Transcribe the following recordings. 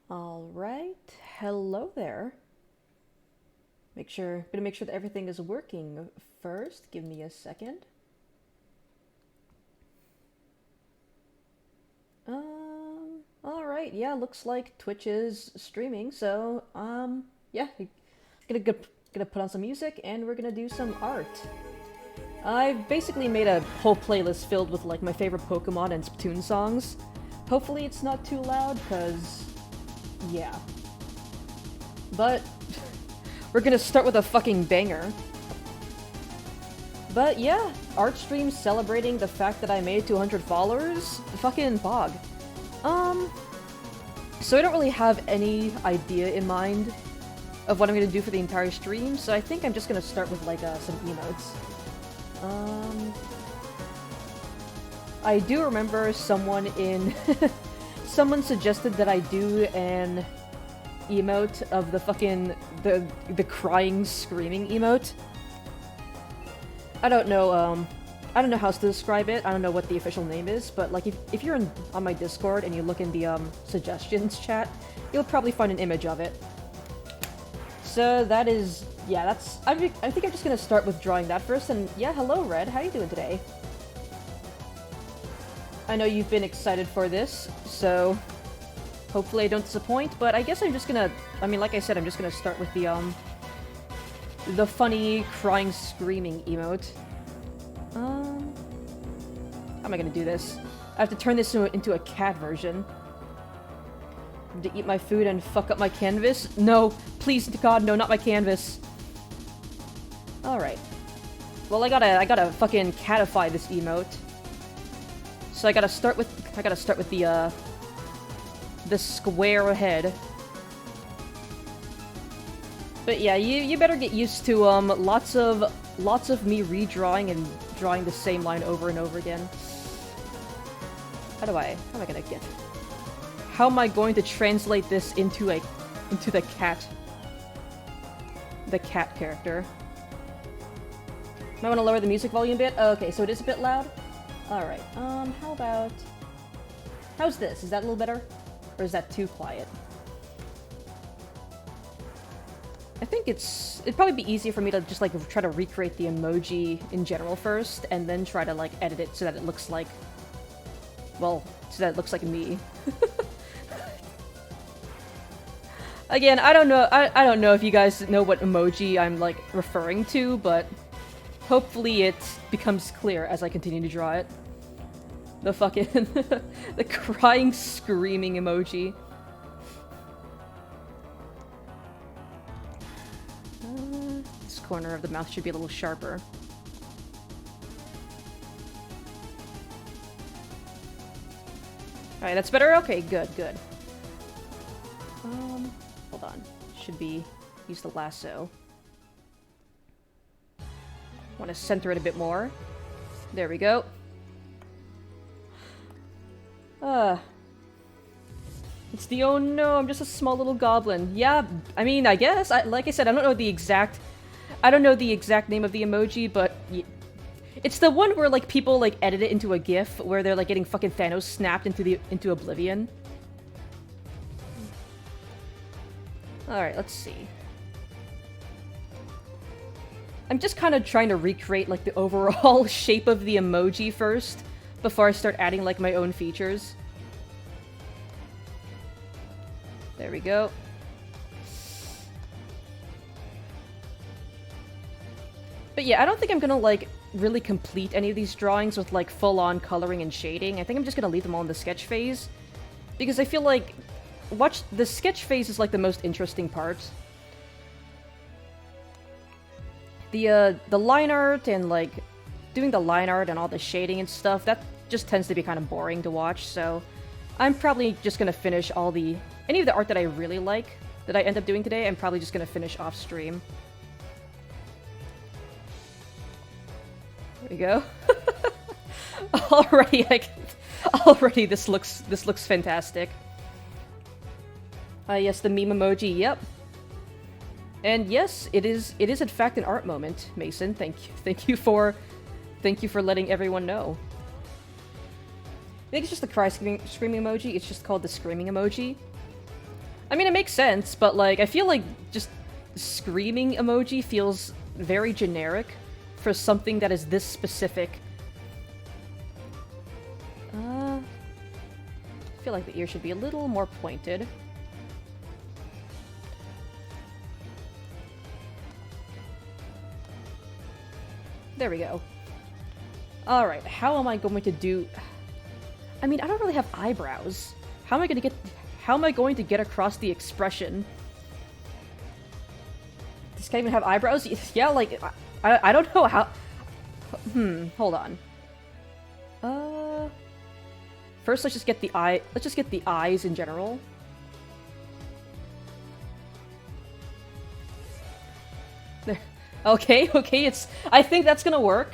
Alright, hello there. Gonna make sure that everything is working first. Give me a second. Alright, yeah, looks like Twitch is streaming, so, yeah, gonna put on some music and we're gonna do some art. I've basically made a whole playlist filled with, like, my favorite Pokemon and Splatoon songs. Hopefully it's not too loud, cause, yeah. But, we're gonna start with a fucking banger. But yeah, art stream celebrating the fact that I made it to 100 followers? Fucking bog. So I don't really have any idea in mind of what I'm gonna do for the entire stream, so I think I'm just gonna start with, like, some emotes. I do remember someone in... someone suggested that I do an emote of the fucking... the crying, screaming emote. I don't know how else to describe it. I don't know what the official name is, but, like, if you're on my Discord and you look in the, suggestions chat, you'll probably find an image of it. So that is... yeah, that's... I think I'm just gonna start with drawing that first, and yeah, hello, Red. How you doing today? I know you've been excited for this, so hopefully I don't disappoint, but I guess I'm just gonna... I mean, like I said, I'm just gonna start with the funny, crying, screaming emote. How am I gonna do this? I have to turn this into a cat version. To eat my food and fuck up my canvas? No, please, God, no, not my canvas. Alright. Well, I gotta fucking catify this emote. So I gotta start with the square head. But yeah, you better get used to lots of me redrawing and drawing the same line over and over again. How am I gonna get? How am I going to translate this into the cat character? Might want to lower the music volume a bit. Oh, okay, so it is a bit loud. All right. How's this? Is that a little better, or is that too quiet? I think it'd probably be easier for me to just, like, try to recreate the emoji in general first, and then try to, like, edit it so that it looks like, well, so that it looks like me. Again, I don't know if you guys know what emoji I'm, like, referring to, but hopefully it becomes clear as I continue to draw it. The fucking... the crying, screaming emoji. This corner of the mouth should be a little sharper. Alright, that's better? Okay, good. Hold on. Should be... use the lasso. Want to center it a bit more. There we go. It's the oh no, I'm just a small little goblin. Yeah, I mean, I guess. Like I said, I don't know the exact name of the emoji, but it's the one where, like, people, like, edit it into a GIF where they're, like, getting fucking Thanos snapped into oblivion. Alright, let's see. I'm just kind of trying to recreate, like, the overall shape of the emoji first, before I start adding, like, my own features. There we go. But yeah, I don't think I'm gonna, like, really complete any of these drawings with, like, full-on coloring and shading. I think I'm just gonna leave them all in the sketch phase. Because I feel like... the sketch phase is, like, the most interesting part. The line art and, like, doing the line art and all the shading and stuff, that just tends to be kind of boring to watch, so I'm probably just gonna finish any of the art that I really like, that I end up doing today, I'm probably just gonna finish off stream. There we go. Already this looks fantastic. Yes, the meme emoji, yep. And yes, it is in fact an art moment, Mason. Thank you for letting everyone know. I think it's just the cry screaming emoji. It's just called the screaming emoji. I mean, it makes sense, but, like, I feel like just screaming emoji feels very generic for something that is this specific. I feel like the ear should be a little more pointed. There we go. Alright, how am I going to do... I mean, I don't really have eyebrows. How am I going to get across the expression? This can't even have eyebrows? Yeah, like, I don't know how... hold on. First, let's just get the eyes in general. There. Okay, I think that's gonna work.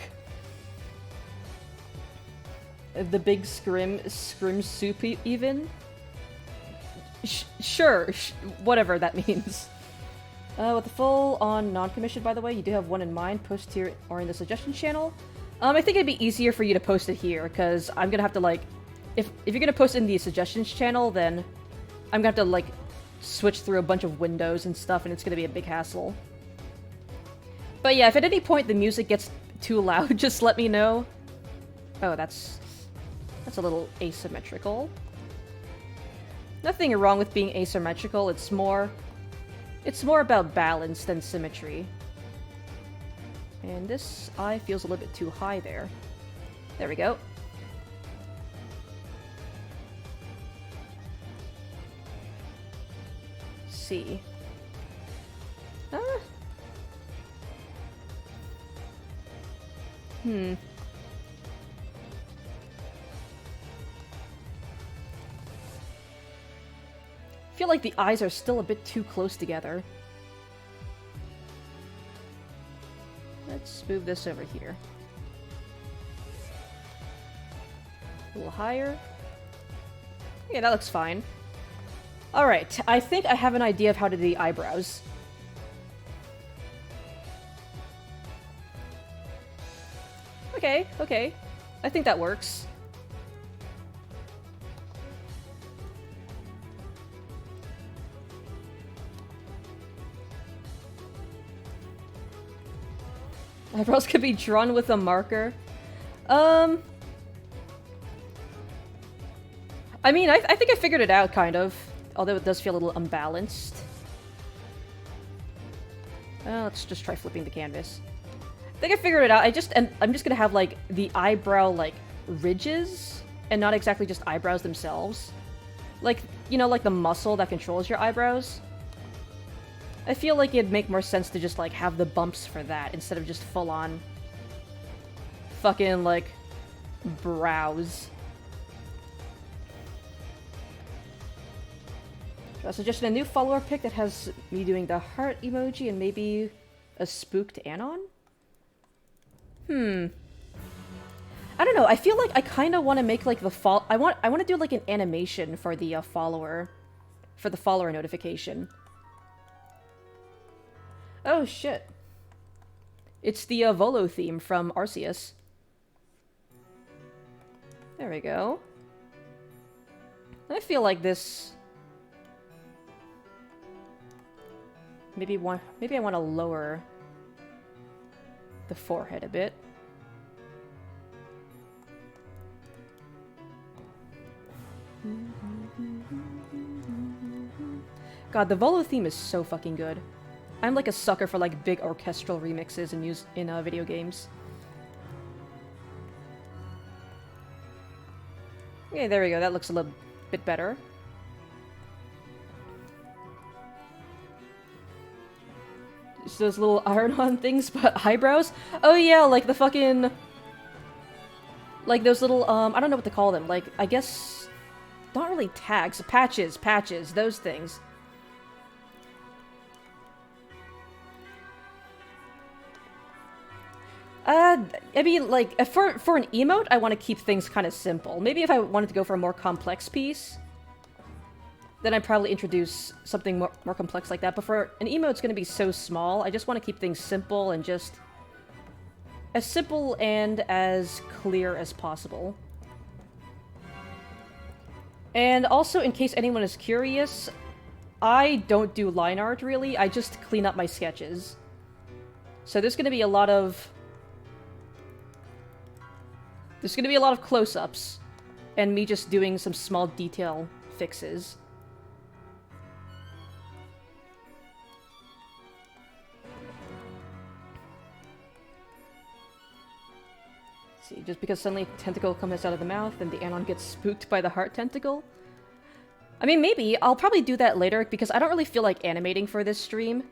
The big scrim spoopy even? Sure, whatever that means. With the full-on non-commission, by the way, you do have one in mind, post here or in the suggestion channel. I think it'd be easier for you to post it here, because I'm gonna have to, like... If you're gonna post it in the suggestions channel, then I'm gonna have to, like, switch through a bunch of windows and stuff, and it's gonna be a big hassle. But yeah, if at any point the music gets too loud, just let me know. Oh, that's a little asymmetrical. Nothing wrong with being asymmetrical, it's more about balance than symmetry. And this eye feels a little bit too high there. There we go. See. I feel like the eyes are still a bit too close together. Let's move this over here. A little higher. Yeah, that looks fine. Alright, I think I have an idea of how to do the eyebrows. Okay. I think that works. Eyebrows could be drawn with a marker. I mean, I think I figured it out, kind of. Although it does feel a little unbalanced. Let's just try flipping the canvas. I think I figured it out. I'm just gonna have, like, the eyebrow, like, ridges, and not exactly just eyebrows themselves. Like, you know, like the muscle that controls your eyebrows? I feel like it'd make more sense to just, like, have the bumps for that, instead of just full-on fucking, like, brows. I suggested a new follower pic that has me doing the heart emoji and maybe a spooked anon? I don't know, I feel like I kind of want to make, like, the I want to do, like, an animation for the follower notification. Oh, shit. It's the Volo theme from Arceus. There we go. I feel like this... Maybe I want to lower the forehead a bit. God, the Volo theme is so fucking good. I'm like a sucker for, like, big orchestral remixes in video games. Okay, there we go. That looks a little bit better. Just those little iron-on things, but eyebrows? Oh yeah, like the fucking... Like those little, I don't know what to call them. Like, I guess... Not really tags. Patches, those things. I mean, like, for an emote, I want to keep things kind of simple. Maybe if I wanted to go for a more complex piece, then I'd probably introduce something more complex like that. But for an emote, it's going to be so small. I just want to keep things simple and just... as simple and as clear as possible. And also, in case anyone is curious, I don't do line art, really. I just clean up my sketches. So there's gonna be a lot of... There's gonna be a lot of close-ups, and me just doing some small detail fixes. See, just because suddenly a tentacle comes out of the mouth and the anon gets spooked by the heart tentacle? I mean, maybe. I'll probably do that later, because I don't really feel like animating for this stream.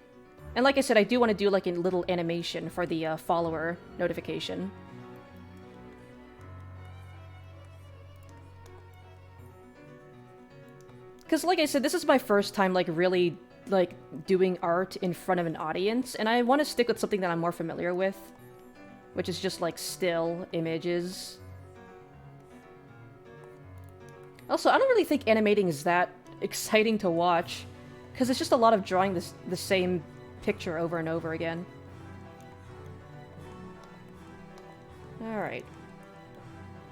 And like I said, I do want to do like a little animation for the follower notification. Because like I said, this is my first time like really like doing art in front of an audience, and I want to stick with something that I'm more familiar with, which is just like still images. Also, I don't really think animating is that exciting to watch, because it's just a lot of drawing the same picture over and over again. Alright.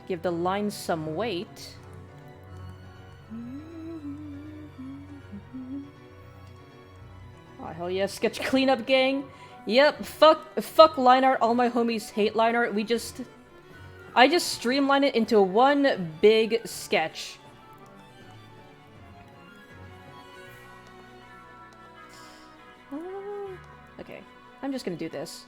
Give the lines some weight. Oh, hell yeah, sketch cleanup gang. Yep, fuck line art, all my homies hate line art. I just streamline it into one big sketch. Okay, I'm just gonna do this.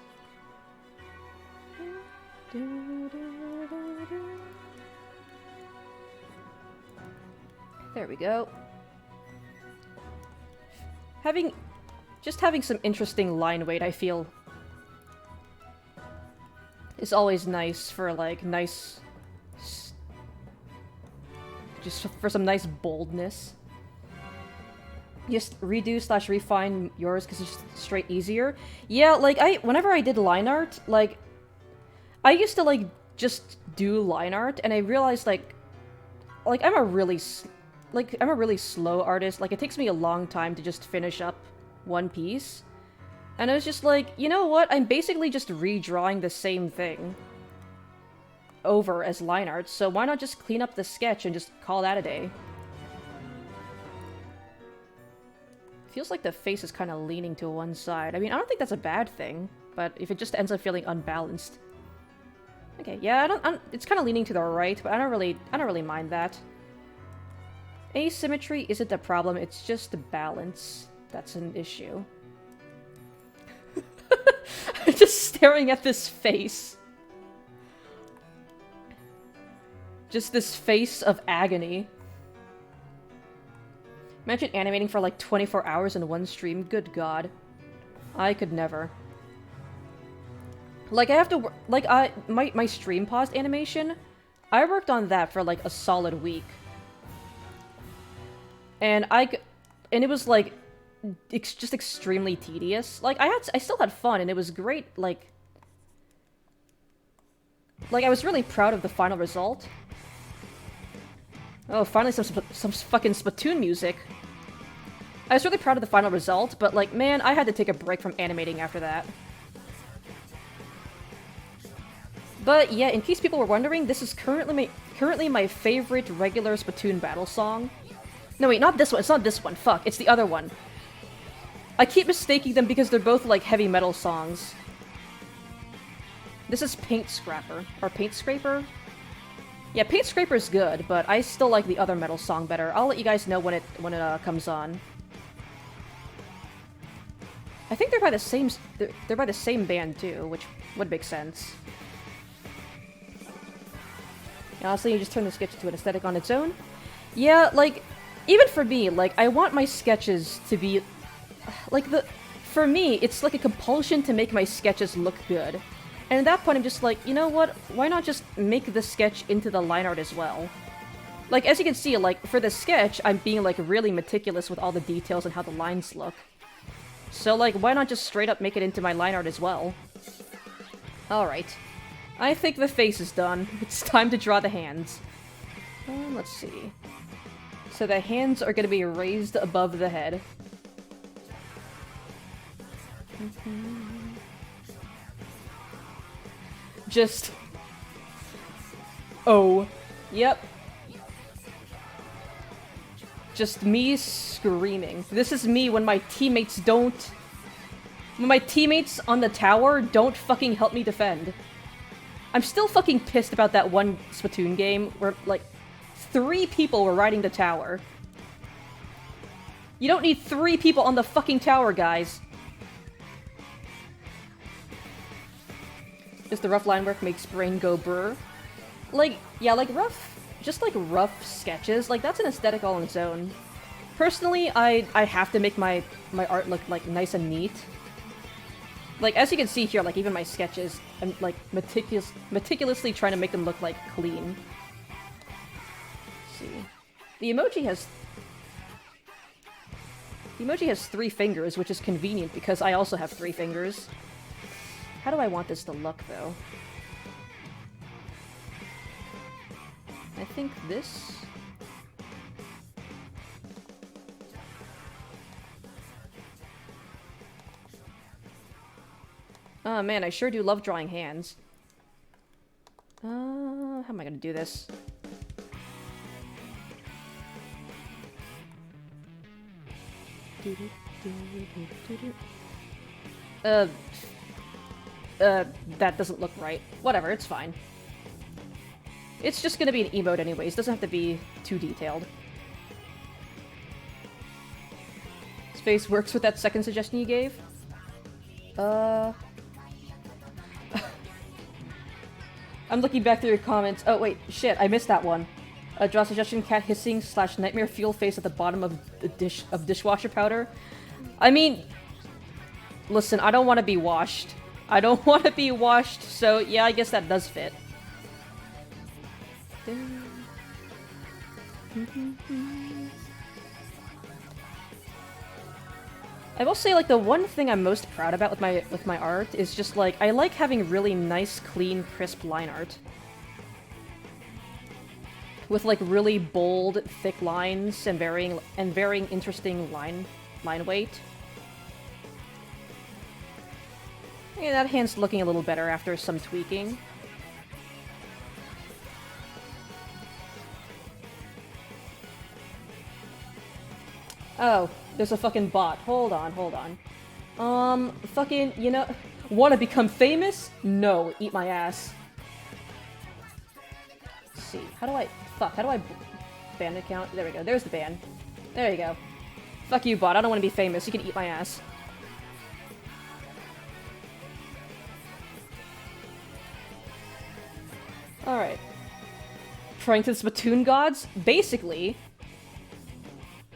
There we go. Just having some interesting line weight, I feel, is always nice for, like, just for some nice boldness. Just redo/refine yours because it's just straight easier. Yeah, like, whenever I did line art, like, I used to, like, just do line art, and I realized, like, I'm a really slow artist. Like, it takes me a long time to just finish up one piece. And I was just like, you know what? I'm basically just redrawing the same thing over as line art, so why not just clean up the sketch and just call that a day? Feels like the face is kind of leaning to one side. I mean, I don't think that's a bad thing, but if it just ends up feeling unbalanced. Okay, yeah, it's kind of leaning to the right, but I don't really mind that. Asymmetry isn't a problem, it's just the balance that's an issue. I'm just staring at this face. Just this face of agony. Imagine animating for like 24 hours in one stream. Good god. I could never. Like, I have to like, my stream paused animation, I worked on that for like a solid week. And it was like, it's just extremely tedious. Like, I still had fun, and it was great, like, I was really proud of the final result. Oh, finally some fucking Splatoon music. I was really proud of the final result, but, like, man, I had to take a break from animating after that. But, yeah, in case people were wondering, this is currently my favorite regular Splatoon battle song. No, wait, not this one. It's not this one. Fuck, it's the other one. I keep mistaking them because they're both, like, heavy metal songs. This is Paint Scrapper. Or Paint Scraper? Yeah, Paint Scraper is good, but I still like the other metal song better. I'll let you guys know when it comes on. I think they're by the same band too, which would make sense. And honestly, you just turn the sketch into an aesthetic on its own. Yeah, like, even for me, like, I want my sketches to be, like, for me, it's like a compulsion to make my sketches look good. And at that point, I'm just like, you know what? Why not just make the sketch into the line art as well? Like, as you can see, like, for the sketch, I'm being, like, really meticulous with all the details and how the lines look. So, like, why not just straight up make it into my line art as well? Alright. I think the face is done. It's time to draw the hands. Let's see. So the hands are going to be raised above the head. Just... oh. Yep. just me screaming. This is me when my teammates don't... When my teammates on the tower don't fucking help me defend. I'm still fucking pissed about that one Splatoon game where, like, 3 people were riding the tower. You don't need 3 people on the fucking tower, guys. Just the rough line work makes brain go brr. Like, yeah, like rough, just like rough sketches, like that's an aesthetic all on its own. Personally, I have to make my art look like nice and neat. Like, as you can see here, like even my sketches, I'm like meticulously trying to make them look like clean. Let's see. The emoji has 3 fingers, which is convenient because I also have 3 fingers. How do I want this to look, though? I think this... Oh man, I sure do love drawing hands. How am I gonna do this? That doesn't look right. Whatever, it's fine. It's just gonna be an emote anyways, doesn't have to be too detailed. Space works with that second suggestion you gave? I'm looking back through your comments. Oh wait, shit, I missed that one. Draw suggestion, cat hissing / nightmare fuel face at the bottom of the dishwasher powder. I mean, listen, I don't want to be washed. I don't want to be washed, so yeah, I guess that does fit. I will say, like, the one thing I'm most proud about with my art is just, like, I like having really nice, clean, crisp line art. With, like, really bold, thick lines and varying interesting line weight. Yeah, that hand's looking a little better after some tweaking. Oh, there's a fucking bot. Hold on. Fucking, you know... Wanna become famous? No, eat my ass. Let's see, how do I... Fuck, how do I ban account? There we go, there's the ban. There you go. Fuck you, bot, I don't wanna be famous, you can eat my ass. Alright. Praying to the Splatoon gods? Basically...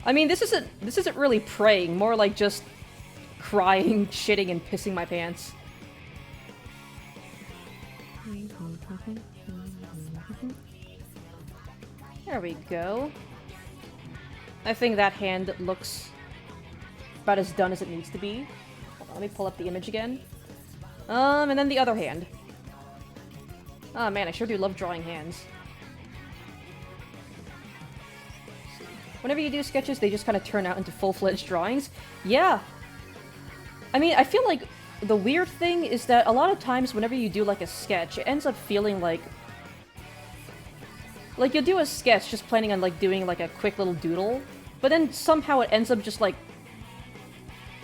I mean, this isn't really praying, more like just crying, shitting, and pissing my pants. There we go. I think that hand looks about as done as it needs to be. Hold on, let me pull up the image again. And then the other hand. Oh man, I sure do love drawing hands. Whenever you do sketches, they just kind of turn out into full-fledged drawings. Yeah! I mean, I feel like the weird thing is that a lot of times whenever you do, like, a sketch, it ends up feeling like... Like, you'll do a sketch just planning on, like, doing, like, a quick little doodle, but then somehow it ends up just, like,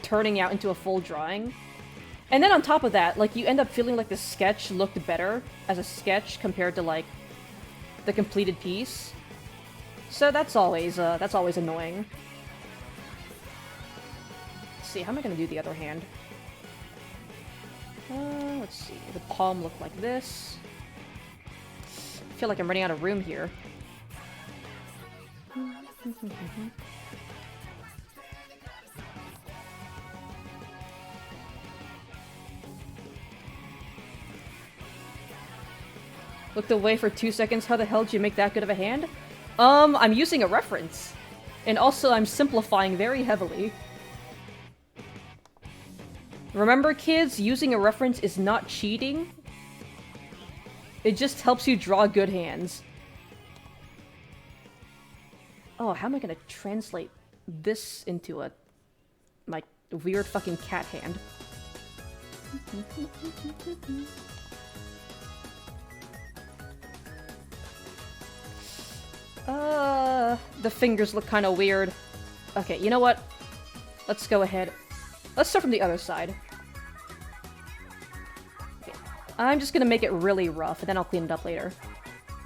turning out into a full drawing. And then on top of that, like, you end up feeling like the sketch looked better as a sketch compared to, like, the completed piece. So that's always annoying. Let's see, how am I gonna do the other hand? Let's see, the palm look like this. I feel like I'm running out of room here. Looked away for 2 seconds, how the hell did you make that good of a hand? I'm using a reference. And also, I'm simplifying very heavily. Remember, kids, using a reference is not cheating. It just helps you draw good hands. Oh, how am I gonna translate this into a... my weird fucking cat hand? The fingers look kind of weird. Okay, you know what? Let's go ahead. Let's start from the other side. Okay. I'm just gonna make it really rough, and then I'll clean it up later.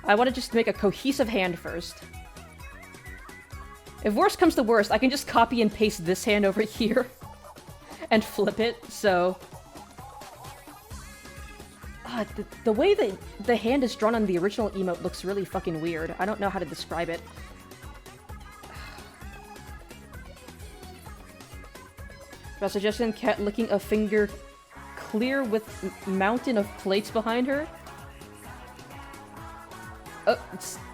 I want to just make a cohesive hand first. If worst comes to worst, I can just copy and paste this hand over here and flip it, so... the way that the hand is drawn on the original emote looks really fucking weird. I don't know how to describe it. For a suggestion, cat licking a finger clear with mountain of plates behind her?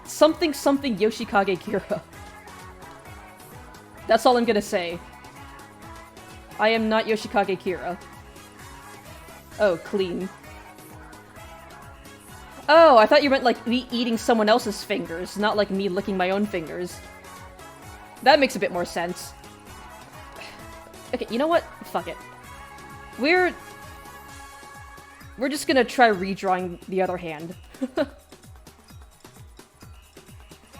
Something Yoshikage Kira. That's all I'm gonna say. I am not Yoshikage Kira. Oh, clean. Oh, I thought you meant like me eating someone else's fingers, not like me licking my own fingers. That makes a bit more sense. Okay, you know what? Fuck it. We're just gonna try redrawing the other hand.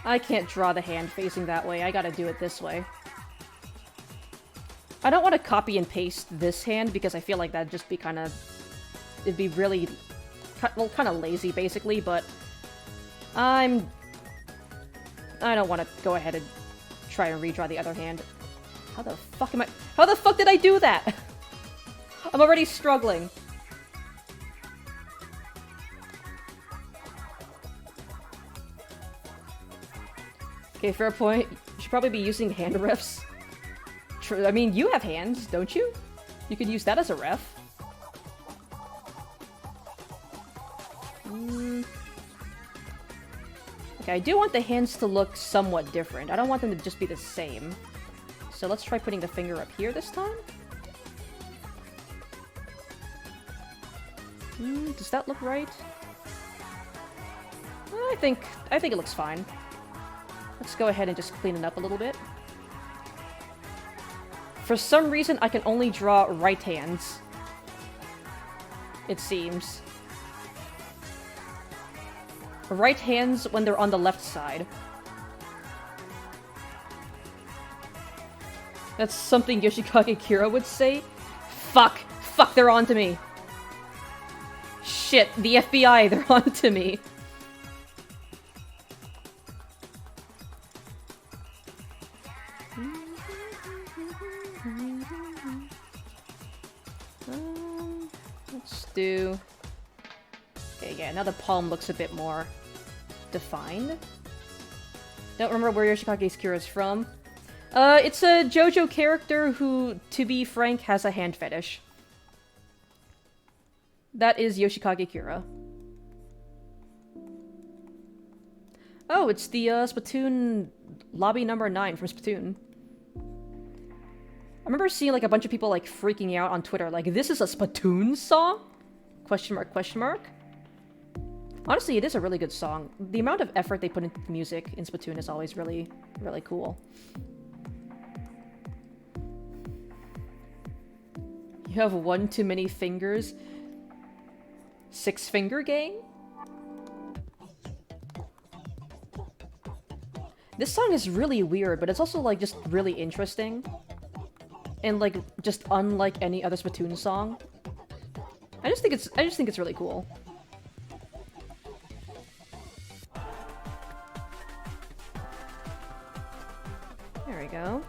I can't draw the hand facing that way. I gotta do it this way. I don't want to copy and paste this hand because I feel like that'd just be kind of... It'd be really... Well, kind of lazy, basically, but... I don't want to go ahead and try and redraw the other hand. How the fuck am I... How the fuck did I do that? I'm already struggling. Okay, fair point. You should probably be using hand refs. I mean, you have hands, don't you? You could use that as a ref. Okay, I do want the hands to look somewhat different. I don't want them to just be the same. So let's try putting the finger up here this time. Does that look right? I think it looks fine. Let's go ahead and just clean it up a little bit. For some reason, I can only draw right hands. It seems. Right hands when they're on the left side. That's something Yoshikage Kira would say. Fuck! Fuck, they're onto me! Shit, the FBI, they're onto me. Let's do... Okay, yeah, now the palm looks a bit more defined. Don't remember where Yoshikage Kira is from. It's a JoJo character who, to be frank, has a hand fetish. That is Yoshikage Kira. Oh, it's the Splatoon lobby number 9 from Splatoon. I remember seeing like a bunch of people like freaking out on Twitter, like, this is a Splatoon song? Question mark, question mark? Honestly, it is a really good song. The amount of effort they put into the music in Splatoon is always really, really cool. You have one too many fingers. 6-finger gang? This song is really weird, but it's also like just really interesting. And like just unlike any other Splatoon song. I just think it's really cool. There we go.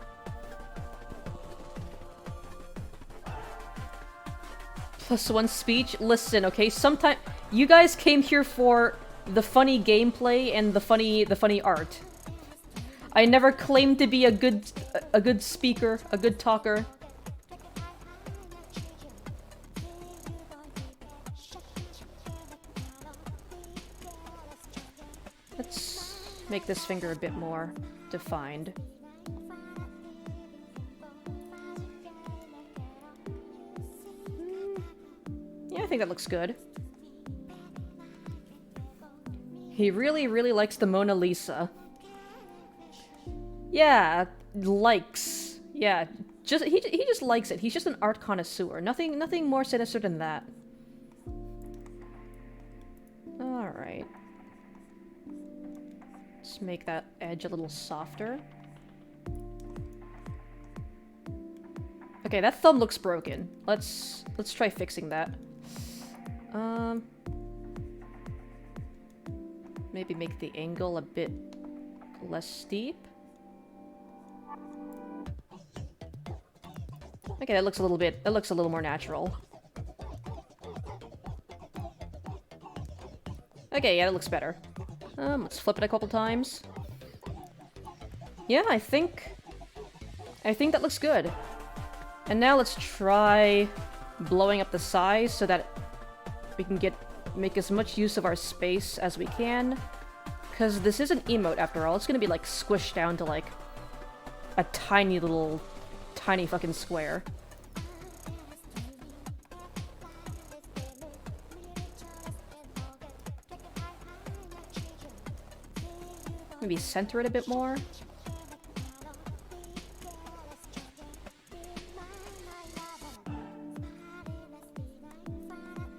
+1 speech. Listen, okay, sometime you guys came here for the funny gameplay and the funny art. I never claimed to be a good speaker, a good talker. Let's make this finger a bit more defined. Yeah, I think that looks good. He really, really likes the Mona Lisa. Yeah, likes. Yeah, he just likes it. He's just an art connoisseur. Nothing more sinister than that. All right. Let's make that edge a little softer. Okay, that thumb looks broken. Let's try fixing that. Maybe make the angle a bit less steep. Okay, that looks a little more natural. Okay, yeah, that looks better. Let's flip it a couple times. Yeah, I think that looks good. And now let's try blowing up the size so that we can make as much use of our space as we can. Because this is an emote after all. It's gonna be like squished down to like a tiny fucking square. Maybe center it a bit more.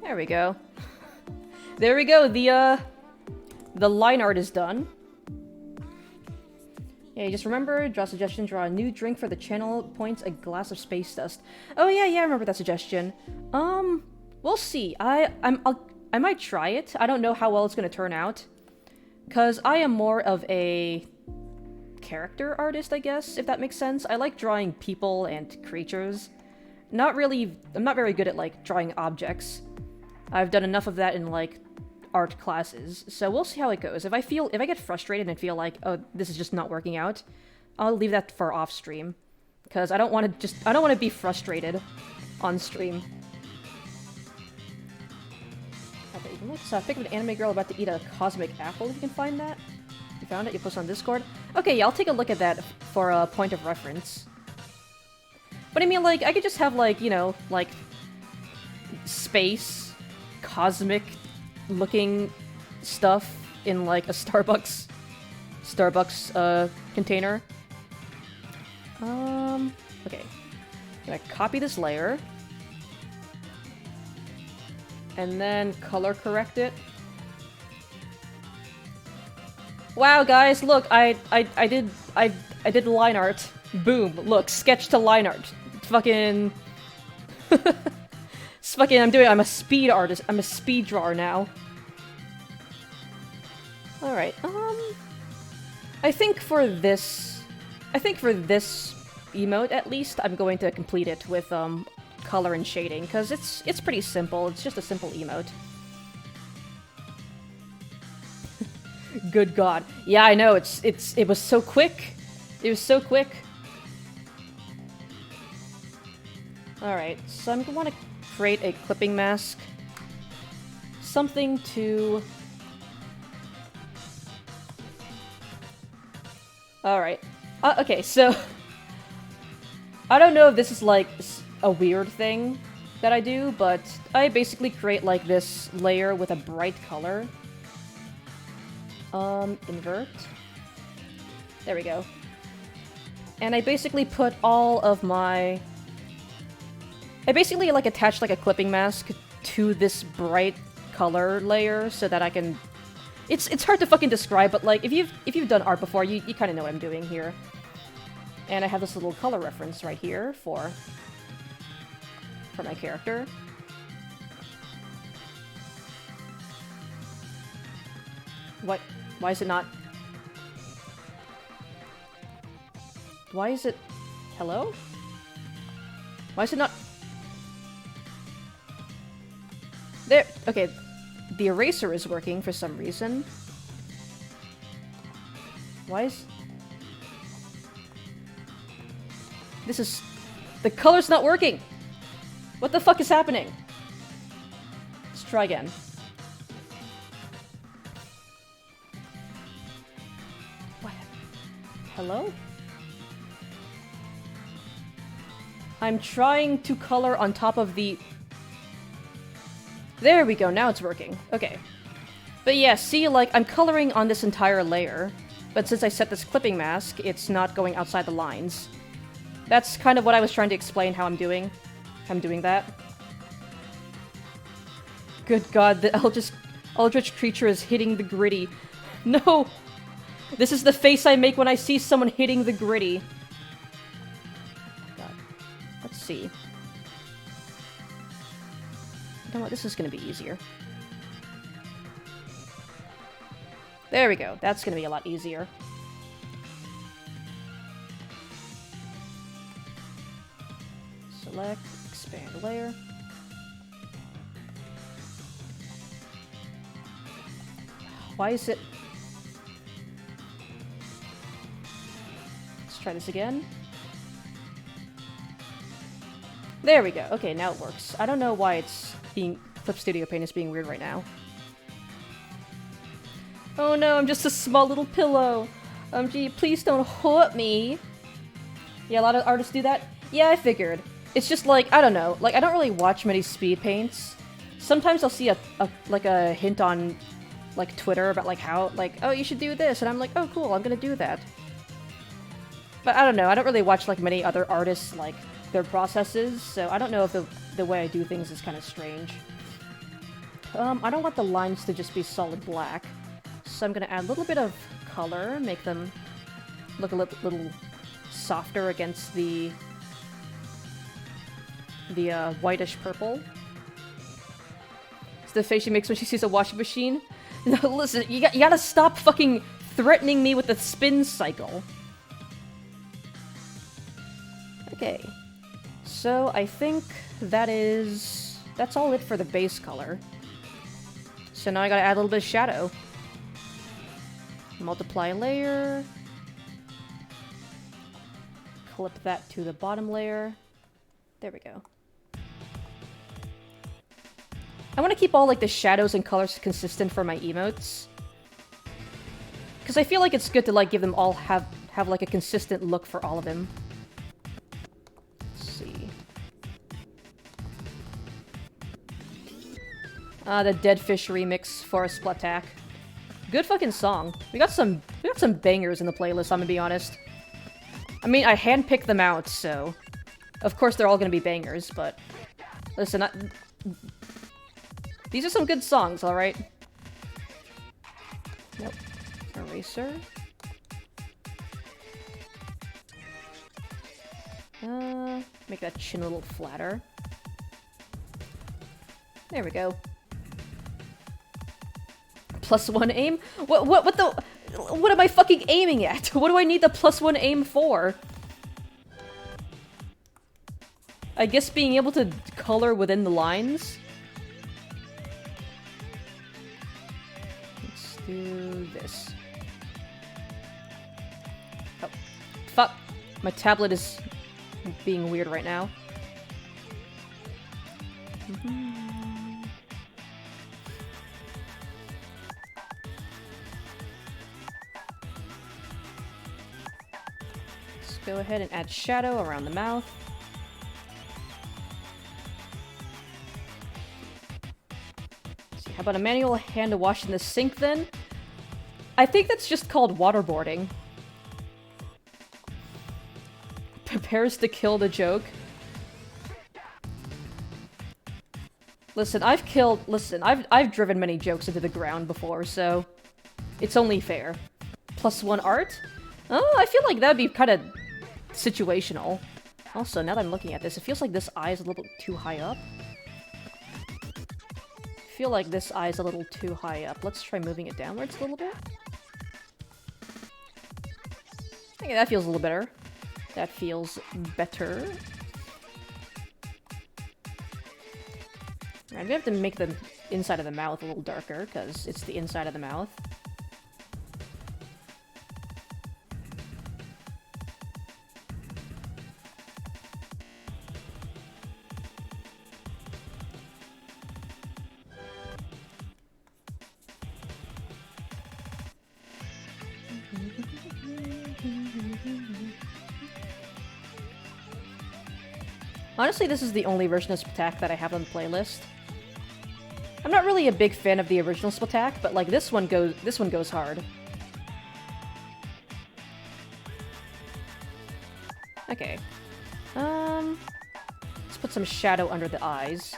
There we go. There we go. The line art is done. Yeah, just remember, draw suggestion, draw a new drink for the channel, points a glass of space dust. Oh yeah, I remember that suggestion. We'll see. I might try it. I don't know how well it's gonna turn out. Cause I am more of a character artist, I guess, if that makes sense. I like drawing people and creatures. I'm not very good at, like, drawing objects. I've done enough of that in, like, art classes, so we'll see how it goes. If I get frustrated and feel like, oh, this is just not working out, I'll leave that for off stream. Because I don't want to be frustrated on stream. Okay, let's pick up an anime girl about to eat a cosmic apple, if you can find that. You found it? You post on Discord? Okay, yeah, I'll take a look at that for a point of reference. But I mean, like, I could just have, like, you know, like, space, cosmic-looking stuff in, like, a Starbucks container. Okay. I'm gonna copy this layer. And then color correct it. Wow, guys, look, I did line art. Boom, look, sketch to line art. Fucking... it's fucking, I'm a speed artist. I'm a speed drawer now. Alright, I think for this emote, at least, I'm going to complete it with, color and shading, because it's pretty simple. It's just a simple emote. Good God. Yeah, I know, it was so quick. It was so quick. Alright, so I'm gonna want to create a clipping mask. Something to... Alright. Okay, so... I don't know if this is, like, a weird thing that I do, but I basically create, like, this layer with a bright color. Invert. There we go. And I basically put all of my... I basically, like, attach, like, a clipping mask to this bright color layer so that I can... It's hard to fucking describe, but, like, if you've done art before, you kind of know what I'm doing here. And I have this little color reference right here for my character. What? Why is it not... Why is it... Hello? Why is it not... There... Okay. The eraser is working for some reason. Why is... This is... The color's not working! What the fuck is happening? Let's try again. What? Hello? I'm trying to color on top of the... There we go, now it's working. Okay. But yeah, see, like, I'm coloring on this entire layer, but since I set this clipping mask, it's not going outside the lines. That's kind of what I was trying to explain how I'm doing that. Good God, the eldritch creature is hitting the gritty. No! This is the face I make when I see someone hitting the gritty. God. Let's see. You know what? This is gonna be easier. There we go. That's gonna be a lot easier. Select, expand layer. Why is it... Let's try this again. There we go. Okay, now it works. I don't know why it's being... Clip Studio Paint is being weird right now. Oh no, I'm just a small little pillow. Gee, please don't hurt me. Yeah, a lot of artists do that. Yeah, I figured. It's just like, I don't know. Like, I don't really watch many speed paints. Sometimes I'll see a hint on, like, Twitter about, like, how, like, oh, you should do this. And I'm like, oh, cool, I'm gonna do that. But I don't know. I don't really watch, like, many other artists, like, their processes. So I don't know if the way I do things is kind of strange. I don't want the lines to just be solid black. So I'm gonna add a little bit of color, make them look a little softer against the whitish purple. It's the face she makes when she sees a washing machine. No, listen, you gotta stop fucking threatening me with the spin cycle. Okay. So I think that's all it for the base color. So now I gotta add a little bit of shadow. Multiply layer. Clip that to the bottom layer. There we go. I want to keep all, like, the shadows and colors consistent for my emotes. Because I feel like it's good to, like, give them all have like, a consistent look for all of them. Let's see. The Dead Fish remix for a Splatak. Good fucking song. We got some bangers in the playlist, I'm gonna be honest. I mean, I handpicked them out, so... Of course they're all gonna be bangers, but... Listen, these are some good songs, alright? Nope. Eraser. Make that chin a little flatter. There we go. +1 aim? What am I fucking aiming at? What do I need the +1 aim for? I guess being able to color within the lines? Let's do this. Oh. Fuck. My tablet is being weird right now. Let's go ahead and add shadow around the mouth. How about a manual hand to wash in the sink, then? I think that's just called waterboarding. Prepares to kill the joke. Listen, I've driven many jokes into the ground before, so... It's only fair. +1 art? Oh, I feel like that'd be kind of situational. Also, now that I'm looking at this, it feels like this eye is a little too high up. I feel like this eye is a little too high up. Let's try moving it downwards a little bit. Okay, that feels a little better. That feels better. Alright, we have to make the inside of the mouth a little darker, because it's the inside of the mouth. Honestly, this is the only version of Splatak that I have on the playlist. I'm not really a big fan of the original Splatak, but like this one goes hard. Okay. Let's put some shadow under the eyes.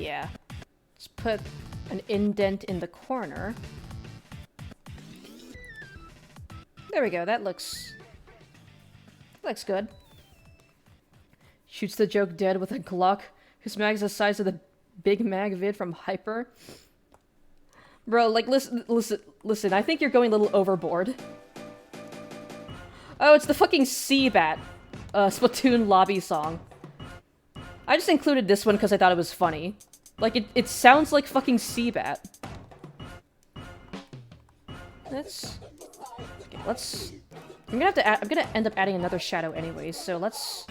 Yeah. Let's put an indent in the corner. There we go, that looks good. Shoots the joke dead with a Glock, whose mag's the size of the Big Mag vid from Hyper. Bro, like, listen, I think you're going a little overboard. Oh, it's the fucking Seabat, Splatoon lobby song. I just included this one because I thought it was funny. Like, it sounds like fucking Seabat. Let's... I'm gonna end up adding another shadow anyways, so let's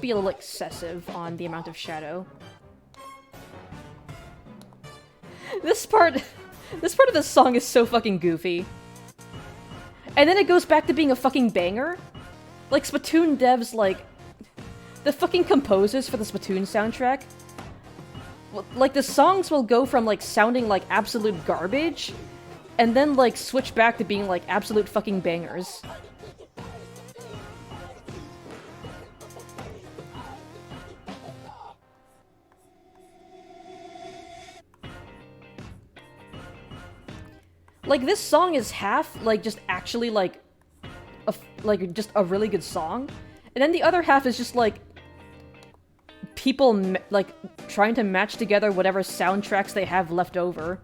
be a little excessive on the amount of shadow. This part of the song is so fucking goofy. And then it goes back to being a fucking banger. Like, Splatoon devs, like, the fucking composers for the Splatoon soundtrack, like, the songs will go from, like, sounding like absolute garbage, and then, like, switch back to being, like, absolute fucking bangers. Like, this song is half, like, just actually, like, just a really good song, and then the other half is just, like, people, like, trying to match together whatever soundtracks they have left over.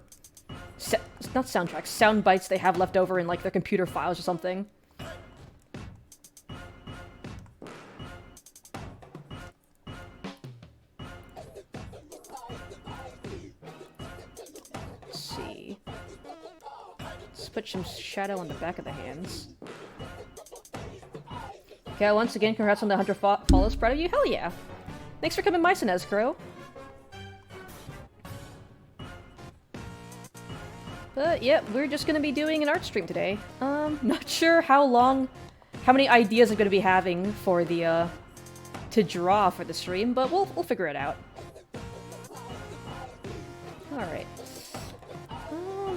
Not soundtracks, sound bites they have left over in, like, their computer files or something. Let's see. Let's put some shadow on the back of the hands. Okay, once again, congrats on the 100 follows. Proud of you. Hell yeah! Thanks for coming, Mice and Escrow. But, yeah, we're just gonna be doing an art stream today. Not sure how many ideas I'm gonna be having for the, to draw for the stream, but we'll figure it out. Alright.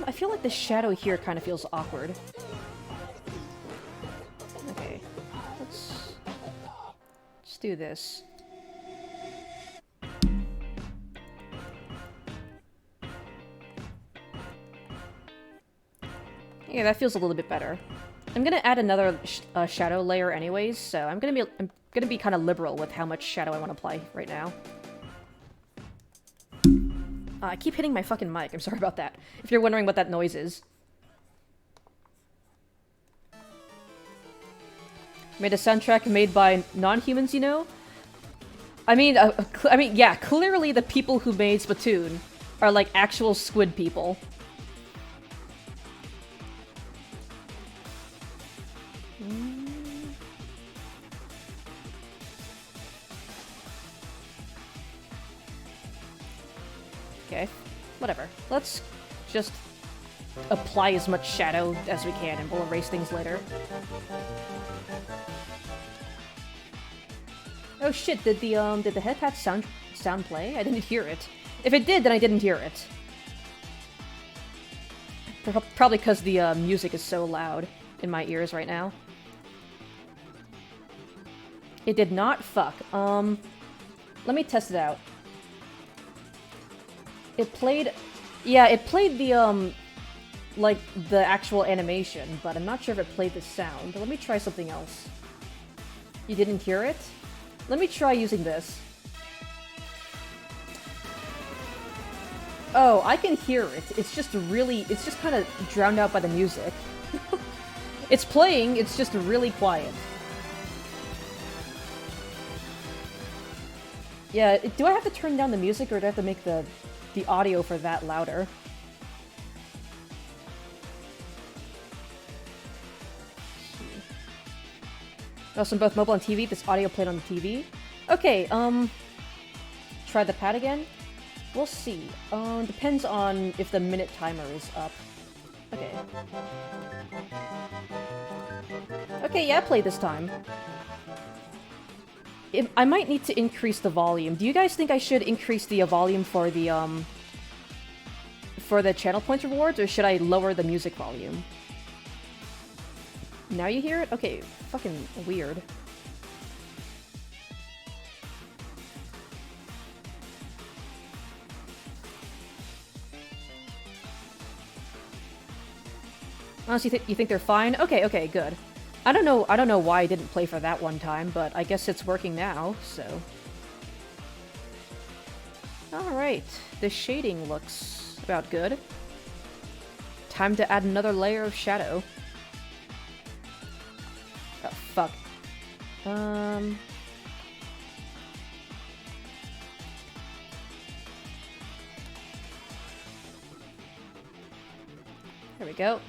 I feel like the shadow here kind of feels awkward. Okay. Let's do this. Yeah, that feels a little bit better. I'm gonna add another shadow layer anyways, so I'm gonna be kind of liberal with how much shadow I want to apply right now. I keep hitting my fucking mic. I'm sorry about that. If you're wondering what that noise is. Made a soundtrack made by non-humans, you know? I mean, yeah, clearly the people who made Splatoon are like actual squid people. Okay, whatever. Let's just apply as much shadow as we can, and we'll erase things later. Oh shit, did the head patch sound play? I didn't hear it. If it did, then I didn't hear it. Probably because the music is so loud in my ears right now. It did not? Fuck. Let me test it out. It played... Yeah, it played the, like, the actual animation, but I'm not sure if it played the sound. Let me try something else. You didn't hear it? Let me try using this. Oh, I can hear it. It's just really... It's just kind of drowned out by the music. It's playing, it's just really quiet. Yeah, do I have to turn down the music, or do I have to make the audio for that louder? Also, on both mobile and TV, this audio played on the TV. Okay, try the pad again? We'll see. Depends on if the minute timer is up. Okay. Okay, yeah, play this time. I might need to increase the volume. Do you guys think I should increase the volume for the channel points rewards, or should I lower the music volume? Now you hear it? Okay, fucking weird. Honestly, you think they're fine? Okay, okay, good. I don't know why I didn't play for that one time, but I guess it's working now, so... Alright, the shading looks about good. Time to add another layer of shadow. Oh, fuck. There we go.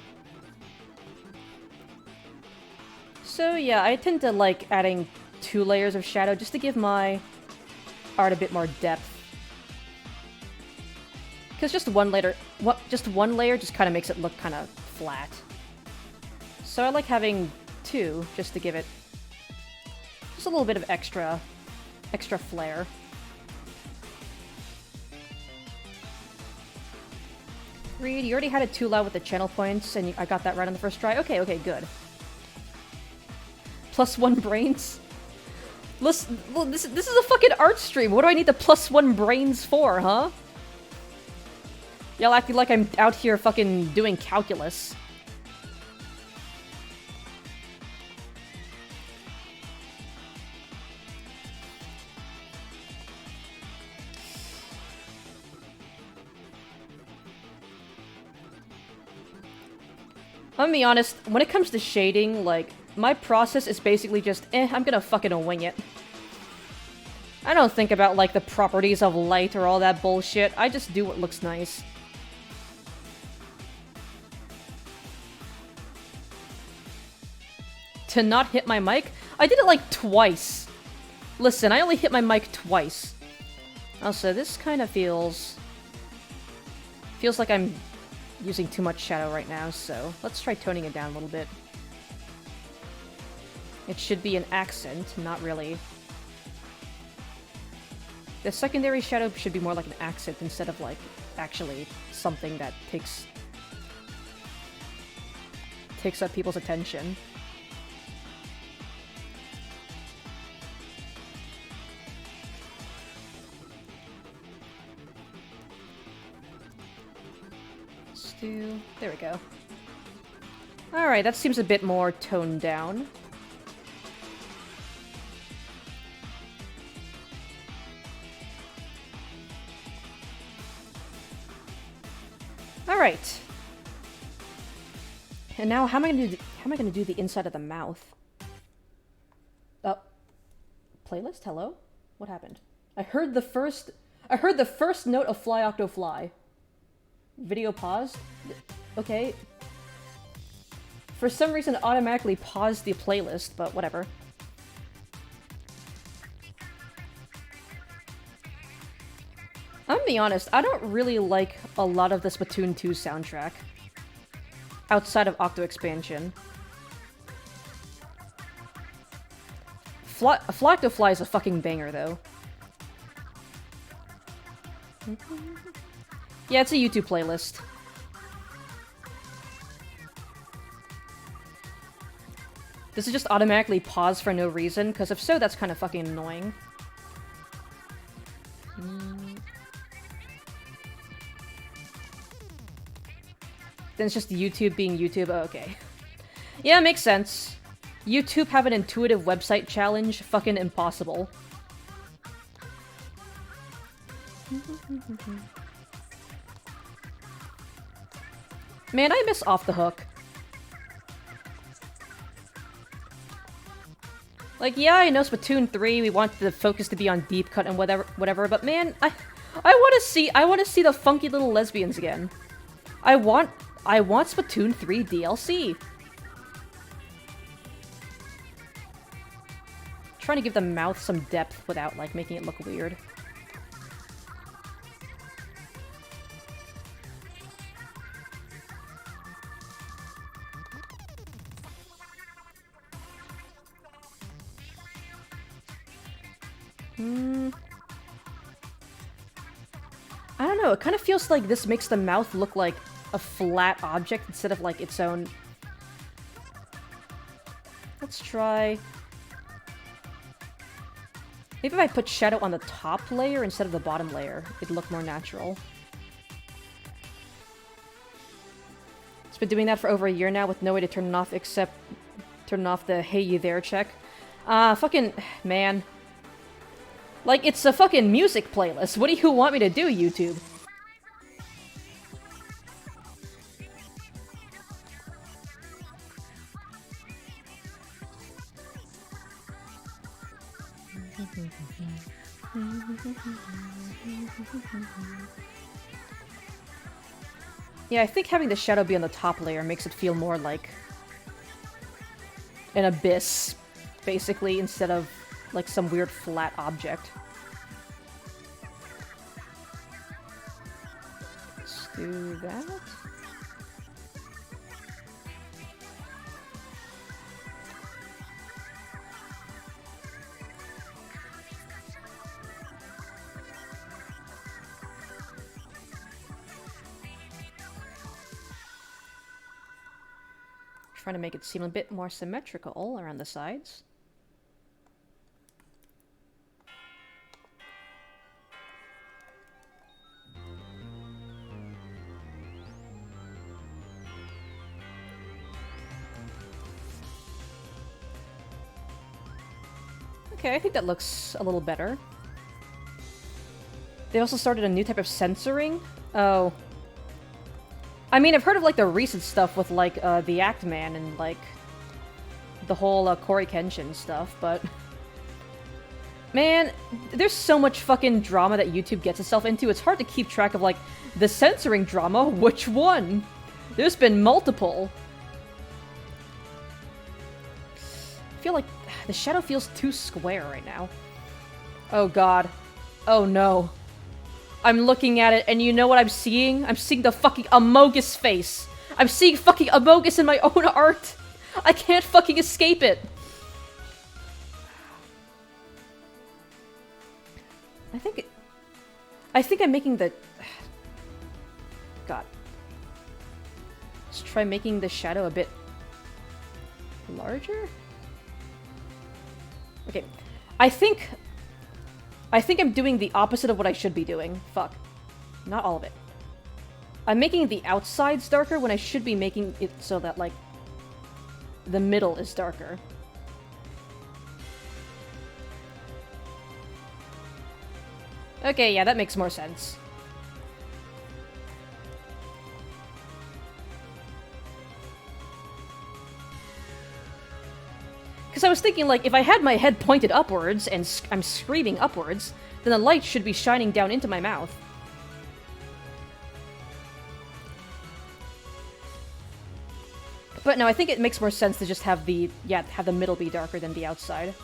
So yeah, I tend to like adding 2 layers of shadow just to give my art a bit more depth. Because just one layer just kind of makes it look kind of flat. So I like having 2 just to give it just a little bit of extra flair. Reed, you already had it too loud with the channel points, and I got that right on the first try. Okay, okay, good. +1 brains? Listen, well, this is a fucking art stream. What do I need the +1 brains for, huh? Y'all acting like I'm out here fucking doing calculus. I'm gonna be honest, when it comes to shading, like, my process is basically just, I'm gonna fucking wing it. I don't think about, like, the properties of light or all that bullshit. I just do what looks nice. To not hit my mic? I did it, like, twice. Listen, I only hit my mic twice. Also, this kind of feels like I'm using too much shadow right now, so let's try toning it down a little bit. It should be an accent, not really. The secondary shadow should be more like an accent instead of, like, actually something that takes up people's attention. There we go. Alright, that seems a bit more toned down. Alright. And now, how am I gonna do the inside of the mouth? Oh. Playlist? Hello? What happened? I heard the first note of Fly Octo Fly. Video paused? Okay. For some reason, it automatically paused the playlist, but whatever. I'm gonna be honest, I don't really like a lot of the Splatoon 2 soundtrack. Outside of Octo Expansion. Fly Octo Fly is a fucking banger, though. Yeah, it's a YouTube playlist. Does it just automatically pause for no reason? Because if so, that's kind of fucking annoying. Then it's just YouTube being YouTube. Oh, okay. Yeah, makes sense. YouTube have an intuitive website challenge. Fucking impossible. Man, I miss Off the Hook. Like, yeah, I know Splatoon 3, we want the focus to be on deep cut and whatever, but man, I want to see the funky little lesbians again. I want Splatoon 3 DLC. Trying to give the mouth some depth without, like, making it look weird. I don't know, it kind of feels like this makes the mouth look like a flat object instead of like its own... Let's try... Maybe if I put shadow on the top layer instead of the bottom layer, it'd look more natural. It's been doing that for over a year now with no way to turn it off except turning off the "Hey you there" check. Fucking man. Like, it's a fucking music playlist. What do you want me to do, YouTube? Yeah, I think having the shadow be on the top layer makes it feel more like an abyss, basically, instead of like some weird flat object. Let's do that. Trying to make it seem a bit more symmetrical around the sides. Okay, I think that looks a little better. They also started a new type of censoring. Oh. I mean, I've heard of, like, the recent stuff with, like, the Act Man and, like, the whole, Corey Kenshin stuff, but... Man, there's so much fucking drama that YouTube gets itself into, it's hard to keep track of, like, the censoring drama, which one? There's been multiple. I feel like the shadow feels too square right now. Oh god. Oh no. I'm looking at it, and you know what I'm seeing? I'm seeing the fucking Amogus face. I'm seeing fucking Amogus in my own art. I can't fucking escape it. I think I'm making the... God. Let's try making the shadow a bit larger? Okay. I think I'm doing the opposite of what I should be doing. Fuck. Not all of it. I'm making the outsides darker when I should be making it so that, like, the middle is darker. Okay, yeah, that makes more sense. Because I was thinking, like, if I had my head pointed upwards and I'm screaming upwards, then the light should be shining down into my mouth. But no, I think it makes more sense to just have the, have the middle be darker than the outside.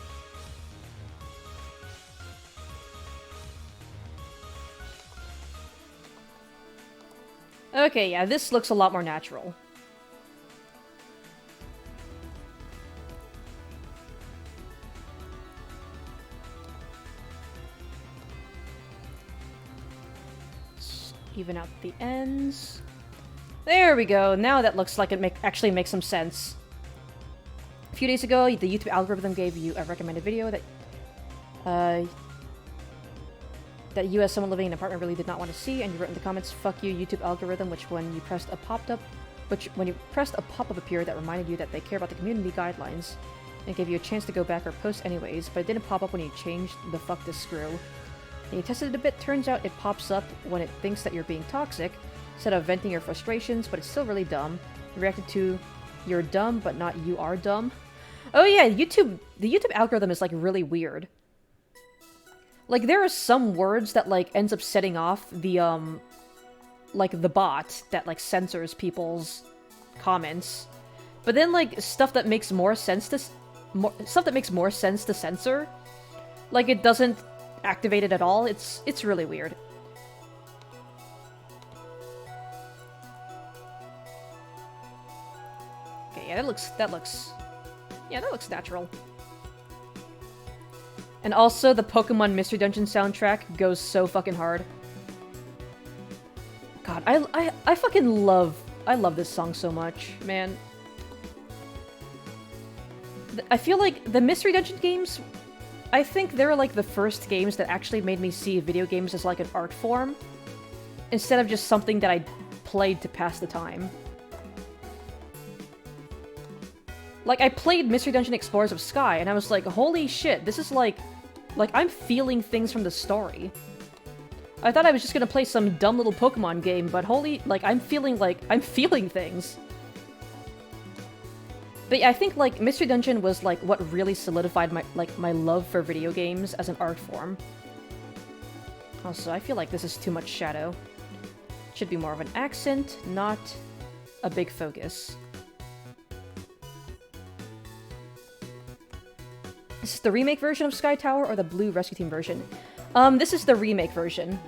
Okay, yeah, this looks a lot more natural. Even out the ends. There we go. Now that looks like it actually makes some sense. A few days ago, the YouTube algorithm gave you a recommended video that you as someone living in an apartment really did not want to see, and you wrote in the comments, "Fuck you, YouTube algorithm," which when you pressed a pop-up appeared that reminded you that they care about the community guidelines, and gave you a chance to go back or post anyways, but it didn't pop up when you changed the "fuck this screw." And you tested it a bit, turns out it pops up when it thinks that you're being toxic, instead of venting your frustrations, but it's still really dumb. You reacted to, "You're dumb, but not you are dumb." Oh yeah, the YouTube algorithm is, like, really weird. Like, there are some words that, like, ends up setting off the, like, the bot that, like, censors people's comments. But then, like, stuff that makes more sense to censor, like, it doesn't activate it at all. It's really weird. Okay, yeah, that looks natural. And also, the Pokemon Mystery Dungeon soundtrack goes so fucking hard. God, I fucking love this song so much, man. I feel like the Mystery Dungeon games, I think they're like the first games that actually made me see video games as like an art form, instead of just something that I played to pass the time. Like, I played Mystery Dungeon Explorers of Sky, and I was like, holy shit, this is like, I'm feeling things from the story. I thought I was just gonna play some dumb little Pokemon game, but holy, I'm feeling things. But yeah, I think, like, Mystery Dungeon was, like, what really solidified my love for video games as an art form. Also, I feel like this is too much shadow. Should be more of an accent, not a big focus. Is this the remake version of Sky Tower or the Blue Rescue Team version? This is the remake version.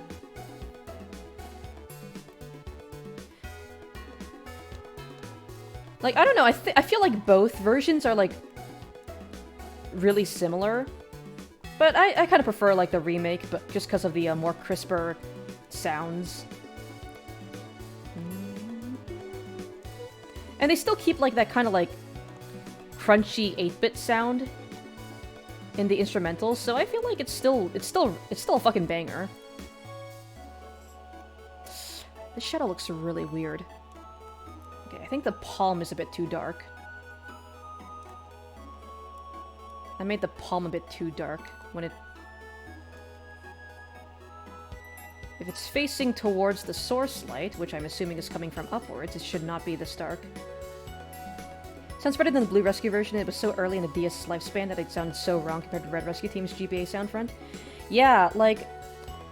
Like, I don't know, I feel like both versions are, like, really similar. But I kind of prefer, like, the remake, but just because of the more crisper sounds. And they still keep, like, that kind of, like, crunchy 8-bit sound in the instrumentals, so I feel like it's still a fucking banger. The shadow looks really weird. Okay, I think the palm is a bit too dark. I made the palm a bit too dark when it... If it's facing towards the source light, which I'm assuming is coming from upwards, it should not be this dark. Sounds better than the Blue Rescue version. It was so early in the DS lifespan that it sounded so wrong compared to Red Rescue Team's GBA sound front. Yeah, like,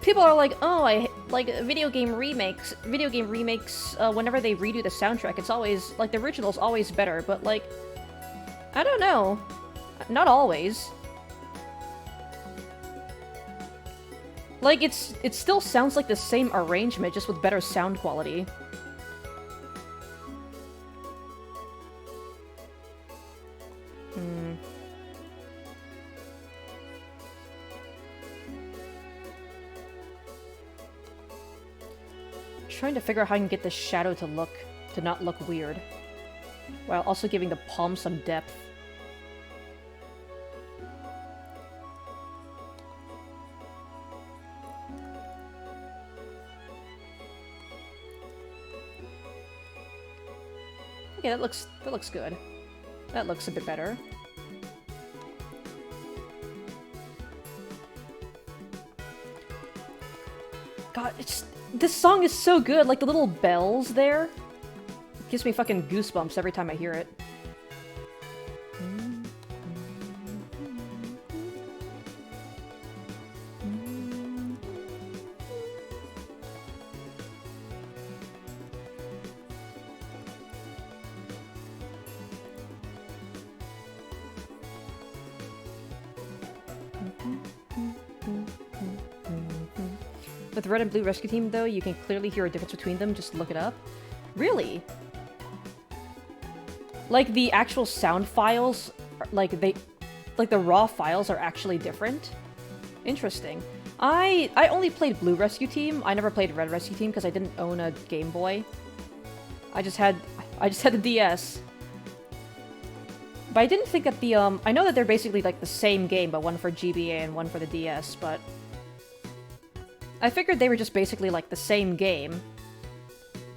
people are like, oh, I like video game remakes, whenever they redo the soundtrack, it's always, like, the original's always better, but, like, I don't know. Not always. Like, it still sounds like the same arrangement, just with better sound quality. Trying to figure out how I can get this shadow to not look weird, while also giving the palm some depth. Okay, that looks good. That looks a bit better. God, this song is so good, like the little bells there. It gives me fucking goosebumps every time I hear it. With Red and Blue Rescue Team, though, you can clearly hear a difference between them. Just look it up. Really? Like, the actual sound files, like, the raw files are actually different? Interesting. I only played Blue Rescue Team. I never played Red Rescue Team because I didn't own a Game Boy. I just had the DS. But I didn't think that the, I know that they're basically, like, the same game, but one for GBA and one for the DS, but... I figured they were just basically, like, the same game,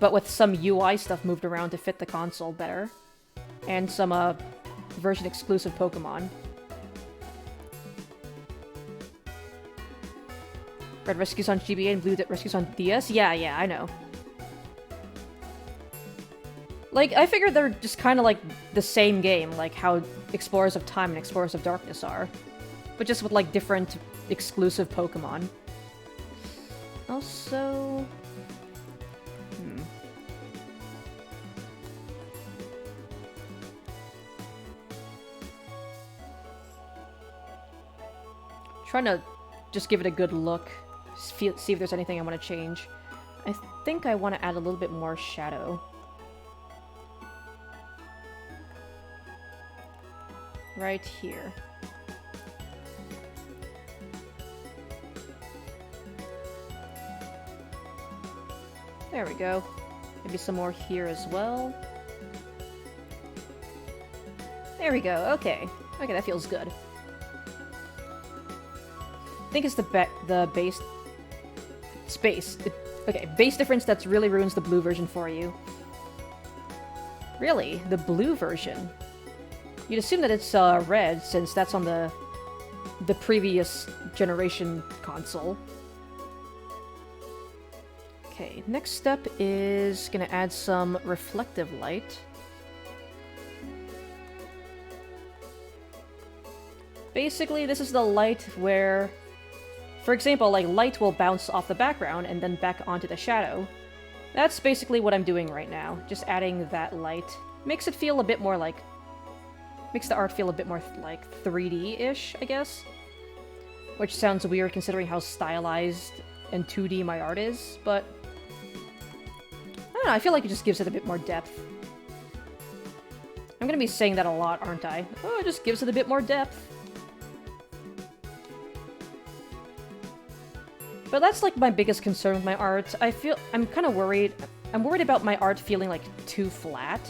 but with some UI stuff moved around to fit the console better. And some, version-exclusive Pokemon. Red Rescue's on GBA and Blue Rescue's on DS? Yeah, I know. Like, I figured they're just kind of like the same game, like how Explorers of Time and Explorers of Darkness are. But just with, like, different exclusive Pokemon. Also... Trying to just give it a good look. See if there's anything I want to change. I think I want to add a little bit more shadow. Right here. There we go. Maybe some more here as well. There we go. Okay. Okay, that feels good. I think it's the base... Space. Okay, base difference that really ruins the blue version for you. Really? The blue version? You'd assume that it's red, since that's on the previous generation console. Okay, next step is gonna add some reflective light. Basically, this is the light where, for example, like, light will bounce off the background and then back onto the shadow. That's basically what I'm doing right now, just adding that light. Makes it feel a bit more like... makes the art feel a bit more, like, 3D-ish, I guess? Which sounds weird considering how stylized and 2D my art is, but... I don't know, I feel like it just gives it a bit more depth. I'm gonna be saying that a lot, aren't I? Oh, it just gives it a bit more depth. But that's, like, my biggest concern with my art. I'm kind of worried. I'm worried about my art feeling, like, too flat.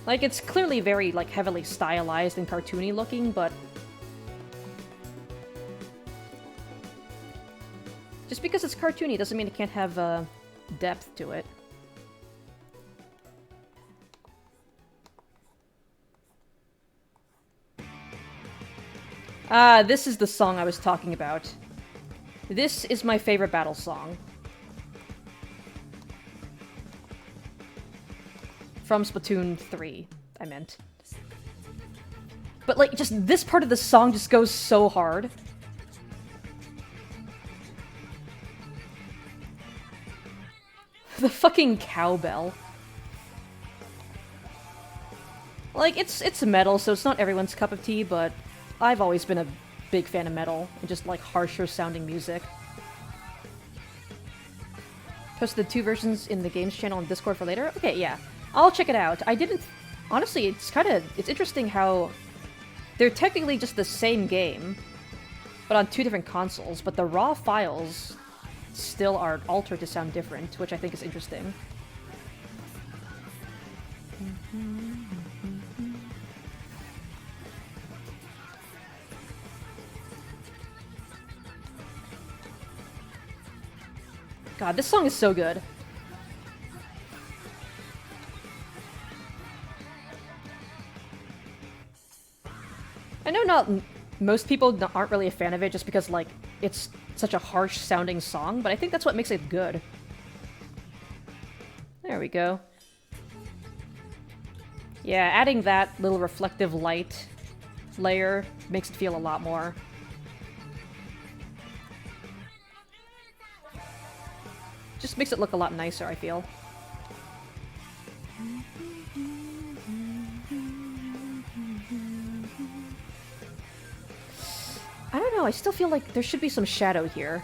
Like, it's clearly very, like, heavily stylized and cartoony looking, but... just because it's cartoony doesn't mean it can't have, depth to it. Ah, this is the song I was talking about. This is my favorite battle song. From Splatoon 3, I meant. But, like, just this part of the song just goes so hard. The fucking cowbell. Like, it's metal, so it's not everyone's cup of tea, but I've always been a big fan of metal and just like harsher sounding music. Posted the 2 versions in the games channel on Discord for later? Okay, yeah. I'll check it out. I didn't... honestly, it's interesting how they're technically just the same game, but on 2 different consoles, but the raw files still are altered to sound different, which I think is interesting. God, this song is so good. I know not most people aren't really a fan of it just because, like, it's such a harsh sounding song, but I think that's what makes it good. There we go. Yeah, adding that little reflective light layer makes it feel a lot more. Just makes it look a lot nicer, I feel. I don't know, I still feel like there should be some shadow here.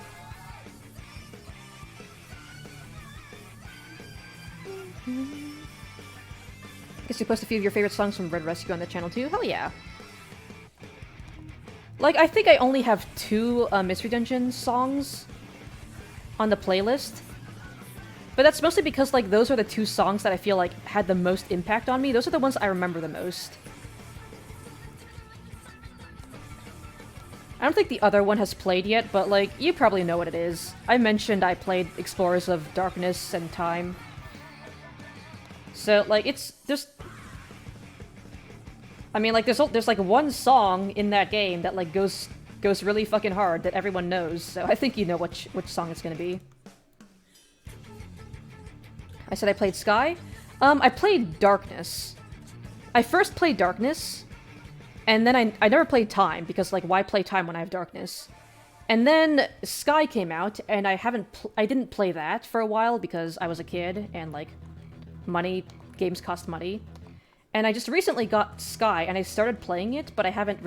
Guess you post a few of your favorite songs from Red Rescue on the channel too? Hell yeah. Like, I think I only have 2 Mystery Dungeon songs on the playlist. But that's mostly because, like, those are the 2 songs that I feel like had the most impact on me. Those are the ones I remember the most. I don't think the other one has played yet, but, like, you probably know what it is. I mentioned I played Explorers of Darkness and Time. So, like, it's just... I mean, like, there's like one song in that game that, like, goes really fucking hard that everyone knows. So I think you know which song it's gonna be. I said I played Sky? I played Darkness. I first played Darkness, and then I never played Time, because, like, why play Time when I have Darkness? And then Sky came out, and I didn't play that for a while because I was a kid, and, like, games cost money. And I just recently got Sky, and I started playing it, but I haven't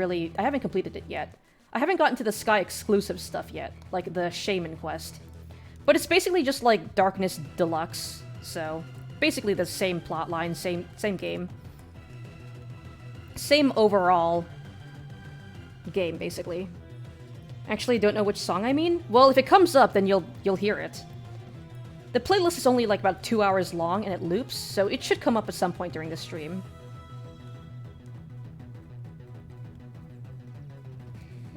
completed it yet. I haven't gotten to the Sky exclusive stuff yet, like the Shaman quest. But it's basically just like Darkness Deluxe, so basically the same plotline, same game. Same overall game, basically. Actually, don't know which song I mean? Well, if it comes up, then you'll hear it. The playlist is only like about 2 hours long, and it loops, so it should come up at some point during the stream.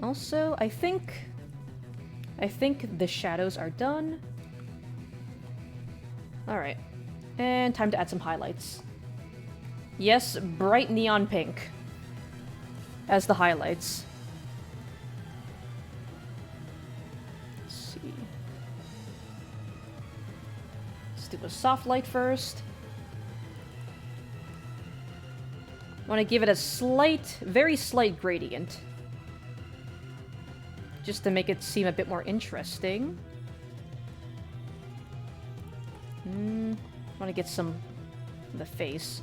Also, I think the shadows are done. Alright. And time to add some highlights. Yes, bright neon pink as the highlights. Let's see. Let's do a soft light first. I want to give it a slight, very slight gradient. Just to make it seem a bit more interesting. I want to get some of the face.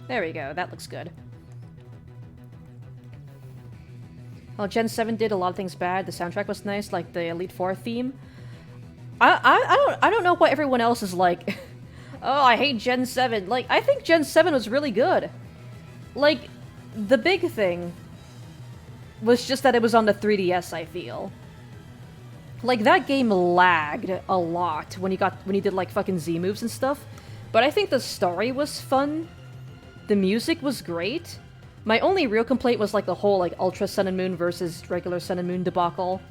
There we go, that looks good. Well, Gen 7 did a lot of things bad. The soundtrack was nice, like the Elite Four theme. I don't know what everyone else is like. Oh, I hate Gen 7. Like, I think Gen 7 was really good. Like, the big thing was just that it was on the 3DS, I feel. Like, that game lagged a lot when you did, like, fucking Z moves and stuff. But I think the story was fun. The music was great. My only real complaint was, like, the whole, like, Ultra Sun and Moon versus regular Sun and Moon debacle.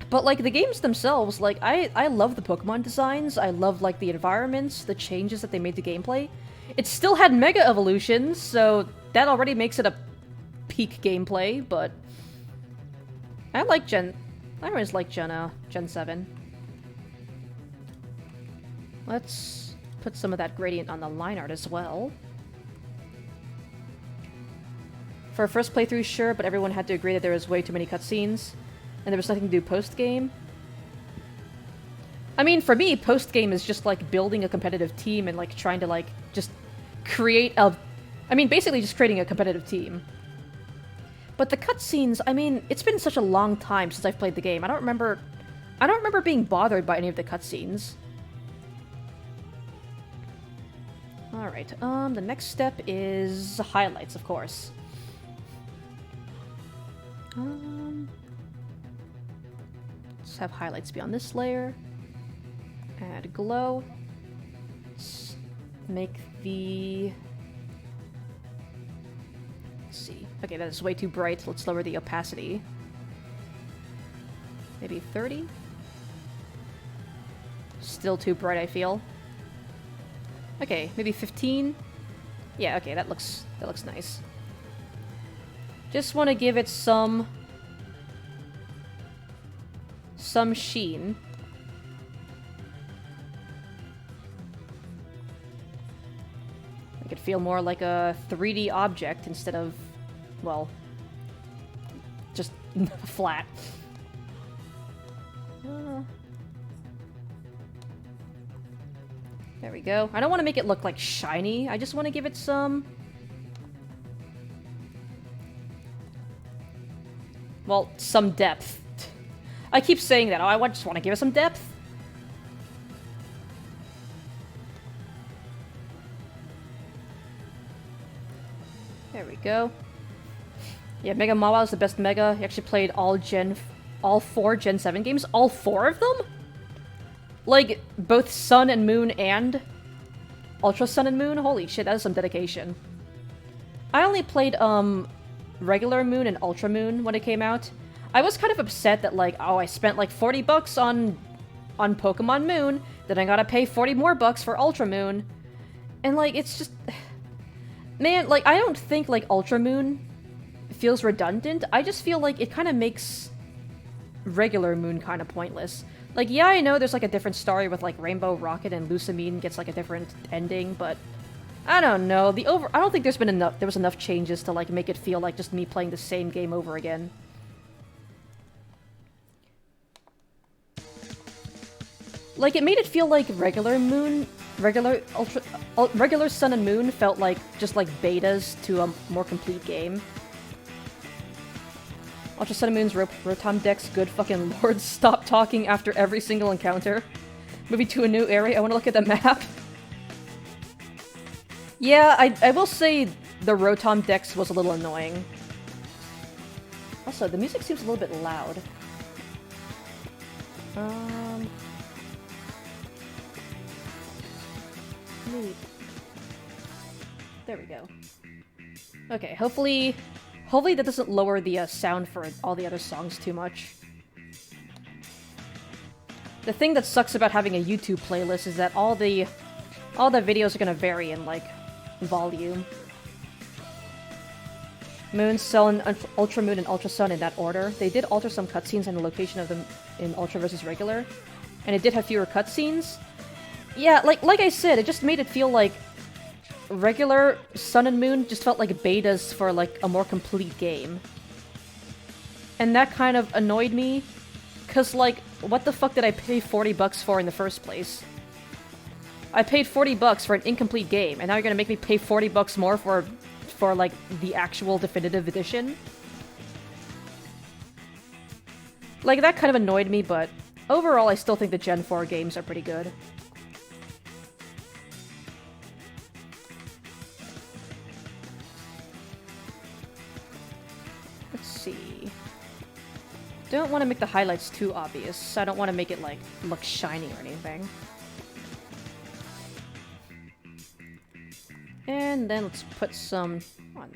But, like, the games themselves, like, I love the Pokemon designs. I love, like, the environments, the changes that they made to gameplay. It still had Mega Evolutions, so that already makes it a peak gameplay, but... I always like Gen 7. Let's put some of that gradient on the line art as well. For a first playthrough, sure, but everyone had to agree that there was way too many cutscenes, and there was nothing to do post-game. I mean, for me, post-game is just, like, building a competitive team and, like, trying to, like, just create a... I mean, basically just creating a competitive team. But the cutscenes, I mean, it's been such a long time since I've played the game. I don't remember being bothered by any of the cutscenes. Alright, the next step is highlights, of course. Let's have highlights be on this layer. Add glow. Let's make the... Let's see. Okay, that is way too bright. Let's lower the opacity. Maybe 30? Still too bright, I feel. Okay, maybe 15? Yeah, okay, that looks nice. Just want to give it some sheen. Make it feel more like a 3D object instead of, well, just flat. There we go. I don't want to make it look like shiny. I just want to give it some... Well, some depth. I keep saying that. Oh, I just want to give it some depth. There we go. Yeah, Mega Mawa is the best Mega. He actually played all 4 Gen 7 games. All 4 of them? Like, both Sun and Moon and Ultra Sun and Moon? Holy shit, that is some dedication. I only played, regular Moon and Ultra Moon when it came out. I was kind of upset that, like, oh, I spent, like, 40 bucks on Pokemon Moon, then I gotta pay 40 more bucks for Ultra Moon. And, like, it's just... Man, like, I don't think, like, Ultra Moon feels redundant. I just feel like it kind of makes regular Moon kind of pointless. Like, yeah, I know there's, like, a different story with, like, Rainbow Rocket and Lusamine gets, like, a different ending, but... I don't know. I don't think there was enough changes to, like, make it feel like just me playing the same game over again. Like, it made it feel like regular Sun and Moon felt like just like betas to a more complete game. Ultra Sun and Moon's Rotom Dex, good fucking lord, stop talking after every single encounter. Moving to a new area, I want to look at the map. Yeah, I will say the Rotom Dex was a little annoying. Also, the music seems a little bit loud. There we go. Okay, hopefully that doesn't lower the sound for all the other songs too much. The thing that sucks about having a YouTube playlist is that all the videos are gonna vary in, like, volume. Moon, Sun, Ultra Moon, and Ultra Sun in that order. They did alter some cutscenes and the location of them in Ultra versus Regular, and it did have fewer cutscenes. Yeah, like I said, it just made it feel like Regular, Sun, and Moon just felt like betas for, like, a more complete game. And that kind of annoyed me, because, like, what the fuck did I pay $40 for in the first place? I paid $40 for an incomplete game, and now you're gonna make me pay $40 more for like, the actual definitive edition? Like, that kind of annoyed me, but overall I still think the Gen 4 games are pretty good. Let's see. Don't want to make the highlights too obvious. I don't want to make it, like, look shiny or anything. And then let's put some on.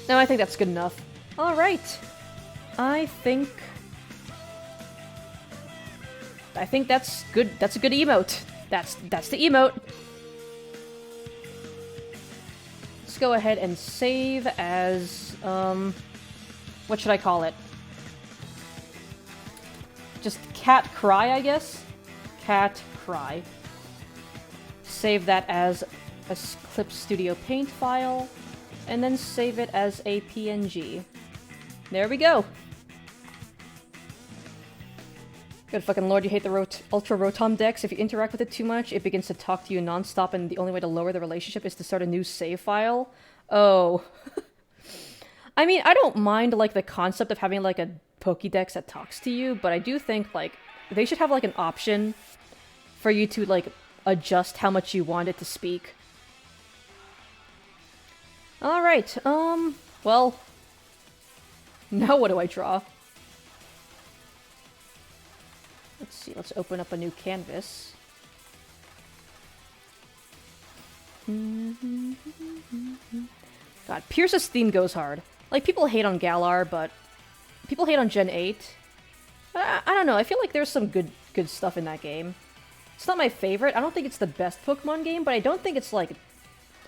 No, I think that's good enough. Alright. I think that's good. That's a good emote. That's the emote. Let's go ahead and save as, what should I call it? Just cat cry, I guess? Cat cry. Save that as a Clip Studio Paint file, and then save it as a PNG. There we go! Good fucking lord, you hate the Ultra Rotom Dex. If you interact with it too much, it begins to talk to you non-stop, and the only way to lower the relationship is to start a new save file. Oh. I mean, I don't mind, like, the concept of having, like, a Pokédex that talks to you, but I do think, like, they should have, like, an option for you to, like, adjust how much you want it to speak. Alright, well... Now what do I draw? Let's see, let's open up a new canvas. God, Pierce's theme goes hard. Like, people hate on Galar, but people hate on Gen 8. I don't know, I feel like there's some good stuff in that game. It's not my favorite, I don't think it's the best Pokemon game, but I don't think it's, like,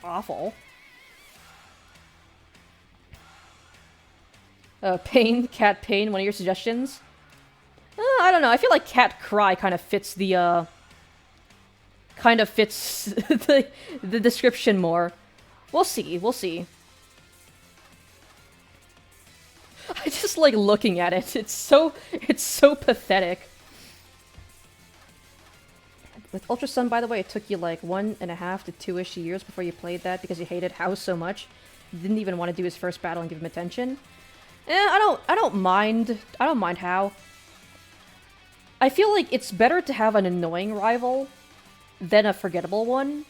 awful. Pain, Cat Pain, one of your suggestions? I don't know, I feel like Cat Cry kind of fits the, the description more. We'll see, we'll see. I just like looking at it, it's so pathetic. With Ultra Sun, by the way, it took you like 1.5 to 2-ish years before you played that because you hated House so much. You didn't even want to do his first battle and give him attention. I don't mind How. I feel like it's better to have an annoying rival than a forgettable one.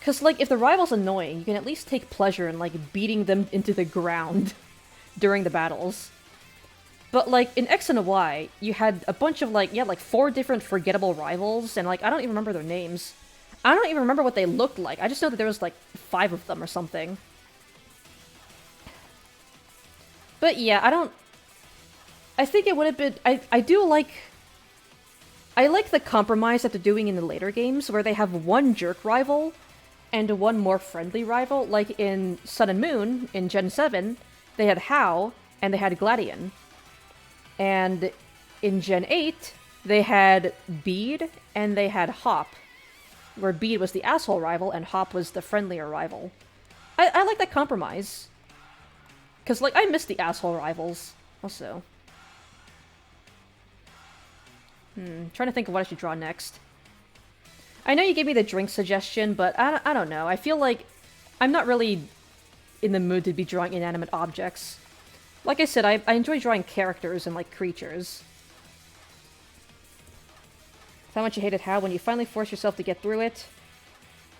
Cause like, if the rival's annoying, you can at least take pleasure in like beating them into the ground during the battles. But like, in X and Y, you had a bunch of like, 4 different forgettable rivals, and like, I don't even remember their names. I don't even remember what they looked like, I just know that there was like 5 of them or something. But yeah, I think it would have been... I like the compromise that they're doing in the later games, where they have one jerk rival and one more friendly rival. Like in Sun and Moon, in Gen 7, they had How, and they had Gladion. And in Gen 8, they had Bede, and they had Hop, where Bede was the asshole rival, and Hop was the friendlier rival. I like that compromise. Because, like, I miss the asshole rivals, also. Trying to think of what I should draw next. I know you gave me the drink suggestion, but I don't know. I feel like I'm not really in the mood to be drawing inanimate objects. Like I said, I enjoy drawing characters and, like, creatures. How much you hated How when you finally forced yourself to get through it.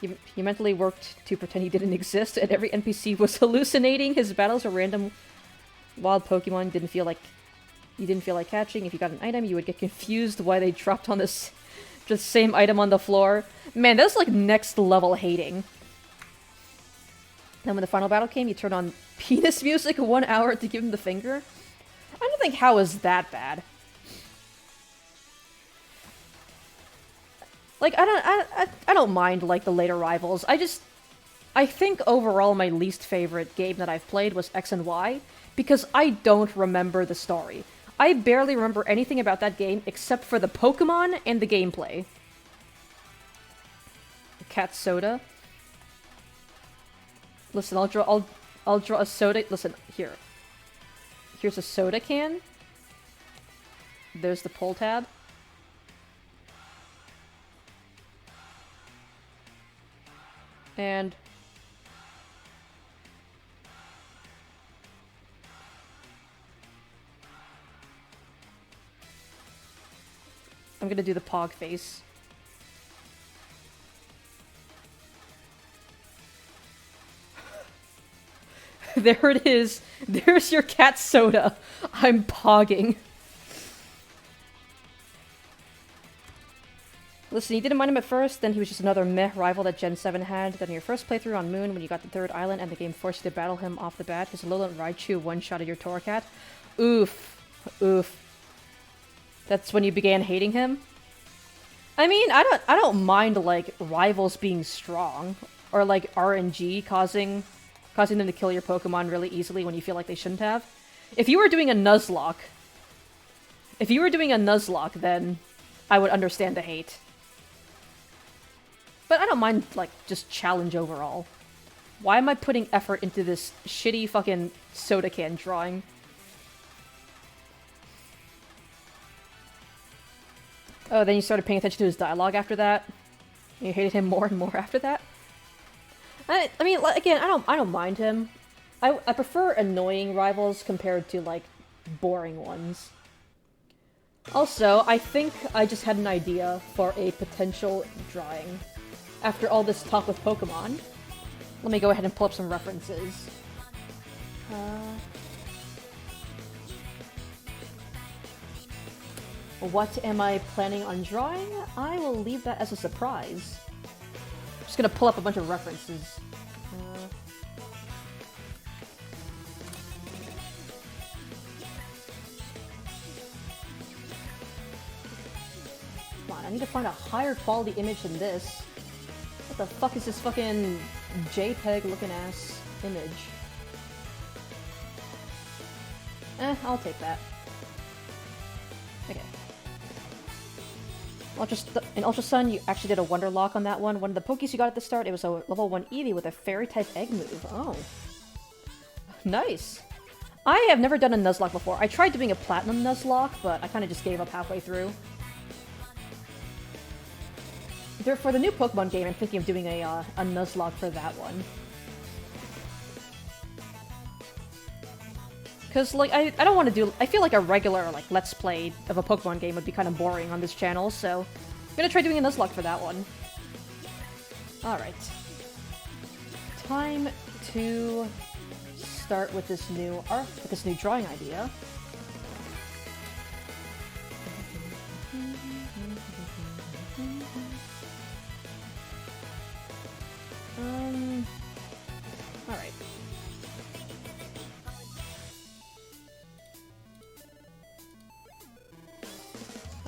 You mentally worked to pretend he didn't exist, and every NPC was hallucinating. His battles were random wild Pokemon didn't feel like you didn't feel like catching. If you got an item, you would get confused why they dropped on this just same item on the floor. Man, that's like next level hating. Then when the final battle came, you turned on penis music 1 hour to give him the finger? I don't think how is that bad. Like, I don't mind, like, the later rivals. I think overall my least favorite game that I've played was X and Y, because I don't remember the story. I barely remember anything about that game except for the Pokemon and the gameplay. Cat soda. Listen, I'll draw a soda. Listen, here. Here's a soda can. There's the pull tab. And I'm gonna do the pog face. There it is. There's your cat soda. I'm pogging. Listen, you didn't mind him at first, then he was just another meh rival that Gen 7 had. Then your first playthrough on Moon, when you got the 3rd island and the game forced you to battle him off the bat, his Alolan Raichu one-shotted your Torracat. Oof. Oof. That's when you began hating him? I mean, I don't mind, like, rivals being strong. Or, like, RNG causing them to kill your Pokemon really easily when you feel like they shouldn't have. If you were doing a Nuzlocke, then I would understand the hate. But I don't mind, like, just challenge overall. Why am I putting effort into this shitty fucking soda can drawing? Oh, then you started paying attention to his dialogue after that? You hated him more and more after that? I mean, again, I don't mind him. I prefer annoying rivals compared to, like, boring ones. Also, I think I just had an idea for a potential drawing. After all this talk with Pokemon, let me go ahead and pull up some references. What am I planning on drawing? I will leave that as a surprise. I'm just gonna pull up a bunch of references. Come on, I need to find a higher quality image than this. What the fuck is this fucking JPEG looking ass image? I'll take that. Okay. In Ultra Sun, you actually did a Wonder Lock on that one. One of the Pokies you got at the start, it was a level 1 Eevee with a Fairy-type egg move. Oh. Nice. I have never done a Nuzlocke before. I tried doing a Platinum Nuzlocke, but I kind of just gave up halfway through. For the new Pokemon game, I'm thinking of doing a Nuzlocke for that one. Because, like, I don't want to do... I feel like a regular, like, Let's Play of a Pokemon game would be kind of boring on this channel, so... I'm gonna try doing a Nuzlocke for that one. Alright. Time to start with this new drawing idea. Alright.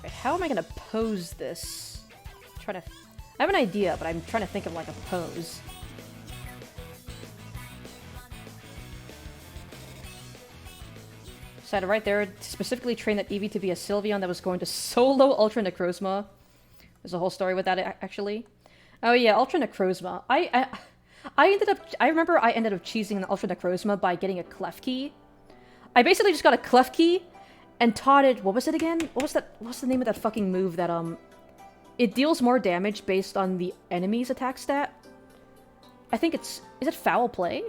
How am I gonna pose this? I have an idea, but I'm trying to think of, like, a pose. Decided right there to specifically train that Eevee to be a Sylveon that was going to solo Ultra Necrozma. There's a whole story with that, actually. Oh yeah, Ultra Necrozma. I remember I ended up cheesing the Ultra Necrozma by getting a Klefki. I basically just got a Klefki and taught it... What was it again? What's the name of that fucking move that, it deals more damage based on the enemy's attack stat? I think it's... Is it Foul Play?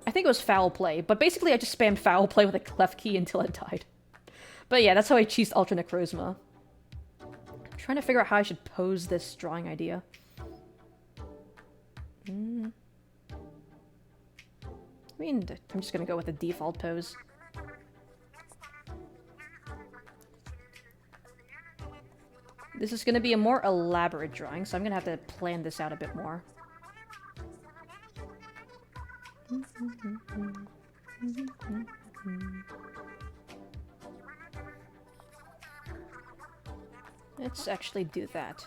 I think it was Foul Play, but basically I just spammed Foul Play with a Klefki until it died. But yeah, that's how I cheesed Ultra Necrozma. I'm trying to figure out how I should pose this drawing idea. I mean, I'm just gonna go with the default pose. This is gonna be a more elaborate drawing, so I'm gonna have to plan this out a bit more. Let's actually do that.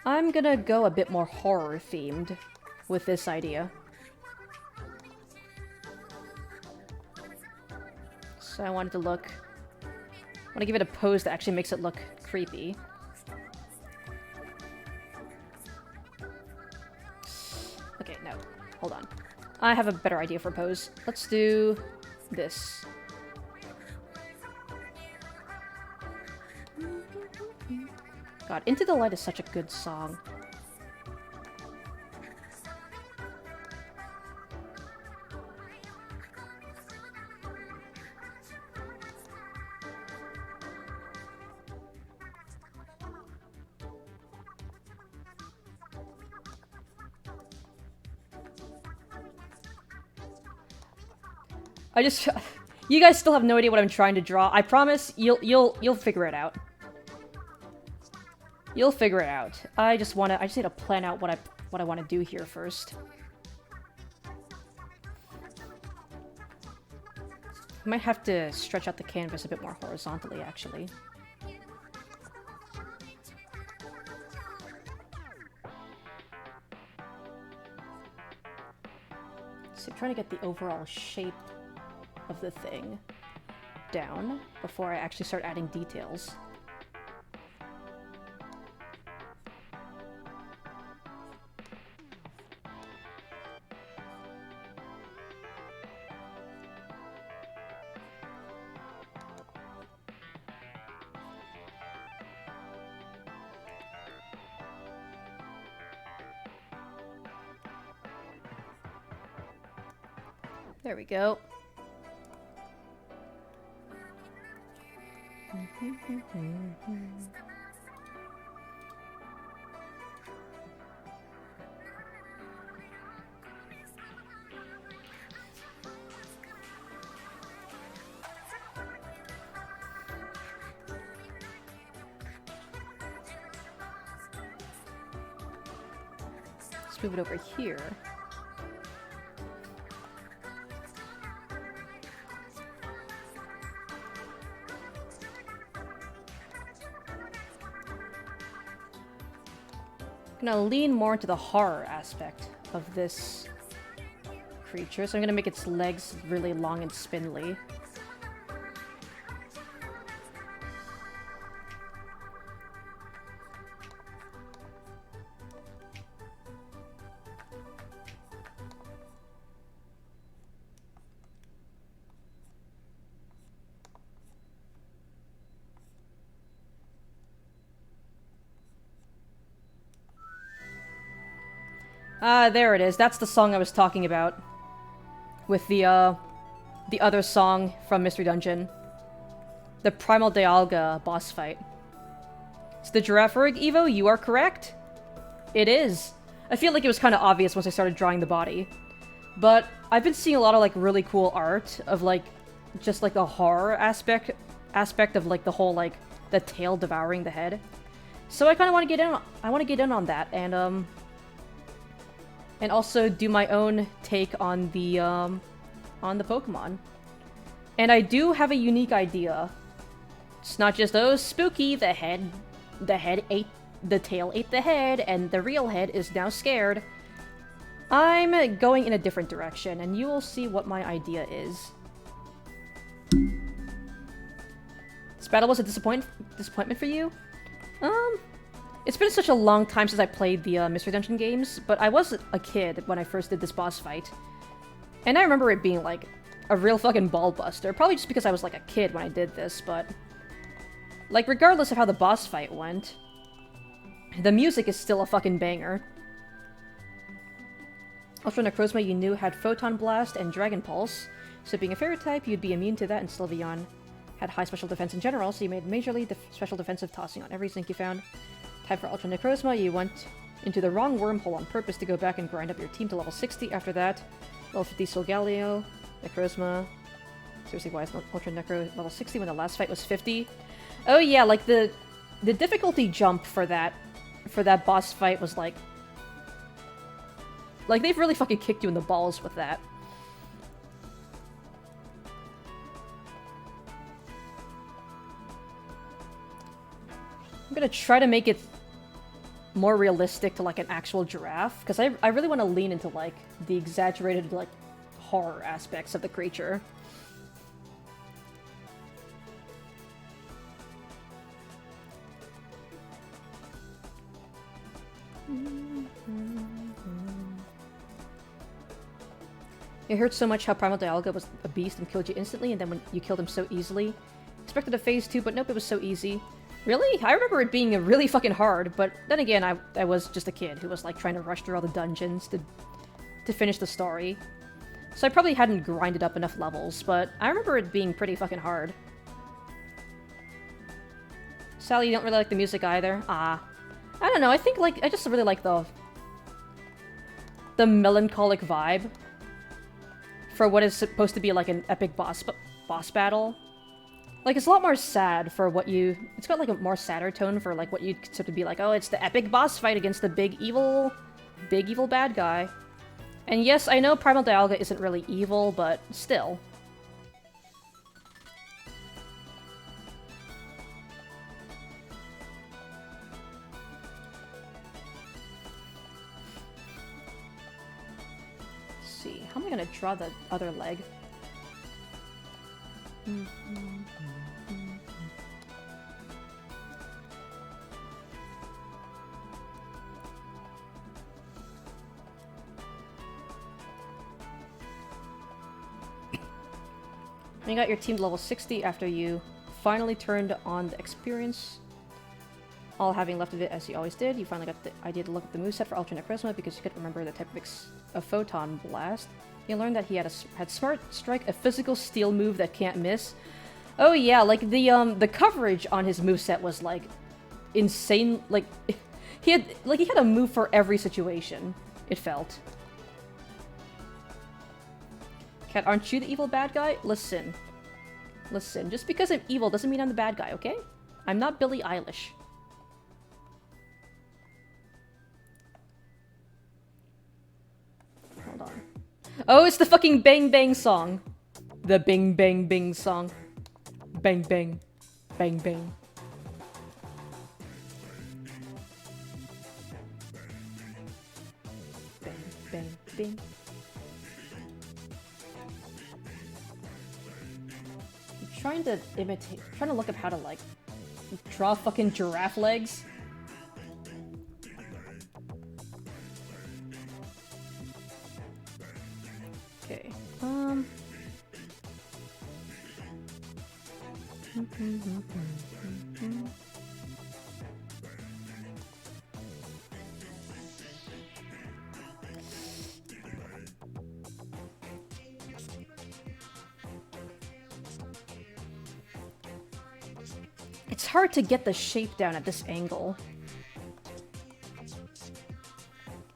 I'm gonna go a bit more horror-themed with this idea. So I want it to look... I want to give it a pose that actually makes it look creepy. Okay, no. Hold on. I have a better idea for a pose. Let's do this. God, Into the Light is such a good song. I just... You guys still have no idea what I'm trying to draw. I promise you'll figure it out. You'll figure it out. I just need to plan out what I want to do here first. I might have to stretch out the canvas a bit more horizontally, actually. So I'm trying to get the overall shape of the thing down before I actually start adding details. There we go. Let's move it over here. I'm gonna lean more into the horror aspect of this creature, so I'm gonna make its legs really long and spindly. Ah, there it is. That's the song I was talking about. With the other song from Mystery Dungeon. The Primal Dialga boss fight. It's the Girafarig Evo, you are correct. It is. I feel like it was kind of obvious once I started drawing the body. But I've been seeing a lot of, like, really cool art of, like, just, like, the horror aspect of, like, the whole, like, the tail devouring the head. So I kind of want to get in on that, and also do my own take on the Pokemon. And I do have a unique idea. It's not just, oh, spooky, the tail ate the head, and the real head is now scared. I'm going in a different direction, and you will see what my idea is. This battle was a disappointment for you? It's been such a long time since I played the Mystery Dungeon games, but I was a kid when I first did this boss fight. And I remember it being, like, a real fucking ball buster. Probably just because I was, like, a kid when I did this, but... Like, regardless of how the boss fight went, the music is still a fucking banger. Ultra Necrozma you knew had Photon Blast and Dragon Pulse, so being a fairy type, you'd be immune to that, and Sylveon had high special defense in general, so you made majorly special defensive tossing on every zinc you found. Time for Ultra Necrozma, you went into the wrong wormhole on purpose to go back and grind up your team to level 60 after that. Level 50 Solgaleo, Necrozma, Seriously, why is Ultra Necro level 60 when the last fight was 50? Oh yeah, like the difficulty jump for that boss fight was like they've really fucking kicked you in the balls with that. I'm gonna try to make it more realistic to like an actual giraffe, because I really want to lean into like the exaggerated like horror aspects of the creature. It hurts so much how Primal Dialga was a beast and killed you instantly, and then when you killed him so easily. Expected a phase 2, but nope, it was so easy. Really? I remember it being really fucking hard, but then again, I was just a kid who was like trying to rush through all the dungeons to finish the story. So I probably hadn't grinded up enough levels, but I remember it being pretty fucking hard. Sally, you don't really like the music either? Ah. I don't know, I think like, I just really like the melancholic vibe for what is supposed to be like an epic boss battle. Like, it's a lot more sad for what you... It's got, like, a more sadder tone for, like, what you'd consider to be like, oh, it's the epic boss fight against the big evil bad guy. And yes, I know Primal Dialga isn't really evil, but still. Let's see, how am I gonna draw the other leg? You got your team to level 60 after you finally turned on the experience. All having left of it as you always did, you finally got the idea to look at the moveset for Ultra Necrozma because you couldn't remember the type of Photon Blast. You learned that he had Smart Strike, a physical steel move that can't miss. Oh yeah, like the coverage on his moveset was like insane. Like he had a move for every situation, it felt. Cat, aren't you the evil bad guy? Listen. Listen, just because I'm evil doesn't mean I'm the bad guy, okay? I'm not Billie Eilish. Hold on. Oh, it's the fucking Bang Bang song. The Bing Bang Bing song. Bang Bang. Bang Bang. Bang Bang Bing. Trying to look up how to, like, draw fucking giraffe legs. Okay, it's hard to get the shape down at this angle.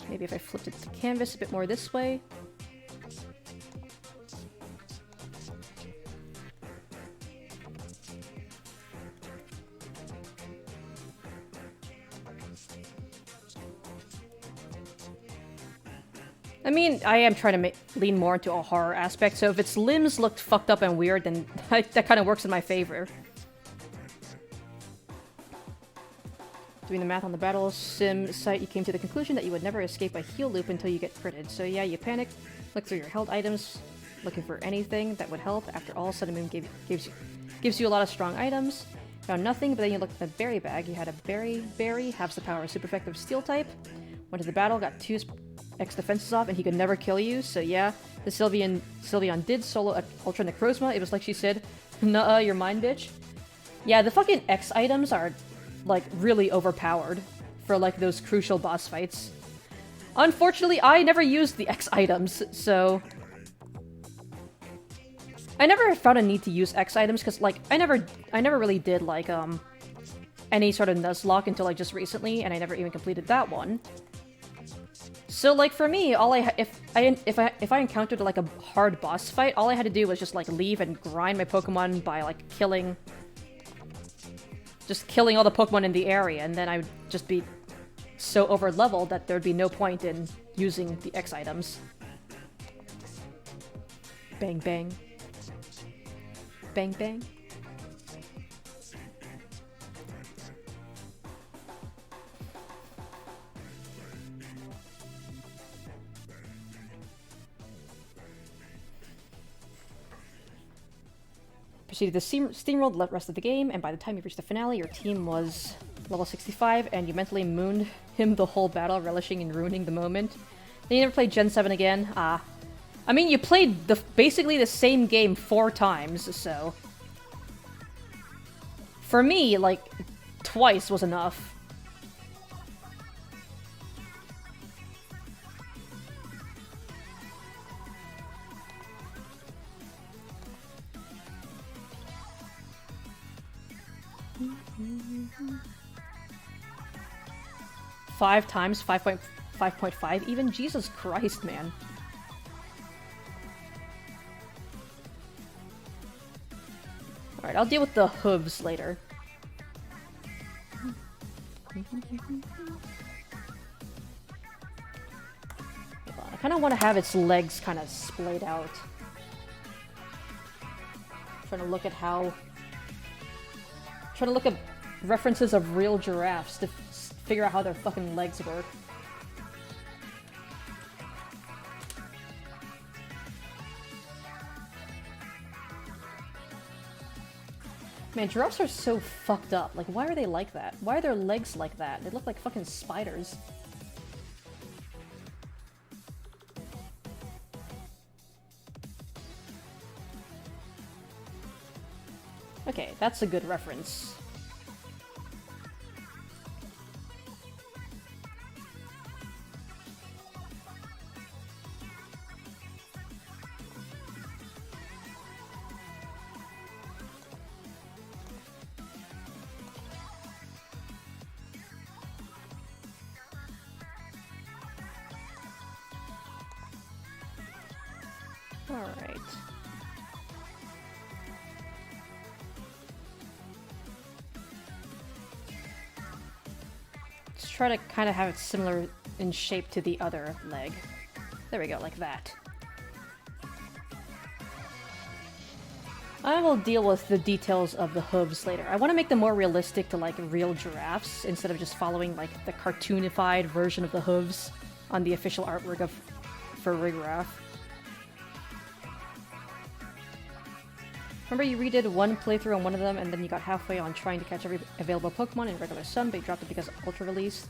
Maybe if I flipped it to canvas a bit more this way. I mean, I am trying to lean more into a horror aspect, so if its limbs looked fucked up and weird, then that kind of works in my favor. Doing the math on the battle sim site, you came to the conclusion that you would never escape a heal loop until you get critted. So yeah, you panic, look through your held items, looking for anything that would help. After all, Sun and Moon gives you a lot of strong items. Found nothing, but then you looked at the berry bag. You had a berry, has the power of super effective steel type. Went to the battle, got 2 X defenses off, and he could never kill you. So yeah, the Sylveon did solo at Ultra Necrozma. It was like she said, nuh-uh, you're mine, bitch. Yeah, the fucking X items are, like, really overpowered for, like, those crucial boss fights. Unfortunately, I never used the X items, so... I never found a need to use X items, because, like, I never really did, like, any sort of Nuzlocke until, like, just recently, and I never even completed that one. So like for me, if I encountered like a hard boss fight, all I had to do was just like leave and grind my Pokemon by like killing all the Pokemon in the area, and then I would just be so over leveled that there'd be no point in using the X items. Bang bang. Bang bang. Proceeded to steamroll the rest of the game, and by the time you reached the finale, your team was level 65, and you mentally mooned him the whole battle, relishing in ruining the moment. Then you never played Gen 7 again. I mean, you played basically the same game 4 times, so... For me, like, twice was enough. Five times? 5.5 even? Jesus Christ, man. Alright, I'll deal with the hooves later. I kind of want to have its legs kind of splayed out. Trying to look at references of real giraffes to figure out how their fucking legs work. Man, giraffes are so fucked up. Like, why are they like that? Why are their legs like that? They look like fucking spiders. Okay, that's a good reference. Alright. Let's try to kind of have it similar in shape to the other leg. There we go, like that. I will deal with the details of the hooves later. I want to make them more realistic to, like, real giraffes, instead of just following, like, the cartoonified version of the hooves on the official artwork of farigiraf. Remember you redid one playthrough on one of them, and then you got halfway on trying to catch every available Pokemon in regular Sun, but you dropped it because of Ultra release.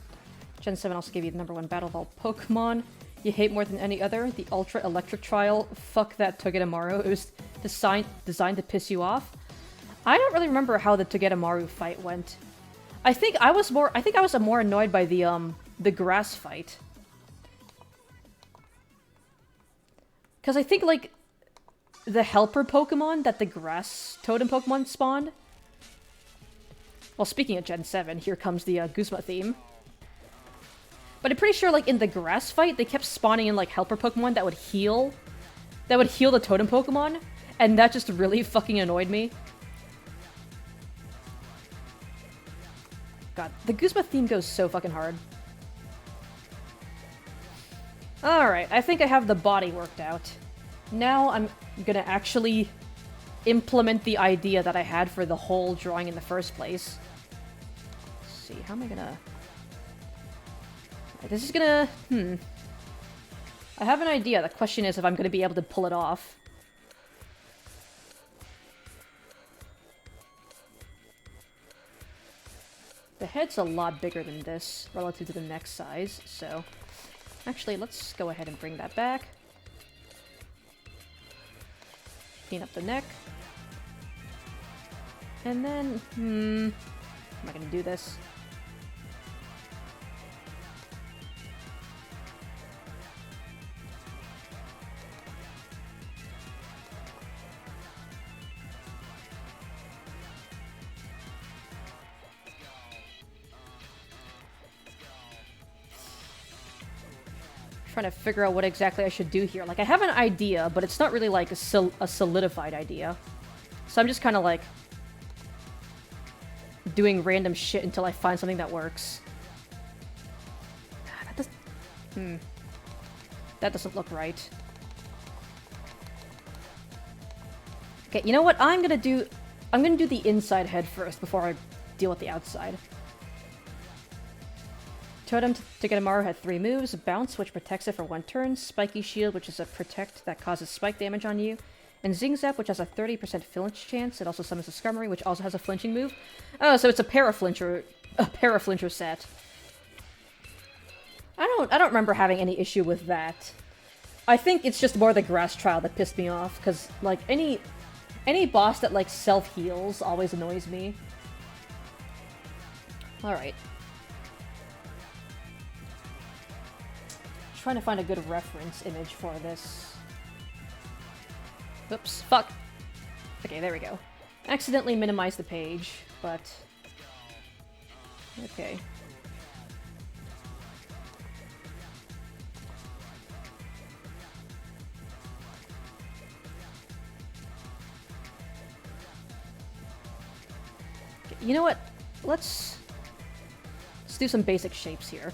Gen 7 also gave you the #1 battle of all Pokemon you hate more than any other, the Ultra Electric Trial. Fuck that Togedemaru. It was designed to piss you off. I don't really remember how the Togedemaru fight went. I think I was more annoyed by the grass fight. Cause I think, like, the helper Pokemon that the grass totem Pokemon spawned. Well, speaking of Gen 7, here comes the Guzma theme. But I'm pretty sure, like, in the grass fight, they kept spawning in, like, helper Pokemon that would heal the totem Pokemon, and that just really fucking annoyed me. God, the Guzma theme goes so fucking hard. Alright, I think I have the body worked out. Now I'm gonna actually implement the idea that I had for the whole drawing in the first place. Let's see, how am I gonna... This is gonna... I have an idea. The question is if I'm gonna be able to pull it off. The head's a lot bigger than this relative to the neck size, so... Actually, let's go ahead and bring that back. Clean up the neck. And then, how am I gonna do this? Trying to figure out what exactly I should do here. Like, I have an idea, but it's not really, like, a solidified idea. So I'm just kind of, like, doing random shit until I find something that works. That doesn't... That doesn't look right. Okay, you know what? I'm gonna do the inside head first before I deal with the outside. Totem to get Amaru had 3 moves: Bounce, which protects it for 1 turn, Spiky Shield, which is a protect that causes spike damage on you, and Zing Zap, which has a 30% flinch chance. It also summons a Skarmory, which also has a flinching move. Oh, so it's a Paraflincher set. I don't remember having any issue with that. I think it's just more the grass trial that pissed me off, because, like, any boss that, like, self-heals always annoys me. Alright. Trying to find a good reference image for this. Oops, fuck. Okay, there we go. Accidentally minimized the page, but... Okay. You know what? Let's do some basic shapes here.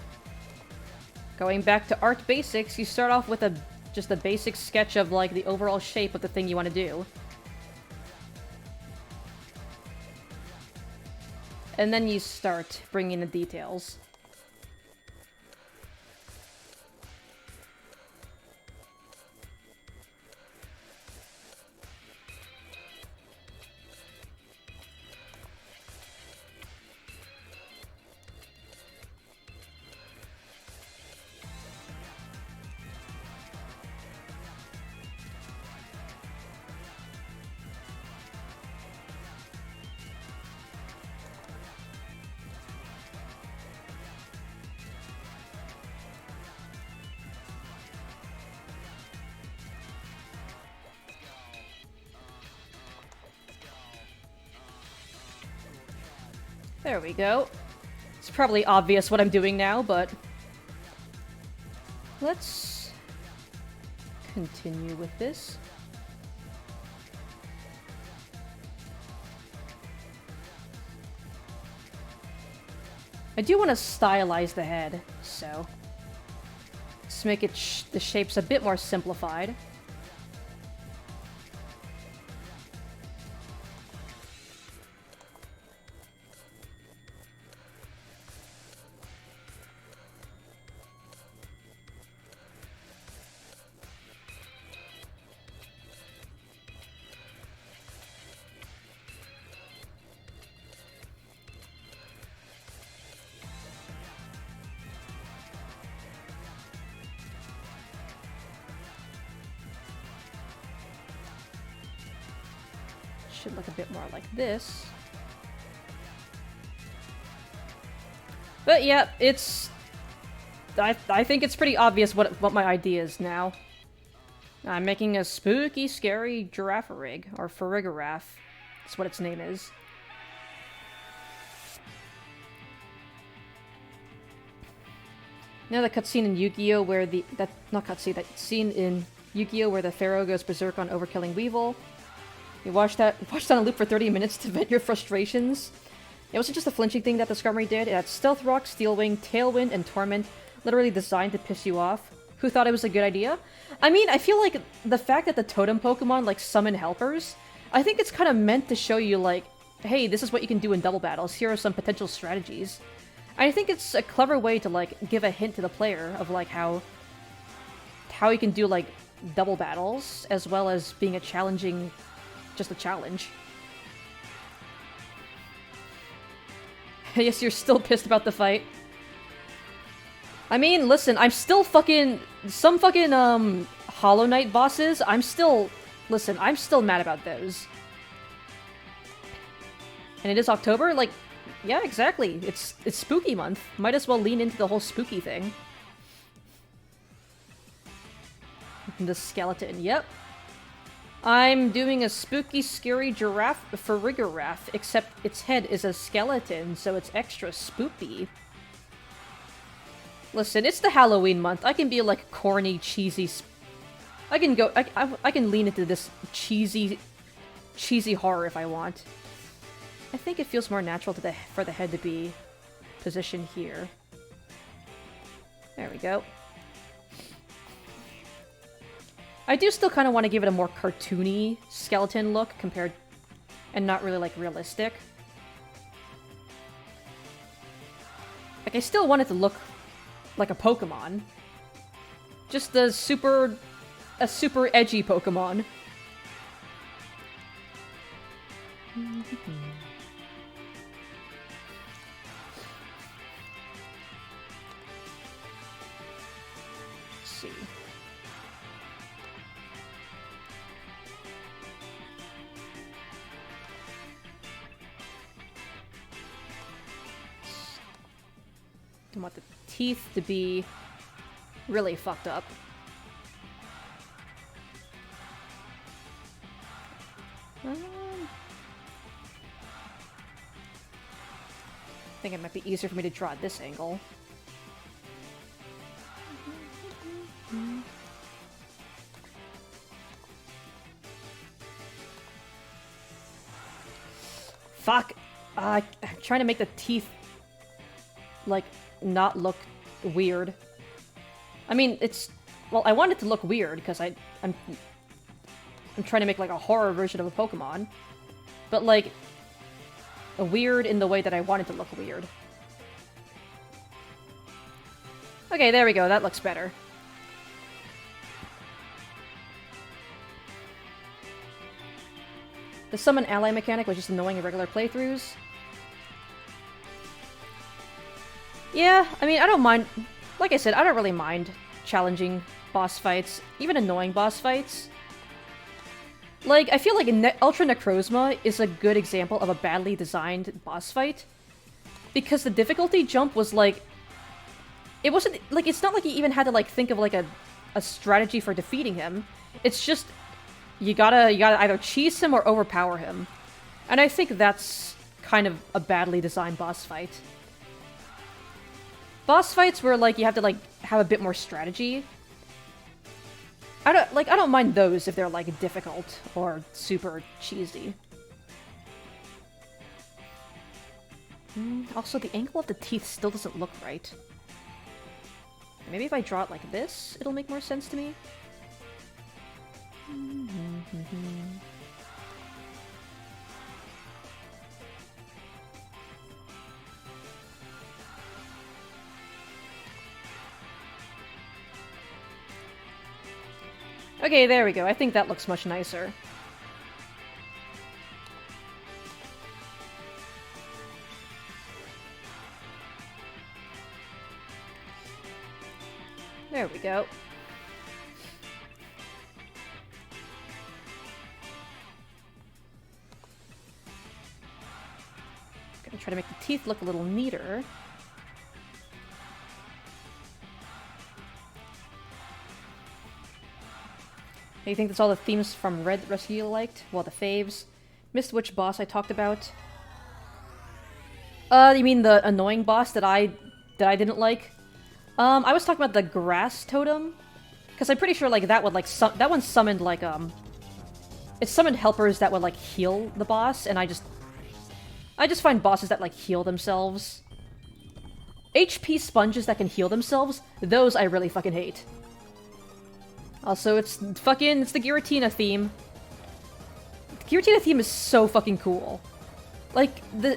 Going back to art basics, you start off with just a basic sketch of, like, the overall shape of the thing you want to do. And then you start bringing the details. There we go. It's probably obvious what I'm doing now, but... Let's... continue with this. I do want to stylize the head, so... Let's make it the shapes a bit more simplified. Should look a bit more like this. But yeah, it's... I think it's pretty obvious what my idea is now. I'm making a spooky, scary Girafarig, or farigiraf. That's what its name is. Now the cutscene in Yu-Gi-Oh! Where the... not cutscene, that scene in Yu-Gi-Oh! Where the Pharaoh goes berserk on overkilling Weevil. You watched on a loop for 30 minutes to vent your frustrations. It wasn't just a flinching thing that the Skarmory did. It had Stealth Rock, Steel Wing, Tailwind, and Torment, literally designed to piss you off. Who thought it was a good idea? I mean, I feel like the fact that the totem Pokemon, like, summon helpers, I think it's kind of meant to show you, like, hey, this is what you can do in double battles. Here are some potential strategies. I think it's a clever way to, like, give a hint to the player of, like, how you can do, like, double battles, as well as being a challenging... just a challenge. Yes, you're still pissed about the fight. I mean, listen, I'm still fucking... some fucking, Hollow Knight bosses, I'm still... listen, I'm still mad about those. And it is October? Like, yeah, exactly. It's spooky month. Might as well lean into the whole spooky thing. The skeleton, yep. I'm doing a spooky, scary giraffe farigiraf, except its head is a skeleton, so it's extra spoopy. Listen, it's the Halloween month. I can be like corny, cheesy. I can go. I can lean into this cheesy horror if I want. I think it feels more natural for the head to be positioned here. There we go. I do still kind of want to give it a more cartoony skeleton look compared, and not really like realistic. Like I still want it to look like a Pokemon. Just a super edgy Pokemon. Let's see. I want the teeth to be really fucked up. I think it might be easier for me to draw at this angle. Fuck! I'm trying to make the teeth, like, not look weird. I mean, it's... Well, I want it to look weird, because I'm trying to make, like, a horror version of a Pokemon. But, like, weird in the way that I want it to look weird. Okay, there we go. That looks better. The summon ally mechanic was just annoying in regular playthroughs. Yeah, I mean, I don't mind... Like I said, I don't really mind challenging boss fights, even annoying boss fights. Like, I feel like Ultra Necrozma is a good example of a badly designed boss fight. Because the difficulty jump was, like... It wasn't... Like, it's not like you even had to, like, think of, like, a strategy for defeating him. It's just... You gotta either cheese him or overpower him. And I think that's kind of a badly designed boss fight. Boss fights where, like, you have to, like, have a bit more strategy. I don't mind those if they're, like, difficult or super cheesy. Also, the angle of the teeth still doesn't look right. Maybe if I draw it like this, it'll make more sense to me. Okay, there we go. I think that looks much nicer. There we go. Gonna try to make the teeth look a little neater. You think that's all the themes from Red Rescue you liked? Well, the faves. Missed which boss I talked about. You mean the annoying boss that I didn't like? I was talking about the grass totem. Because I'm pretty sure, like, that would, like, that one summoned, like, it summoned helpers that would, like, heal the boss, and I just find bosses that, like, heal themselves. HP sponges that can heal themselves, those I really fucking hate. Also, it's the Giratina theme. The Giratina theme is so fucking cool. Like, the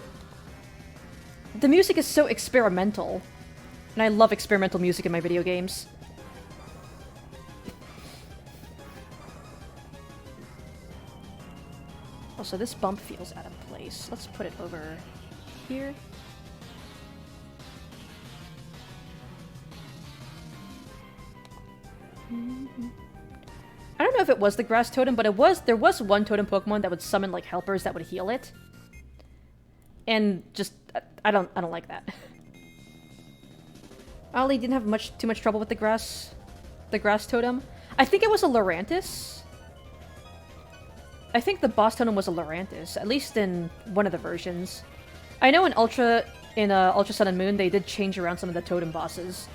music is so experimental. And I love experimental music in my video games. Also, this bump feels out of place. Let's put it over here. I don't know if it was the grass totem, but there was one totem Pokemon that would summon, like, helpers that would heal it. And just, I don't like that. Ollie didn't have too much trouble with the grass totem. I think it was a Lurantis. I think the boss totem was a Lurantis, at least in one of the versions. I know in Ultra Sun and Moon, they did change around some of the totem bosses.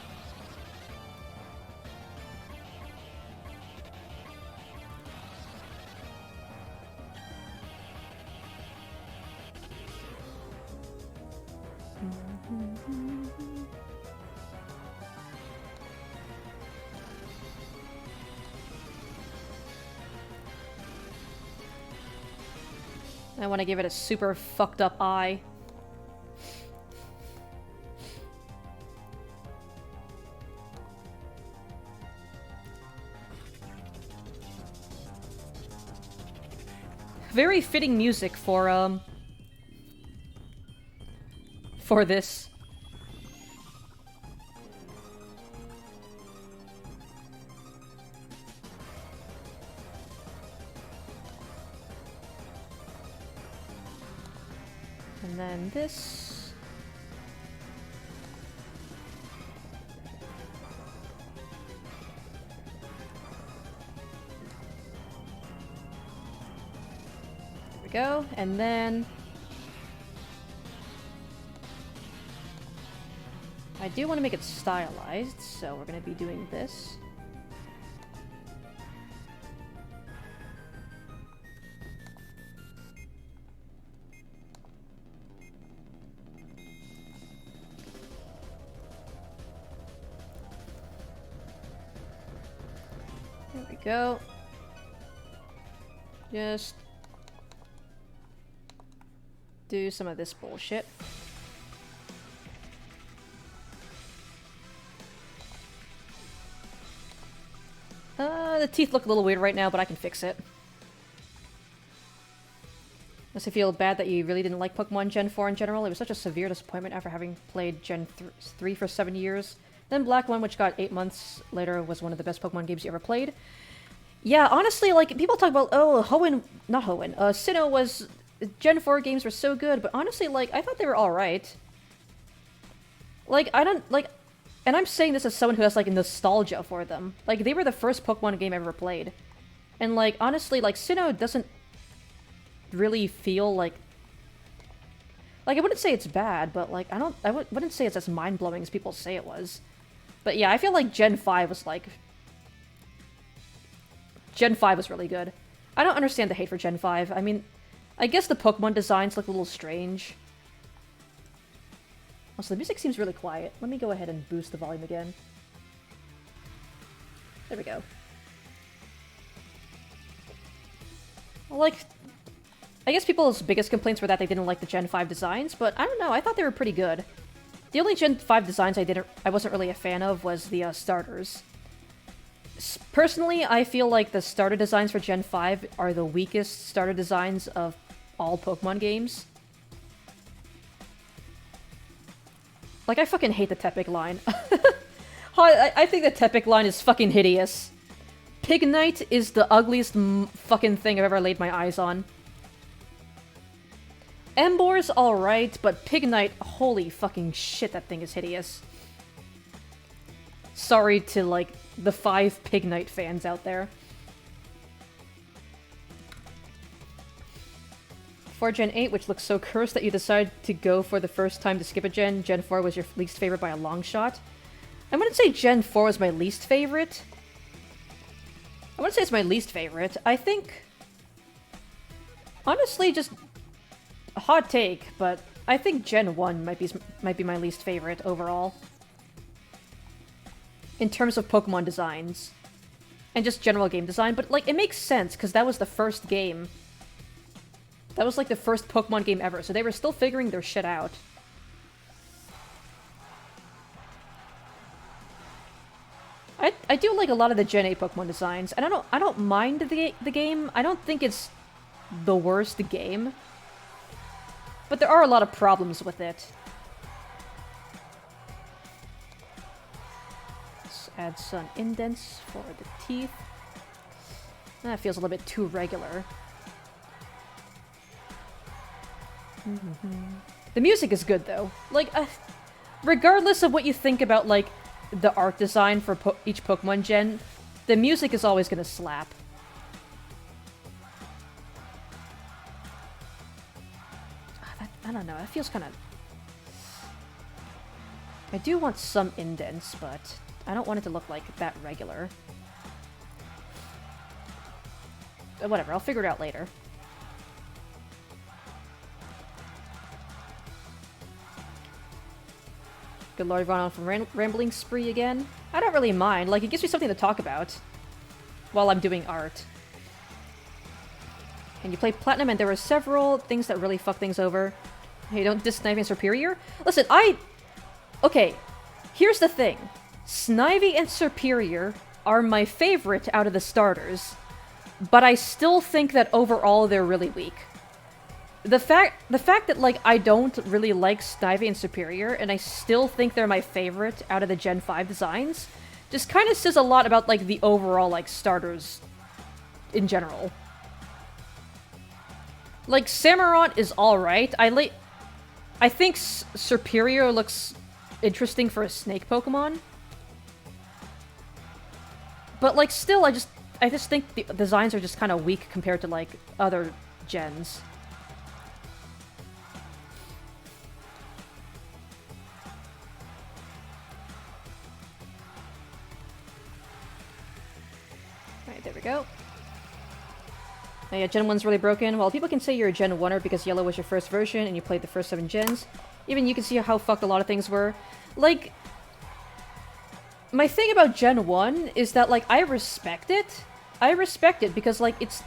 I want to give it a super fucked up eye. Very fitting music for this. And then this. There we go. And then I do want to make it stylized, so we're going to be doing this. There we go. Just do some of this bullshit. The teeth look a little weird right now, but I can fix it. Unless I feel bad that you really didn't like Pokemon Gen 4 in general. It was such a severe disappointment after having played Gen 3 for 7 years. Then Black 1, which got 8 months later, was one of the best Pokemon games you ever played. Yeah, honestly, like, people talk about, oh, Sinnoh was... Gen 4 games were so good, but honestly, like, I thought they were alright. Like, I don't, like... And I'm saying this as someone who has, like, nostalgia for them. Like, they were the first Pokemon game I ever played. And, like, honestly, like, Sinnoh doesn't really feel like... Like, I wouldn't say it's bad, but, like, I wouldn't say it's as mind-blowing as people say it was. But yeah, I feel like Gen 5 was, like... Gen 5 was really good. I don't understand the hate for Gen 5. I mean, I guess the Pokemon designs look a little strange. Also, the music seems really quiet. Let me go ahead and boost the volume again. There we go. Like, I guess people's biggest complaints were that they didn't like the Gen 5 designs, but I don't know, I thought they were pretty good. The only Gen 5 designs I wasn't really a fan of was the starters. Personally, I feel like the starter designs for Gen 5 are the weakest starter designs of all Pokemon games. Like, I fucking hate the Tepig line. I think the Tepig line is fucking hideous. Pignite is the ugliest fucking thing I've ever laid my eyes on. Embor's alright, but Pignite, holy fucking shit, that thing is hideous. Sorry to, like, the 5 Pignite fans out there. For Gen 8, which looks so cursed that you decide to go for the first time to skip a Gen 4 was your least favorite by a long shot. I wouldn't say Gen 4 was my least favorite. I wouldn't say it's my least favorite. I think... Honestly, just... a hot take, but I think Gen 1 might be my least favorite overall. In terms of Pokemon designs. And just general game design, but, like, it makes sense, because that was the first game. That was, like, the first Pokemon game ever, so they were still figuring their shit out. I do like a lot of the Gen 8 Pokemon designs, and I don't mind the game. I don't think it's the worst game. But there are a lot of problems with it. Let's add some indents for the teeth. That feels a little bit too regular. The music is good, though. Like, regardless of what you think about, like, the art design for each Pokemon gen, the music is always gonna slap. I don't know, that feels kind of... I do want some indents, but I don't want it to look like that regular. But whatever, I'll figure it out later. Good lord, run on from rambling spree again. I don't really mind, like, it gives me something to talk about while I'm doing art. And you played Platinum, and there were several things that really fuck things over. Hey, don't diss Snivy and Superior? Listen, okay, here's the thing. Snivy and Superior are my favorite out of the starters, but I still think that overall they're really weak. The fact that, like, I don't really like Snivy and Superior, and I still think they're my favorite out of the Gen 5 designs, just kind of says a lot about, like, the overall, like, starters in general. Like, Samurott is alright. I think Superior looks interesting for a snake Pokemon. But, like, still, I just think the designs are just kind of weak compared to, like, other gens. Alright, there we go. Oh yeah, Gen 1's really broken. Well, people can say you're a Gen 1er because Yellow was your first version and you played the first 7 gens. Even you can see how fucked a lot of things were. Like, my thing about Gen 1 is that, like, I respect it. I respect it because, like, it's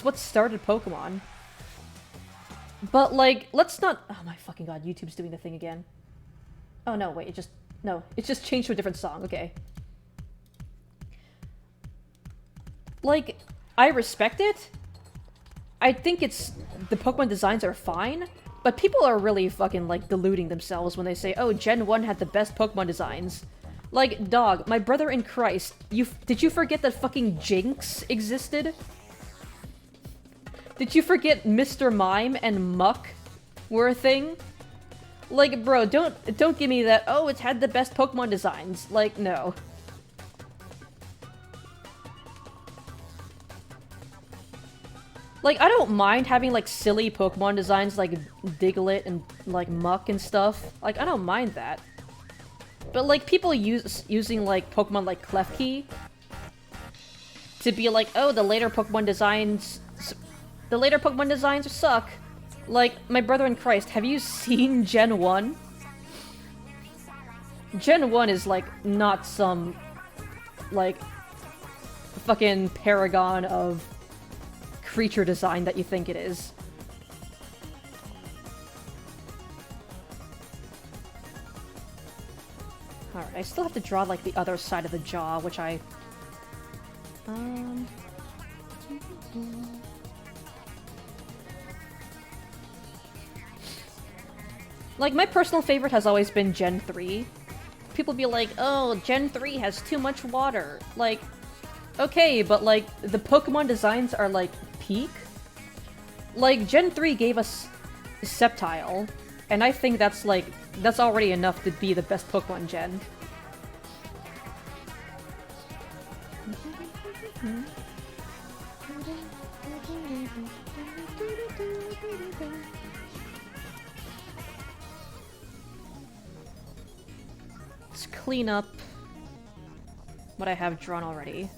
what started Pokemon. But, like, let's not... Oh my fucking god, YouTube's doing the thing again. Oh no, wait, it just changed to a different song, okay. Like, I respect it. I think the Pokemon designs are fine, but people are really fucking, like, deluding themselves when they say, oh, Gen 1 had the best Pokemon designs. Like, dog, my brother in Christ, did you forget that fucking Jinx existed? Did you forget Mr. Mime and Muck were a thing? Like, bro, don't give me that, oh, it's had the best Pokemon designs. Like, no. Like, I don't mind having, like, silly Pokemon designs like Diglett and, like, Muck and stuff. Like, I don't mind that. But, like, people using, like, Pokemon like Klefki to be like, oh, the later Pokemon designs suck. Like, my brother in Christ, have you seen Gen 1? Gen 1 is, like, not some, like, fucking paragon of creature design that you think it is. Alright, I still have to draw, like, the other side of the jaw, which I... Like, my personal favorite has always been Gen 3. People be like, oh, Gen 3 has too much water. Like, okay, but, like, the Pokemon designs are, like, peak. Like, Gen 3 gave us Sceptile, and I think that's, like, that's already enough to be the best Pokemon gen. Let's clean up what I have drawn already.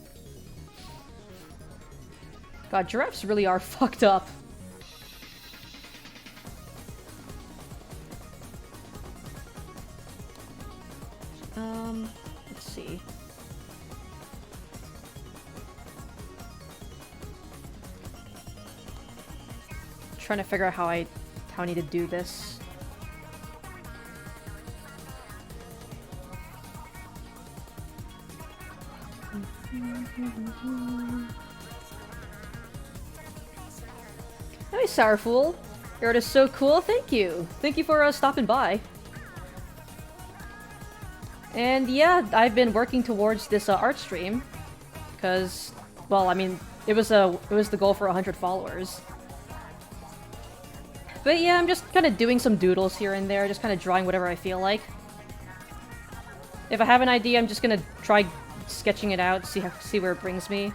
God, giraffes really are fucked up. Let's see. Trying to figure out how I need to do this. Hi, Sourfool. Your art is so cool. Thank you. Thank you for stopping by. And yeah, I've been working towards this art stream because, well, I mean, it was the goal for 100 followers. But yeah, I'm just kind of doing some doodles here and there, just kind of drawing whatever I feel like. If I have an idea, I'm just gonna try sketching it out, see where it brings me.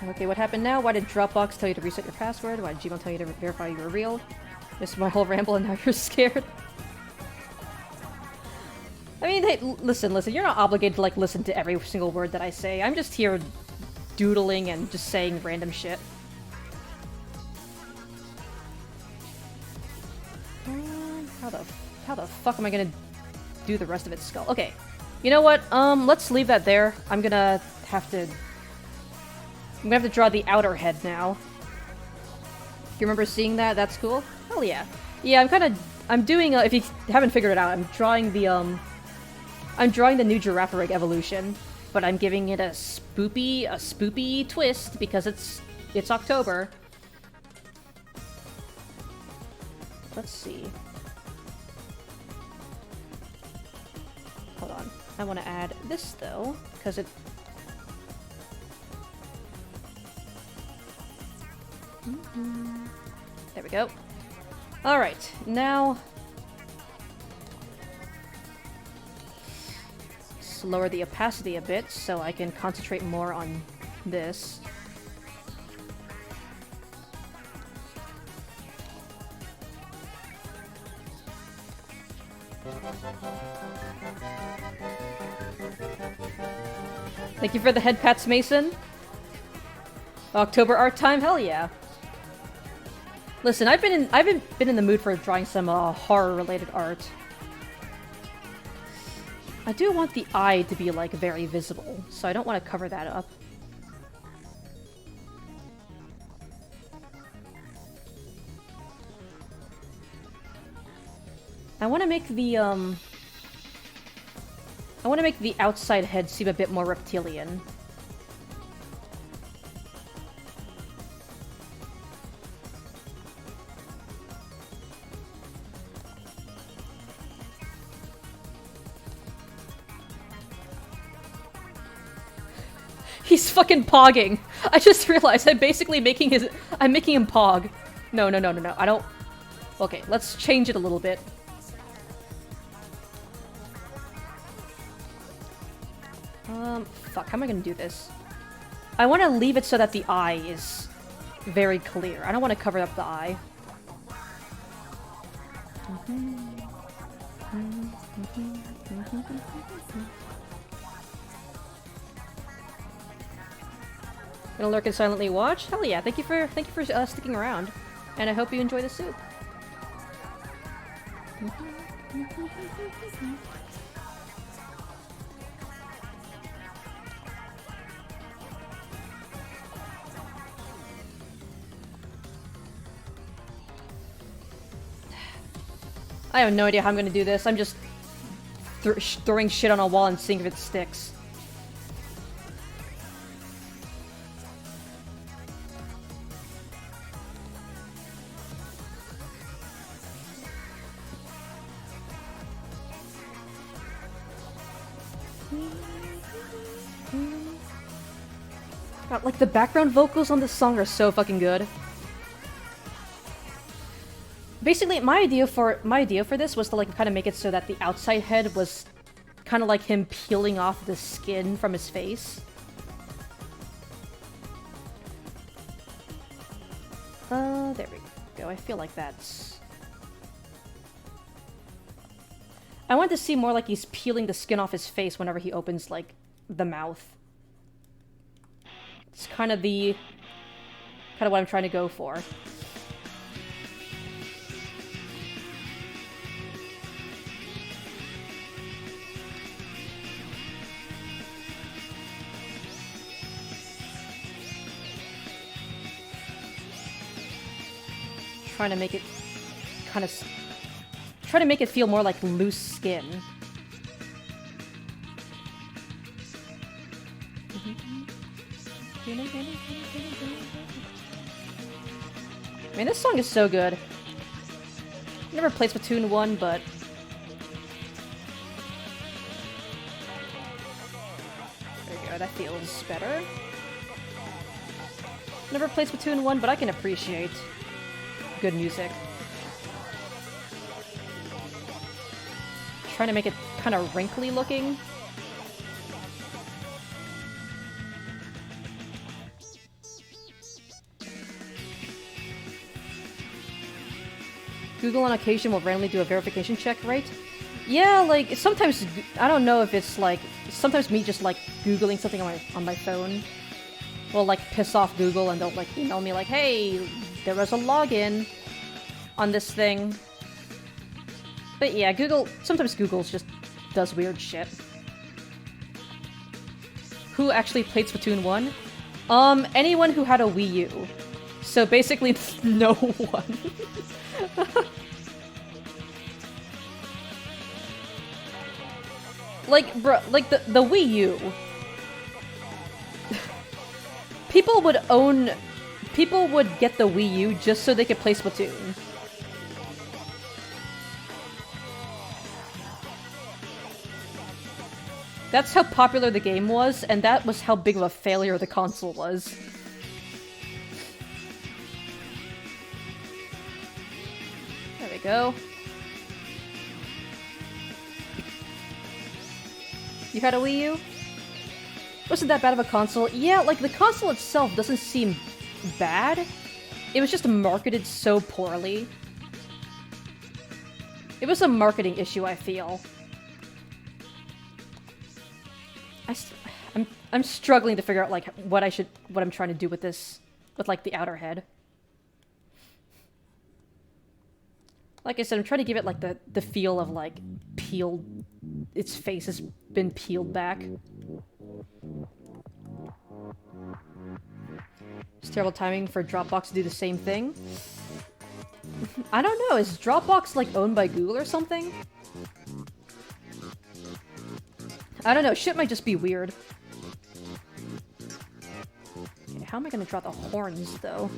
Okay, what happened now? Why did Dropbox tell you to reset your password? Why did Gmail tell you to verify you were real? Missed my whole ramble and now you're scared. I mean, hey, listen, you're not obligated to, like, listen to every single word that I say. I'm just here doodling and just saying random shit. How the fuck am I gonna do the rest of its skull? Okay, you know what? Let's leave that there. I'm gonna have to I'm gonna have to draw the outer head now. You remember seeing that? That's cool? Hell yeah. Yeah, I'm doing, if you haven't figured it out, I'm drawing the new Giraffe Rig evolution, but I'm giving it a spoopy twist because it's October. Let's see. Hold on. I want to add this, though, because it... There we go. Alright, now... Let's lower the opacity a bit so I can concentrate more on this. Thank you for the head pats, Mason. October art time? Hell yeah. Listen, I've been in the mood for drawing some horror-related art. I do want the eye to be like very visible, so I don't want to cover that up. I want to make the outside head seem a bit more reptilian. He's fucking pogging. I just realized I'm basically making him pog. No, I don't... Okay, let's change it a little bit. Fuck, how am I gonna do this? I want to leave it so that the eye is very clear. I don't want to cover up the eye. Gonna lurk and silently watch? Hell yeah! Thank you for sticking around, and I hope you enjoy the soup. I have no idea how I'm gonna do this. I'm just throwing shit on a wall and seeing if it sticks. God, like, the background vocals on this song are so fucking good. Basically, my idea for this was to, like, kind of make it so that the outside head was kind of like him peeling off the skin from his face. There we go. I feel like that's... I want to see more like he's peeling the skin off his face whenever he opens, like, the mouth. It's kind of what I'm trying to go for. Trying to make it try to make it feel more like loose skin. Man, this song is so good. Never played Splatoon 1, but... There we go, that feels better. Never played Splatoon 1, but I can appreciate good music. Trying to make it kind of wrinkly looking. Google on occasion will randomly do a verification check, right? Yeah, like, sometimes, I don't know if it's like, sometimes me just like Googling something on my phone will like piss off Google and they'll like email me like, hey, there was a login on this thing. But yeah, sometimes Google just does weird shit. Who actually played Splatoon 1? Anyone who had a Wii U. So basically, no one. Like, bro, like the Wii U. People would get the Wii U just so they could play Splatoon. That's how popular the game was, and that was how big of a failure the console was. There we go. You had a Wii U? Wasn't that bad of a console? Yeah, like, the console itself doesn't seem bad. It was just marketed so poorly. It was a marketing issue, I feel. I'm struggling to figure out, like, what I'm trying to do with this, with, like, the outer head. Like I said, I'm trying to give it, like, the feel of, like, peeled... Its face has been peeled back. It's terrible timing for Dropbox to do the same thing. I don't know, is Dropbox, like, owned by Google or something? I don't know, shit might just be weird. Okay, how am I gonna draw the horns, though?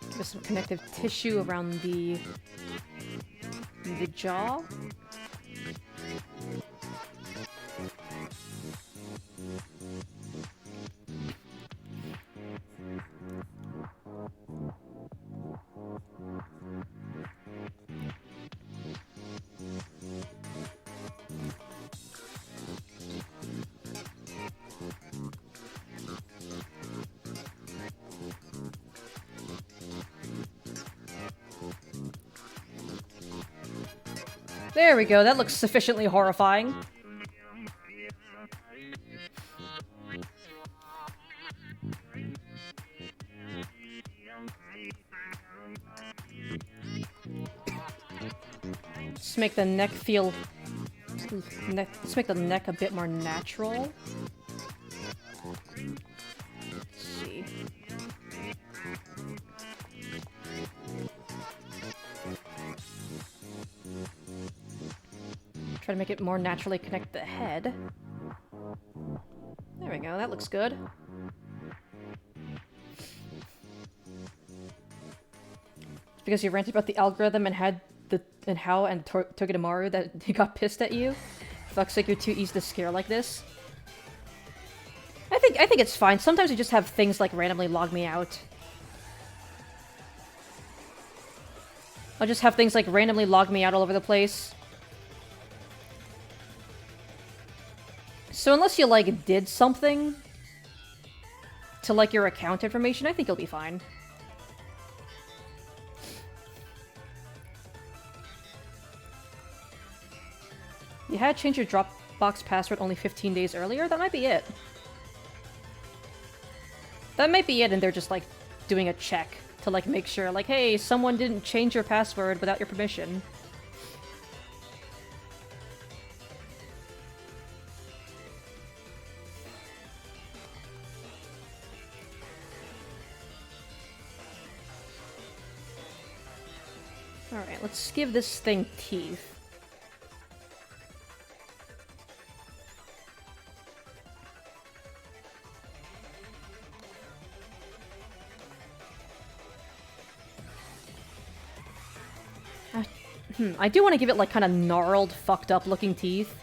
Give us some connective tissue around the jaw. There we go, that looks sufficiently horrifying. Let's make the neck feel... Let's make the neck a bit more natural. Let's see. Try to make it more naturally connect the head. There we go, that looks good. Because you ranted about the algorithm and how Togedemaru that he got pissed at you. Fuck's sake, you're too easy to scare like this. I think it's fine. Sometimes you just have things like randomly log me out. I'll just have things like randomly log me out all over the place. So unless you, like, did something to, like, your account information, I think you'll be fine. You had changed your Dropbox password only 15 days earlier? That might be it. That might be it, and they're just, like, doing a check to, like, make sure, like, hey, someone didn't change your password without your permission. Alright, let's give this thing teeth. I do want to give it, like, kind of gnarled, fucked up looking teeth.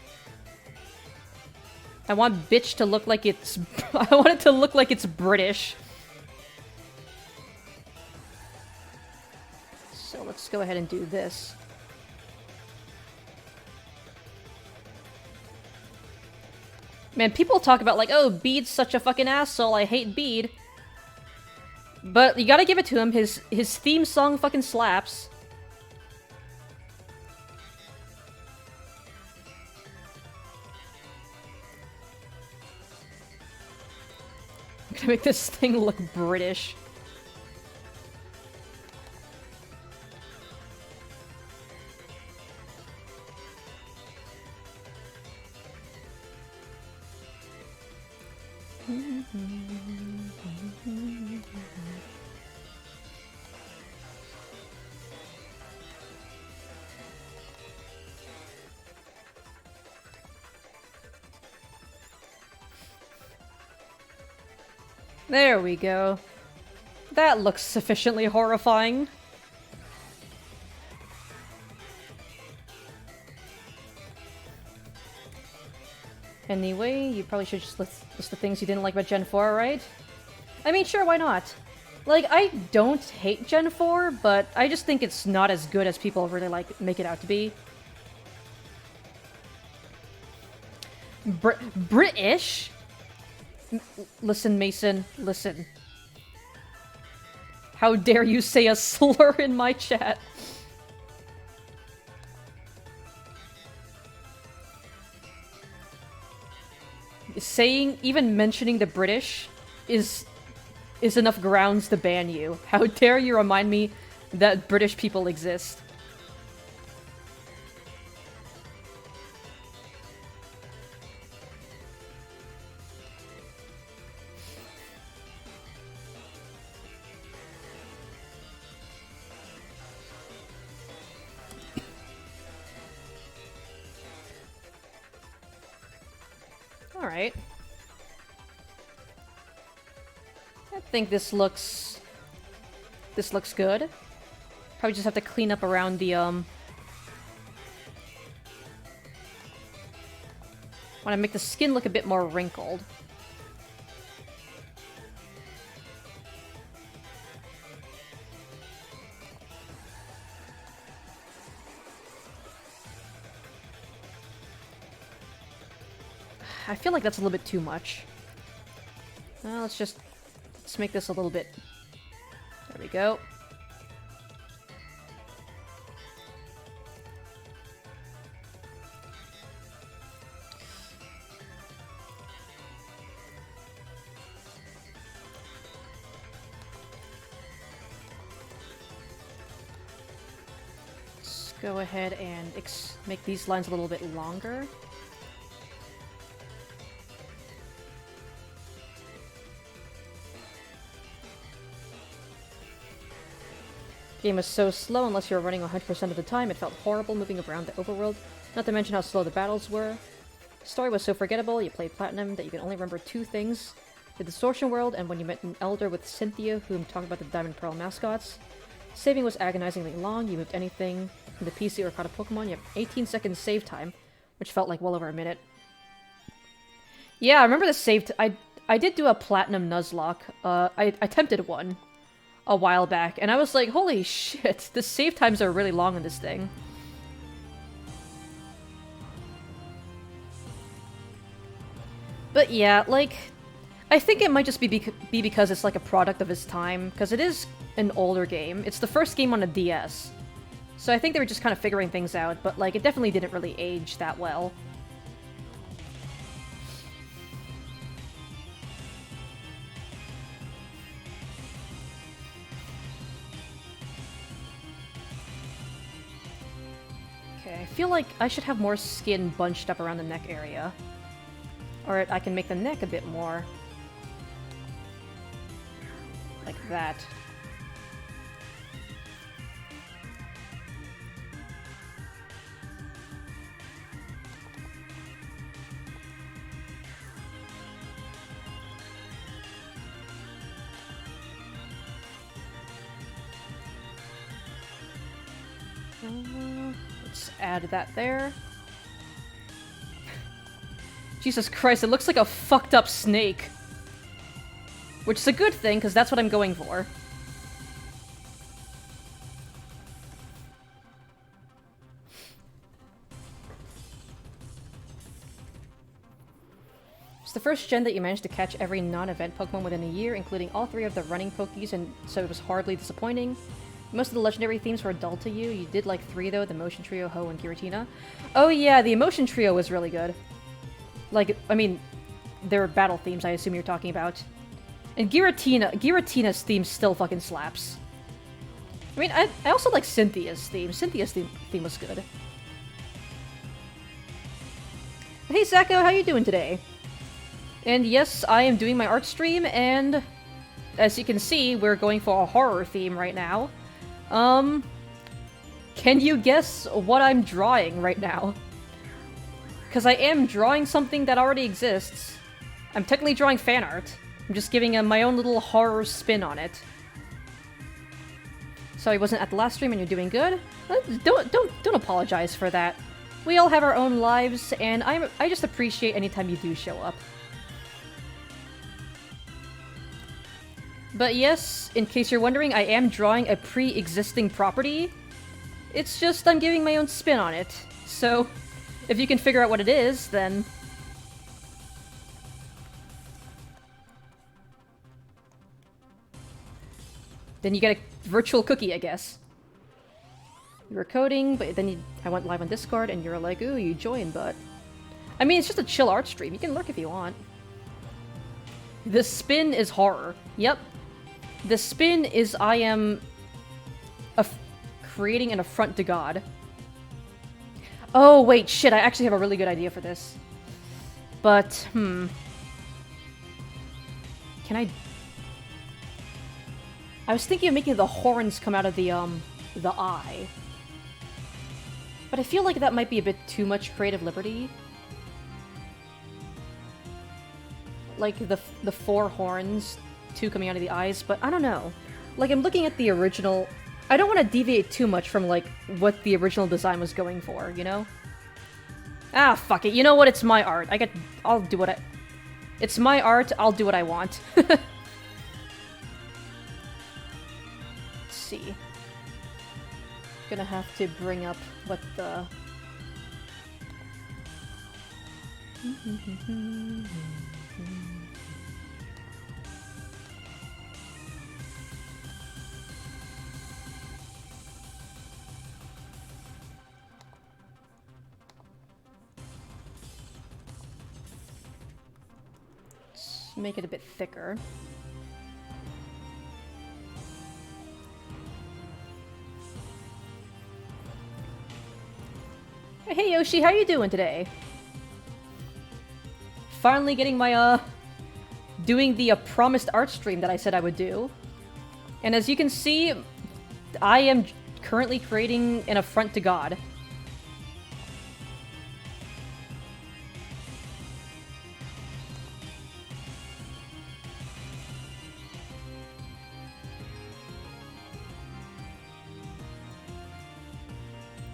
I want bitch to look like it's... I want it to look like it's British. So let's go ahead and do this. Man, people talk about, like, oh, Bede's such a fucking asshole, I hate Bede. But you gotta give it to him, his theme song fucking slaps. Gonna make this thing look British. There we go. That looks sufficiently horrifying. Anyway, you probably should just list the things you didn't like about Gen 4, right? I mean, sure, why not? Like, I don't hate Gen 4, but I just think it's not as good as people really make it out to be. British? Listen, Mason, listen. How dare you say a slur in my chat? Even mentioning the British is enough grounds to ban you. How dare you remind me that British people exist? Alright. I think this looks good. Probably just have to clean up around the, want to make the skin look a bit more wrinkled. I feel like that's a little bit too much. Let's make this a little bit. There we go. Let's go ahead and make these lines a little bit longer. Game was so slow unless you were running 100% of the time. It felt horrible moving around the overworld, not to mention how slow the battles were. The story was so forgettable, you played Platinum, that you can only remember two things. The Distortion World, and when you met an elder with Cynthia, whom talked about the Diamond Pearl mascots. Saving was agonizingly long, you moved anything from the PC or caught a Pokemon, you have 18 seconds save time, which felt like well over a minute. Yeah, I remember the save I did do a Platinum Nuzlocke. I attempted one a while back, and I was like, holy shit, the save times are really long on this thing. But yeah, like, I think it might just be because it's like a product of its time, because it is an older game. It's the first game on a DS. So I think they were just kind of figuring things out, but like, it definitely didn't really age that well. I feel like I should have more skin bunched up around the neck area. Or I can make the neck a bit more. Like that. Let's add that there. Jesus Christ, it looks like a fucked up snake. Which is a good thing, because that's what I'm going for. It's the first gen that you managed to catch every non-event Pokemon within a year, including all three of the running Pokés, and so it was hardly disappointing. Most of the legendary themes were dull to you. You did like three, though, the Motion Trio, Ho, and Giratina. Oh yeah, the Emotion Trio was really good. Like, I mean, they're battle themes, I assume you're talking about. And Giratina's theme still fucking slaps. I mean, I also like Cynthia's theme. Cynthia's theme was good. Hey Zako, how you doing today? And yes, I am doing my art stream, and as you can see, we're going for a horror theme right now. Can you guess what I'm drawing right now? Because I am drawing something that already exists. I'm technically drawing fan art. I'm just giving my own little horror spin on it. Sorry, I wasn't at the last stream and you're doing good? Don't apologize for that. We all have our own lives, and I just appreciate anytime you do show up. But yes, in case you're wondering, I am drawing a pre-existing property. It's just I'm giving my own spin on it. So, if you can figure out what it is, then... then you get a virtual cookie, I guess. You were coding, but then I went live on Discord, and you're like, ooh, you joined, but... I mean, it's just a chill art stream. You can lurk if you want. The spin is horror. Yep. The spin is I am... creating an affront to God. Oh, wait, shit, I actually have a really good idea for this. But, Can I... I was thinking of making the horns come out of the eye. But I feel like that might be a bit too much creative liberty. Like, the 4 horns, 2 coming out of the eyes, but I don't know. Like, I'm looking at the original... I don't want to deviate too much from, like, what the original design was going for, you know? Ah, fuck it. You know what? It's my art. I'll do what I... It's my art. I'll do what I want. Let's see. Gonna have to bring up what the... Let's make it a bit thicker. Hey Yoshi, how you doing today? Finally getting my, doing the promised art stream that I said I would do. And as you can see, I am currently creating an affront to God.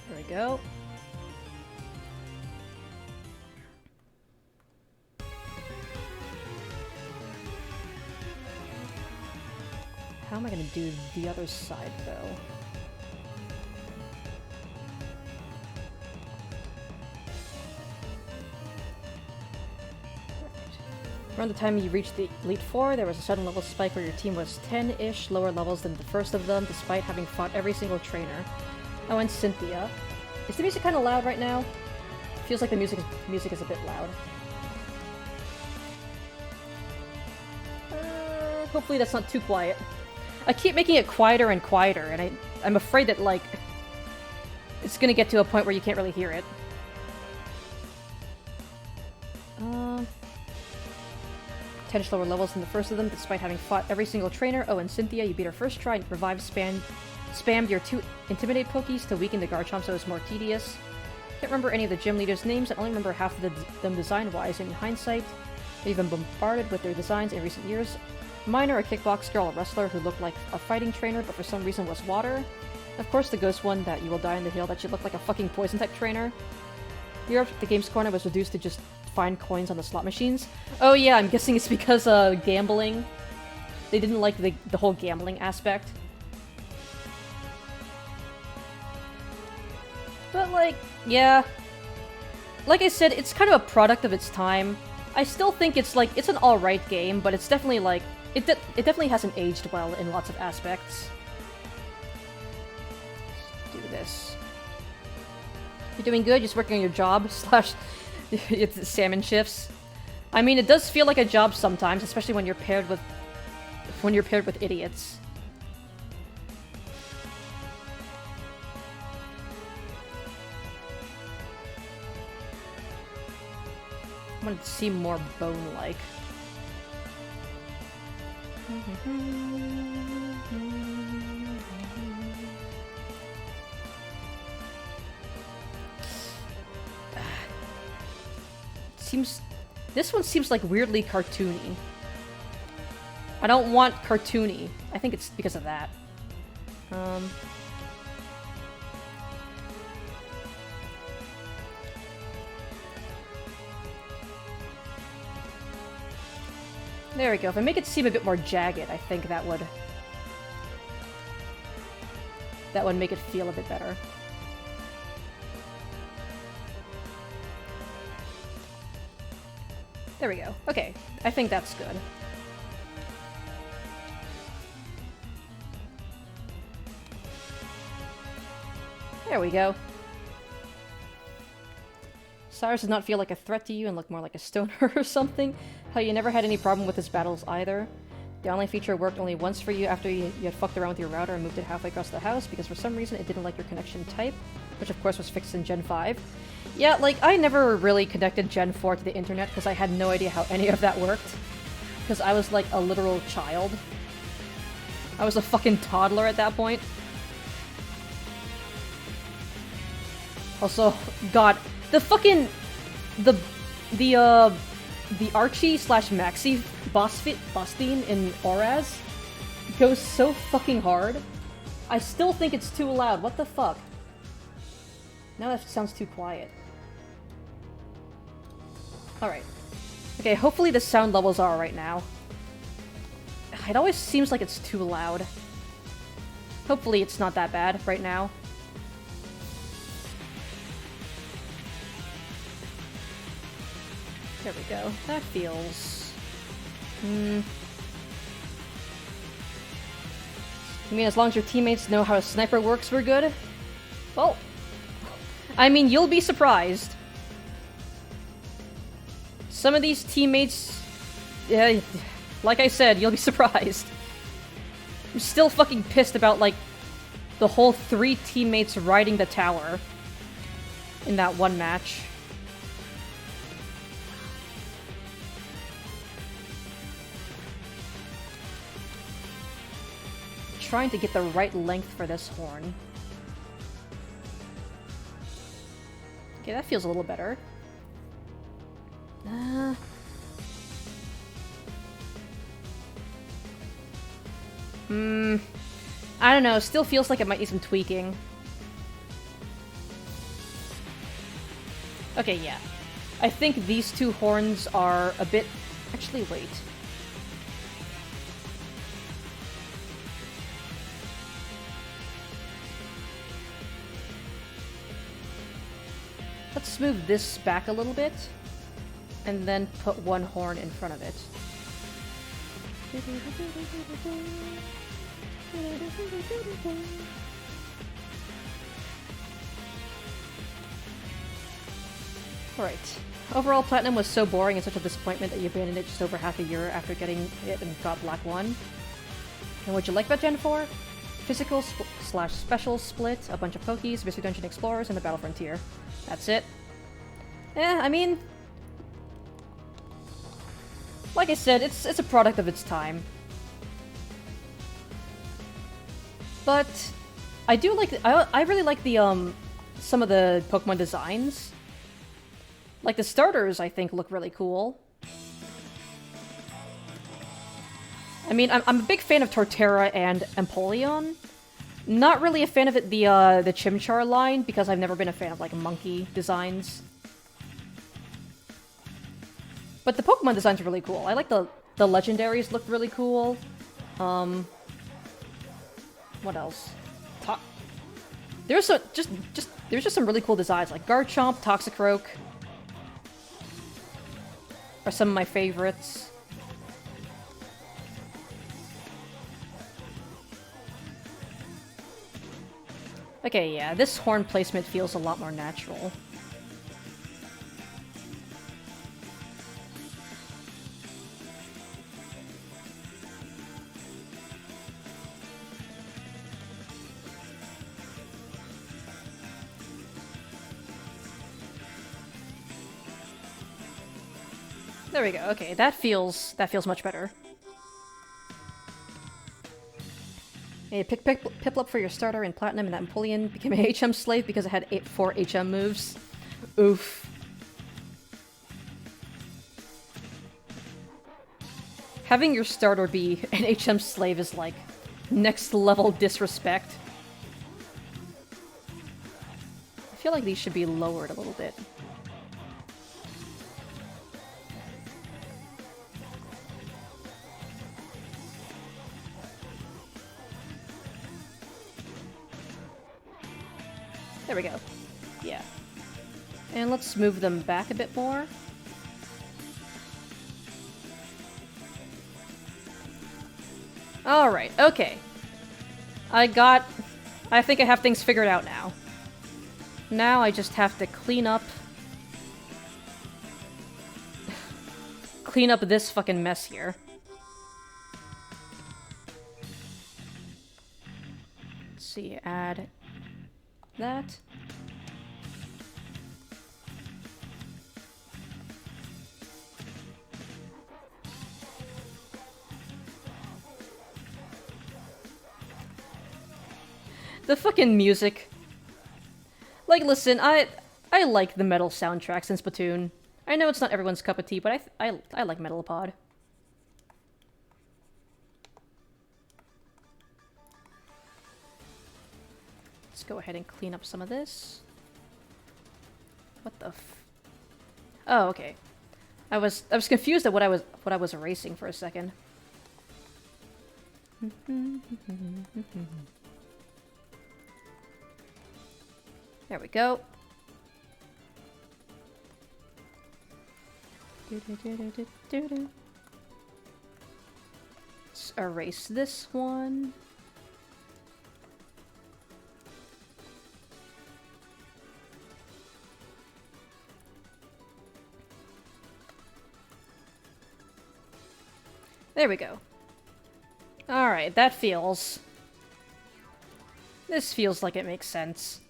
There we go. How am I gonna do the other side, though? Around the time you reached the Elite Four, there was a sudden level spike where your team was 10-ish lower levels than the first of them, despite having fought every single trainer. Oh, and Cynthia. Is the music kind of loud right now? Feels like the music is a bit loud. Hopefully that's not too quiet. I keep making it quieter and quieter, and I'm afraid that, like, it's gonna get to a point where you can't really hear it. 10 lower levels than the first of them, despite having fought every single trainer. Oh, and Cynthia, you beat her first try and spammed your 2 Intimidate Pokies to weaken the Garchomp so it was more tedious. Can't remember any of the gym leaders' names, and only remember half of them design-wise. In hindsight, they've been bombarded with their designs in recent years. Mine are a kickbox girl, a wrestler who looked like a fighting trainer, but for some reason was water. Of course, the ghost one that you will die in the hill that should look like a fucking poison-type trainer. Here, the game's corner was reduced to just find coins on the slot machines. Oh yeah, I'm guessing it's because, gambling. They didn't like the whole gambling aspect. But, like, yeah. Like I said, it's kind of a product of its time. I still think it's, like, it's an alright game, but it's definitely, like, it definitely hasn't aged well in lots of aspects. Let's do this. You're doing good, just working on your job, / it's salmon shifts. I mean, it does feel like a job sometimes, especially when you're paired with when you're paired with idiots. I want it to seem more bone-like. This one seems like weirdly cartoony. I don't want cartoony. I think it's because of that. There we go. If I make it seem a bit more jagged, I think that would make it feel a bit better. There we go. Okay, I think that's good. There we go. Cyrus does not feel like a threat to you and look more like a stoner or something. How you never had any problem with his battles either. The online feature worked only once for you after you had fucked around with your router and moved it halfway across the house because for some reason it didn't like your connection type, which of course was fixed in Gen 5. Yeah, like, I never really connected Gen 4 to the internet because I had no idea how any of that worked. Because I was like a literal child. I was a fucking toddler at that point. Also, God, the fucking... The Archie slash Maxi boss theme in Oraz goes so fucking hard. I still think it's too loud. What the fuck? Now that sounds too quiet. Alright. Okay, hopefully the sound levels are right now. It always seems like it's too loud. Hopefully it's not that bad right now. There we go. That feels... You mean as long as your teammates know how a sniper works, we're good? Well... I mean, you'll be surprised. Some of these teammates... Yeah, like I said, you'll be surprised. I'm still fucking pissed about, like, the whole 3 teammates riding the tower in that one match. Trying to get the right length for this horn. Okay, that feels a little better. I don't know, still feels like it might need some tweaking. Okay, yeah. I think these 2 horns are a bit... Actually, wait. Let's move this back a little bit, and then put 1 horn in front of it. Alright. Overall, Platinum was so boring and such a disappointment that you abandoned it just over half a year after getting it and got Black 1. And what'd you like about Gen 4? Physical slash special split, a bunch of Pokies, Mystery Dungeon Explorers, and the Battle Frontier. That's it. I mean... Like I said, it's a product of its time. But... I do like... I really like the, some of the Pokemon designs. Like, the starters, I think, look really cool. I mean, I'm a big fan of Torterra and Empoleon. Not really a fan of the Chimchar line, because I've never been a fan of, like, monkey designs. But the Pokemon designs are really cool. I like the legendaries look really cool. What else? There's just some really cool designs, like Garchomp, Toxicroak are some of my favorites. Okay, yeah, this horn placement feels a lot more natural. There we go. Okay, that feels much better. A Piplup for your starter in Platinum, and that Empoleon became a HM slave because it had 4 HM moves. Oof. Having your starter be an HM slave is like next level disrespect. I feel like these should be lowered a little bit. There we go. Yeah. And let's move them back a bit more. Alright, okay. I think I have things figured out now. Now I just have to clean up this fucking mess here. Let's see, add that. The fucking music. Like, listen, I like the metal soundtracks in Splatoon. I know it's not everyone's cup of tea, but I like Metalopod. Let's go ahead and clean up some of this. What the f... Oh, okay. I was confused at what I was erasing for a second. There we go. Let's erase this one. There we go. Alright, that feels... This feels like it makes sense.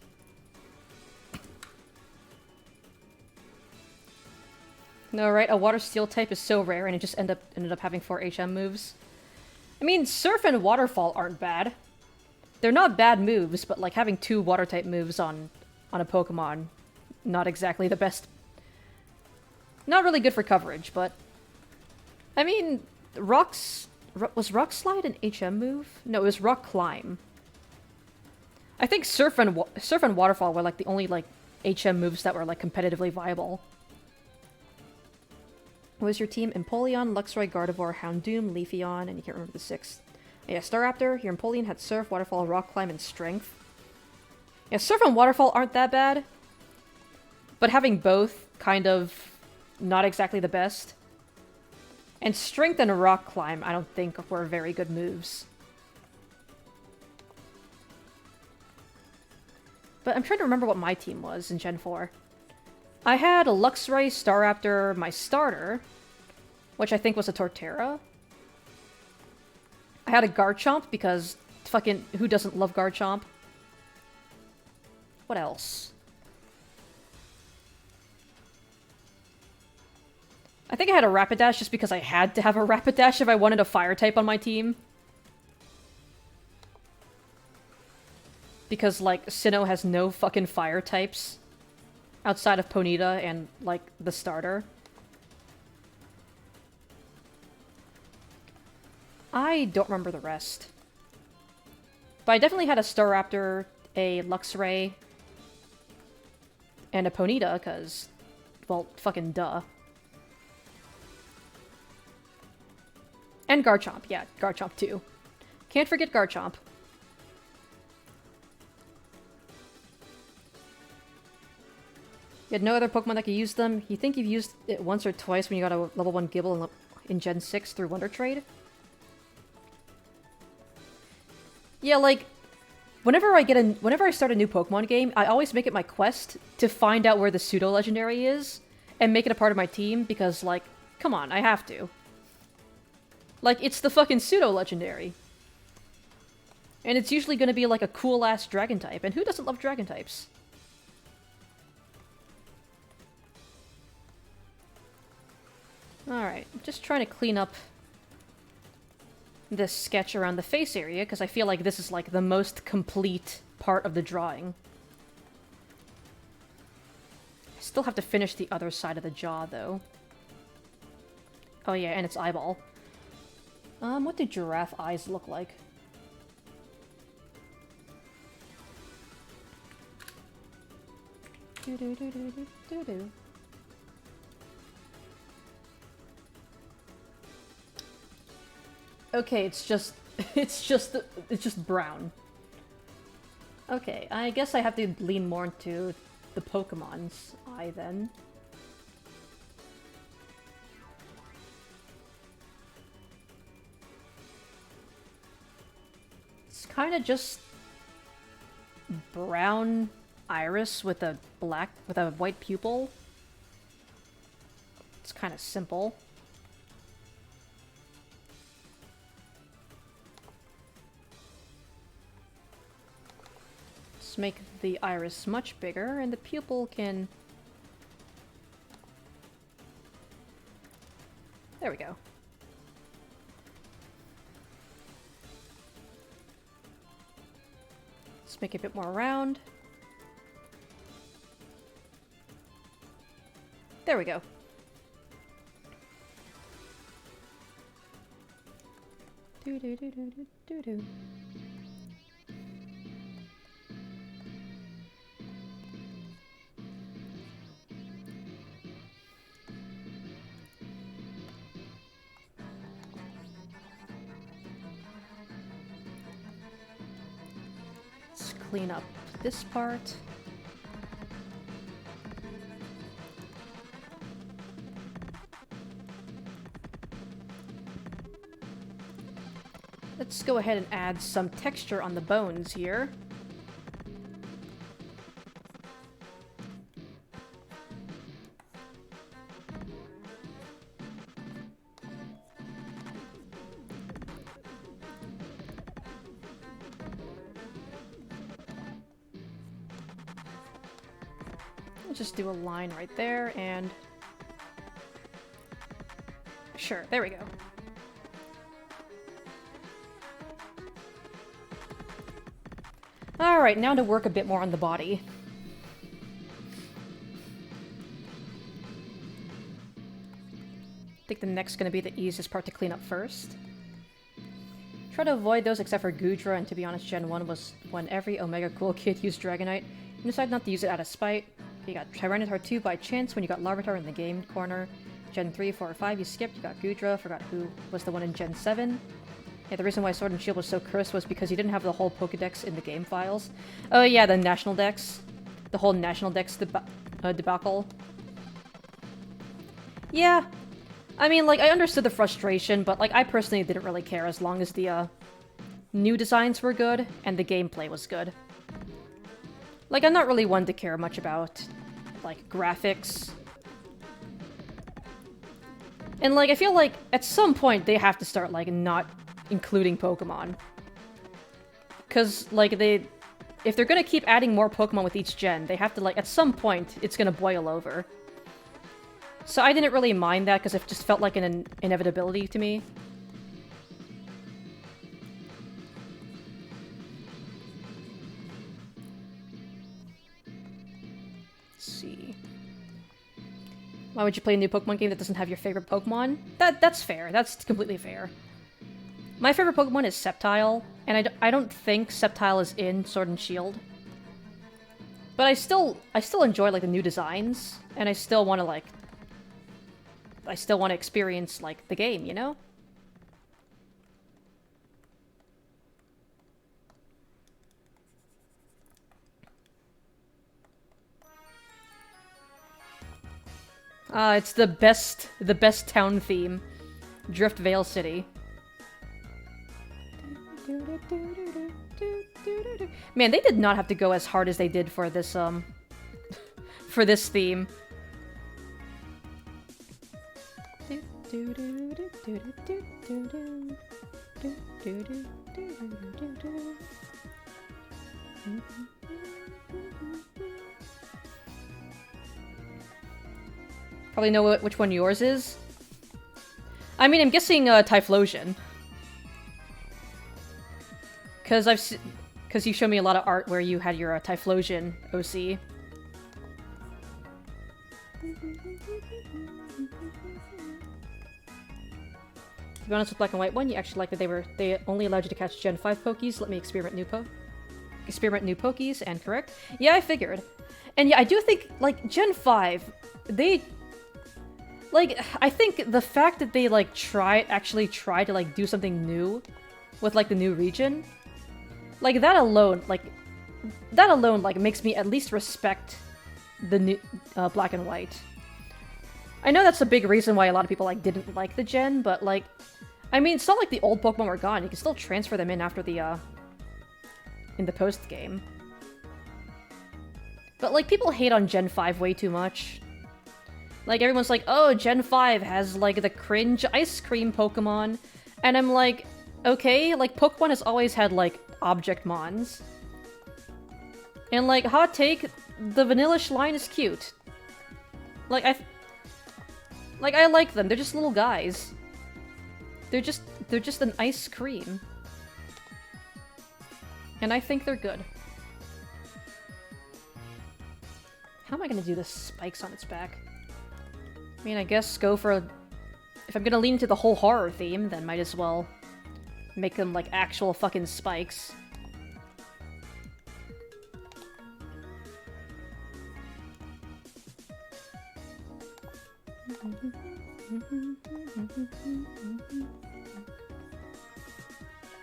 No, right? A water steel type is so rare and it just ended up having 4 HM moves. I mean, Surf and Waterfall aren't bad. They're not bad moves, but like having 2 water type moves on a Pokemon, not exactly the best. Not really good for coverage, but I mean, was Rock Slide an HM move? No, it was Rock Climb. I think Surf and Waterfall were like the only like HM moves that were like competitively viable. What was your team? Empoleon, Luxray, Gardevoir, Houndoom, Leafeon, and you can't remember the 6th. Yeah, Staraptor, your Empoleon had Surf, Waterfall, Rock Climb, and Strength. Yeah, Surf and Waterfall aren't that bad, but having both kind of not exactly the best. And Strength and Rock Climb I don't think were very good moves. But I'm trying to remember what my team was in Gen 4. I had a Luxray, Staraptor, my starter, which I think was a Torterra. I had a Garchomp because fucking who doesn't love Garchomp? What else? I think I had a Rapidash just because I had to have a Rapidash if I wanted a fire type on my team. Because, like, Sinnoh has no fucking fire types outside of Ponyta and, like, the starter. I don't remember the rest. But I definitely had a Staraptor, a Luxray, and a Ponyta, because, well, fucking duh. And Garchomp, yeah, Garchomp too. Can't forget Garchomp. You had no other Pokemon that could use them? You think you've used it once or twice when you got a level 1 Gible in Gen 6 through Wonder Trade? Yeah, like, whenever I start a new Pokemon game, I always make it my quest to find out where the pseudo-legendary is, and make it a part of my team, because, like, come on, I have to. Like, it's the fucking pseudo-legendary. And it's usually gonna be, like, a cool-ass dragon type, and who doesn't love dragon types? Alright, just trying to clean up this sketch around the face area, because I feel like this is like the most complete part of the drawing. I still have to finish the other side of the jaw, though. Oh yeah, and its eyeball. What do giraffe eyes look like? Do-do-do-do-do-do-do. Okay, it's just brown. Okay, I guess I have to lean more into the Pokemon's eye then. It's kind of just brown iris with a white pupil. It's kind of simple. Let's make the iris much bigger, and the pupil can... There we go. Let's make it a bit more round. There we go. Do-do-do-do-do-do-do. Let's clean up this part. Let's go ahead and add some texture on the bones here. Let's just do a line right there, and... Sure, there we go. Alright, now to work a bit more on the body. I think the neck's gonna be the easiest part to clean up first. Try to avoid those except for Goodra, and to be honest, Gen 1 was when every Omega Cool kid used Dragonite. You decided not to use it out of spite. You got Tyranitar 2 by chance when you got Larvitar in the game corner. Gen 3, 4, or 5 you skipped, you got Goodra, forgot who was the one in Gen 7. Yeah, the reason why Sword and Shield was so cursed was because you didn't have the whole Pokedex in the game files. Oh yeah, the National Dex. The whole National Dex debacle. Yeah. I mean, like, I understood the frustration, but, like, I personally didn't really care as long as the, new designs were good and the gameplay was good. Like, I'm not really one to care much about, like, graphics. And, like, I feel like at some point they have to start, like, not including Pokemon. Because, like, if they're gonna keep adding more Pokemon with each gen, they have to, like, at some point, it's gonna boil over. So I didn't really mind that, because it just felt like an inevitability to me. Let's see. Why would you play a new Pokemon game that doesn't have your favorite Pokemon? That's fair. That's completely fair. My favorite Pokemon is Sceptile, and I don't think Sceptile is in Sword and Shield. But I still enjoy, like, the new designs, and I still want to, like... I still want to experience, like, the game, you know? It's the best town theme. Drift Vale City. Man, they did not have to go as hard as they did for this, for this theme. Probably know which one yours is. I mean, I'm guessing Typhlosion. Because you showed me a lot of art where you had your Typhlosion OC. To be honest with Black and White 1, you actually like that they only allowed you to catch Gen 5 Pokies. Let me experiment new Pokies, and correct. Yeah, I figured. And yeah, I do think, like, Gen 5, they... Like, I think the fact that they, like, actually try to, like, do something new with, like, the new region, like, that alone, like, makes me at least respect the new, Black and White. I know that's a big reason why a lot of people, like, didn't like the gen, but, like, I mean, it's not like the old Pokemon were gone. You can still transfer them in after the, in the post-game. But, like, people hate on Gen 5 way too much. Like, everyone's like, oh, Gen 5 has, like, the cringe ice cream Pokemon. And I'm like, okay, like, Pokemon has always had, like, object mons. And, like, hot take, the Vanillish line is cute. Like, I like them. They're just little guys. They're just an ice cream. And I think they're good. How am I gonna do the spikes on its back? I mean, I guess go for a... If I'm gonna lean into the whole horror theme, then might as well make them, like, actual fucking spikes.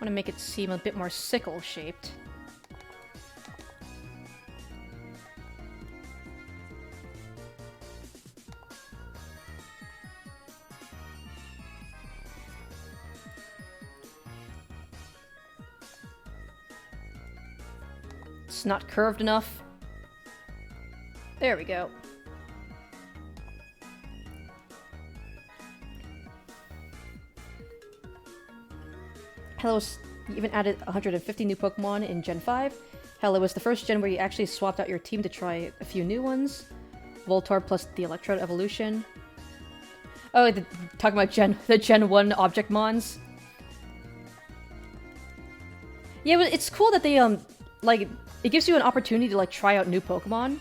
I want to make it seem a bit more sickle-shaped. It's not curved enough. There we go. Hello even added 150 new Pokemon in Gen 5. Hello was the first gen where you actually swapped out your team to try a few new ones. Voltorb plus the Electrode evolution. Oh, talking about the Gen 1 object mons. Yeah, but it's cool that they, like, it gives you an opportunity to, like, try out new Pokemon.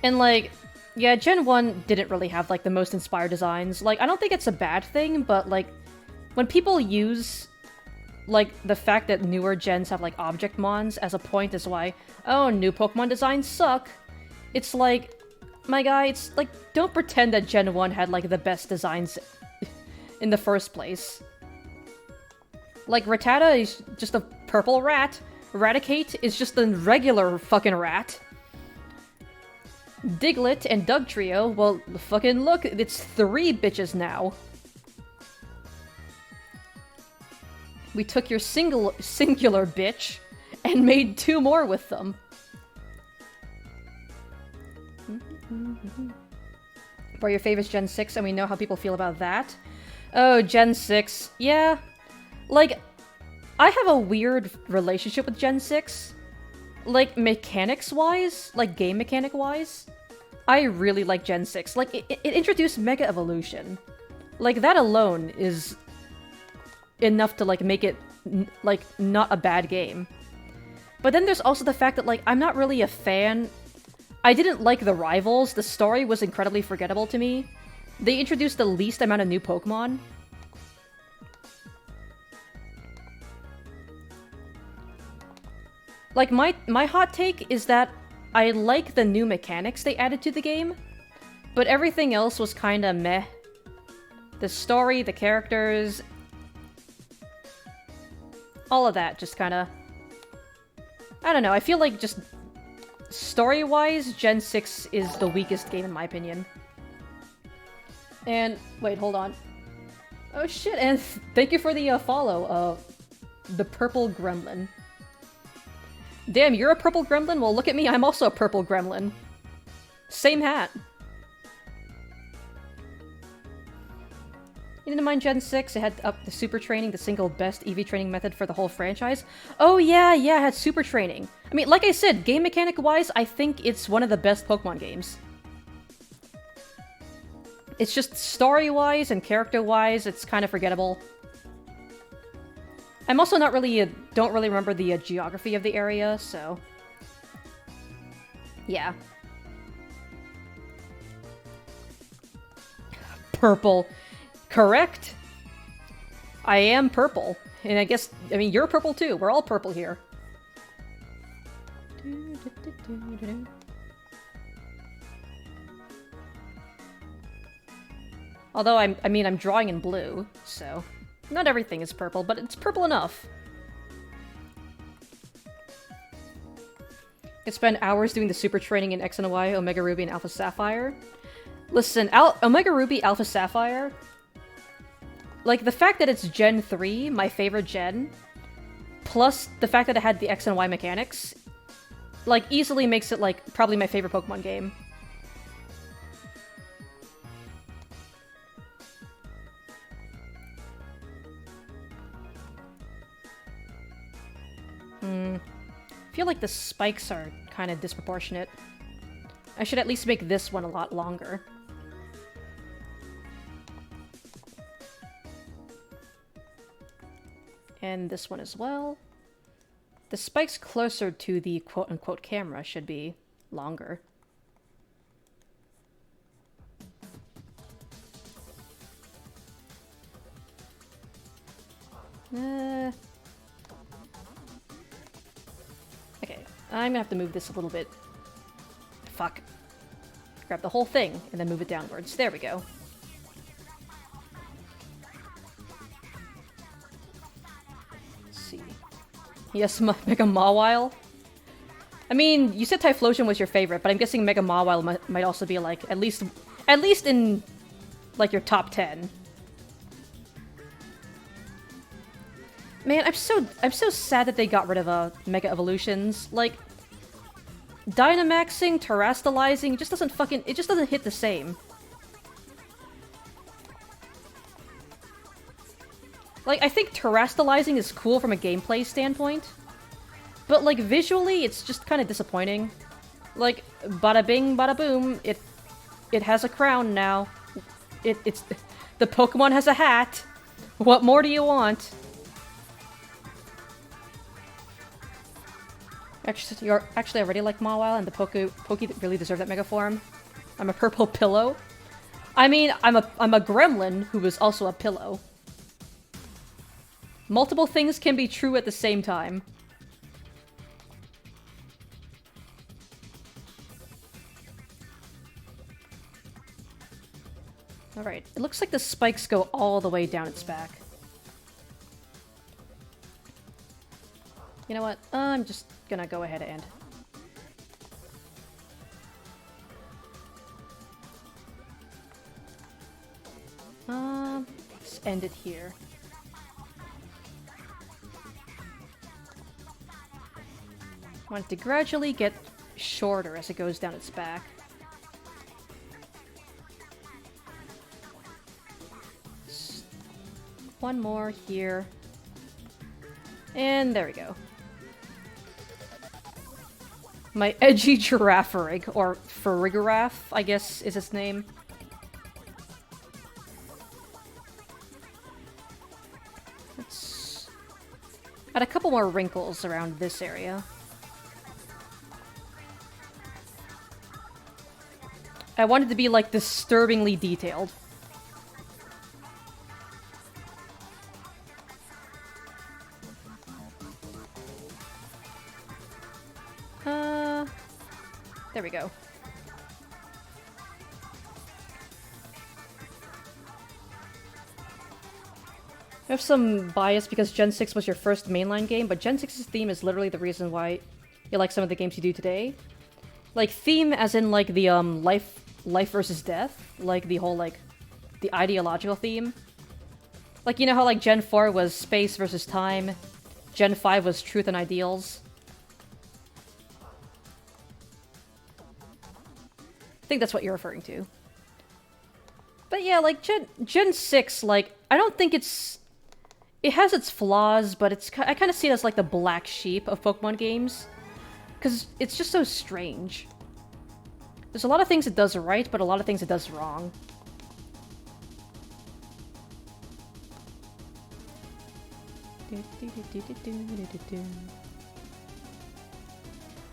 And, like, yeah, Gen 1 didn't really have, like, the most inspired designs. Like, I don't think it's a bad thing, but, like, when people use, like, the fact that newer gens have, like, object mons as a point as why, oh, new Pokemon designs suck. It's like, my guy, it's like, don't pretend that Gen 1 had, like, the best designs in the first place. Like, Rattata is just a purple rat. Raticate is just a regular fucking rat. Diglett and Dugtrio, well, fucking look, it's 3 bitches now. We took your singular bitch and made 2 more with them. For your favorites, Gen 6, and we know how people feel about that. Oh, Gen 6. Yeah. Like, I have a weird relationship with Gen 6. Like, mechanics-wise, like, game mechanic-wise, I really like Gen 6. Like, it introduced Mega Evolution. Like, that alone is enough to, like, make it, like, not a bad game. But then there's also the fact that, like, I'm not really a fan. I didn't like the rivals. The story was incredibly forgettable to me. They introduced the least amount of new Pokemon. Like, my hot take is that I like the new mechanics they added to the game, but everything else was kinda meh. The story, the characters, all of that just kinda... I don't know, I feel like just story-wise, Gen 6 is the weakest game in my opinion. And, wait, hold on. Oh shit, and thank you for the follow, the Purple Gremlin. Damn, you're a purple gremlin? Well, look at me, I'm also a purple gremlin. Same hat. You didn't mind Gen 6? It had up the super training, the single best EV training method for the whole franchise. Oh yeah, it had super training. I mean, like I said, game mechanic-wise, I think it's one of the best Pokemon games. It's just story-wise and character-wise, it's kind of forgettable. I'm also not really, don't really remember the geography of the area, so... Yeah. Purple. Correct? I am purple. And I guess, I mean, you're purple too. We're all purple here. Although, I mean, I'm drawing in blue, so... Not everything is purple, but it's purple enough. Could spend hours doing the super training in X and Y, Omega Ruby, and Alpha Sapphire. Listen, Omega Ruby, Alpha Sapphire... Like, the fact that it's Gen 3, my favorite gen, plus the fact that it had the X and Y mechanics, like, easily makes it, like, probably my favorite Pokemon game. I feel like the spikes are kind of disproportionate. I should at least make this one a lot longer. And this one as well. The spikes closer to the quote-unquote camera should be longer. Okay, I'm gonna have to move this a little bit. Fuck. Grab the whole thing and then move it downwards. There we go. Yes, Mega Mawile. I mean, you said Typhlosion was your favorite, but I'm guessing Mega Mawile might also be like at least in like your top 10. Man, I'm so sad that they got rid of Mega Evolutions. Like, Dynamaxing, Terastallizing, it just doesn't hit the same. Like, I think Terastallizing is cool from a gameplay standpoint, but, like, visually, it's just kind of disappointing. Like, bada bing, bada boom, it has a crown now. The Pokemon has a hat. What more do you want? Actually, I already like Mawile, and the Poke really deserve that Mega Form. I'm a purple pillow. I mean, I'm a gremlin who is also a pillow. Multiple things can be true at the same time. Alright, it looks like the spikes go all the way down its back. You know what? I'm just gonna go ahead and... let's end it here. I want it to gradually get shorter as it goes down its back. One more here. And there we go. My edgy Girafarig, or farigiraf, I guess is its name. Let's add a couple more wrinkles around this area. I wanted to be, like, disturbingly detailed. There we go. I have some bias because Gen 6 was your first mainline game, but Gen 6's theme is literally the reason why you like some of the games you do today. Like, theme as in, like, the, life versus death? Like, the whole, like, the ideological theme? Like, you know how, like, Gen 4 was space versus time? Gen 5 was truth and ideals? I think that's what you're referring to. But yeah, like, Gen 6, like, I don't think it's... It has its flaws, but I kind of see it as, like, the black sheep of Pokemon games. Because it's just so strange. There's a lot of things it does right, but a lot of things it does wrong.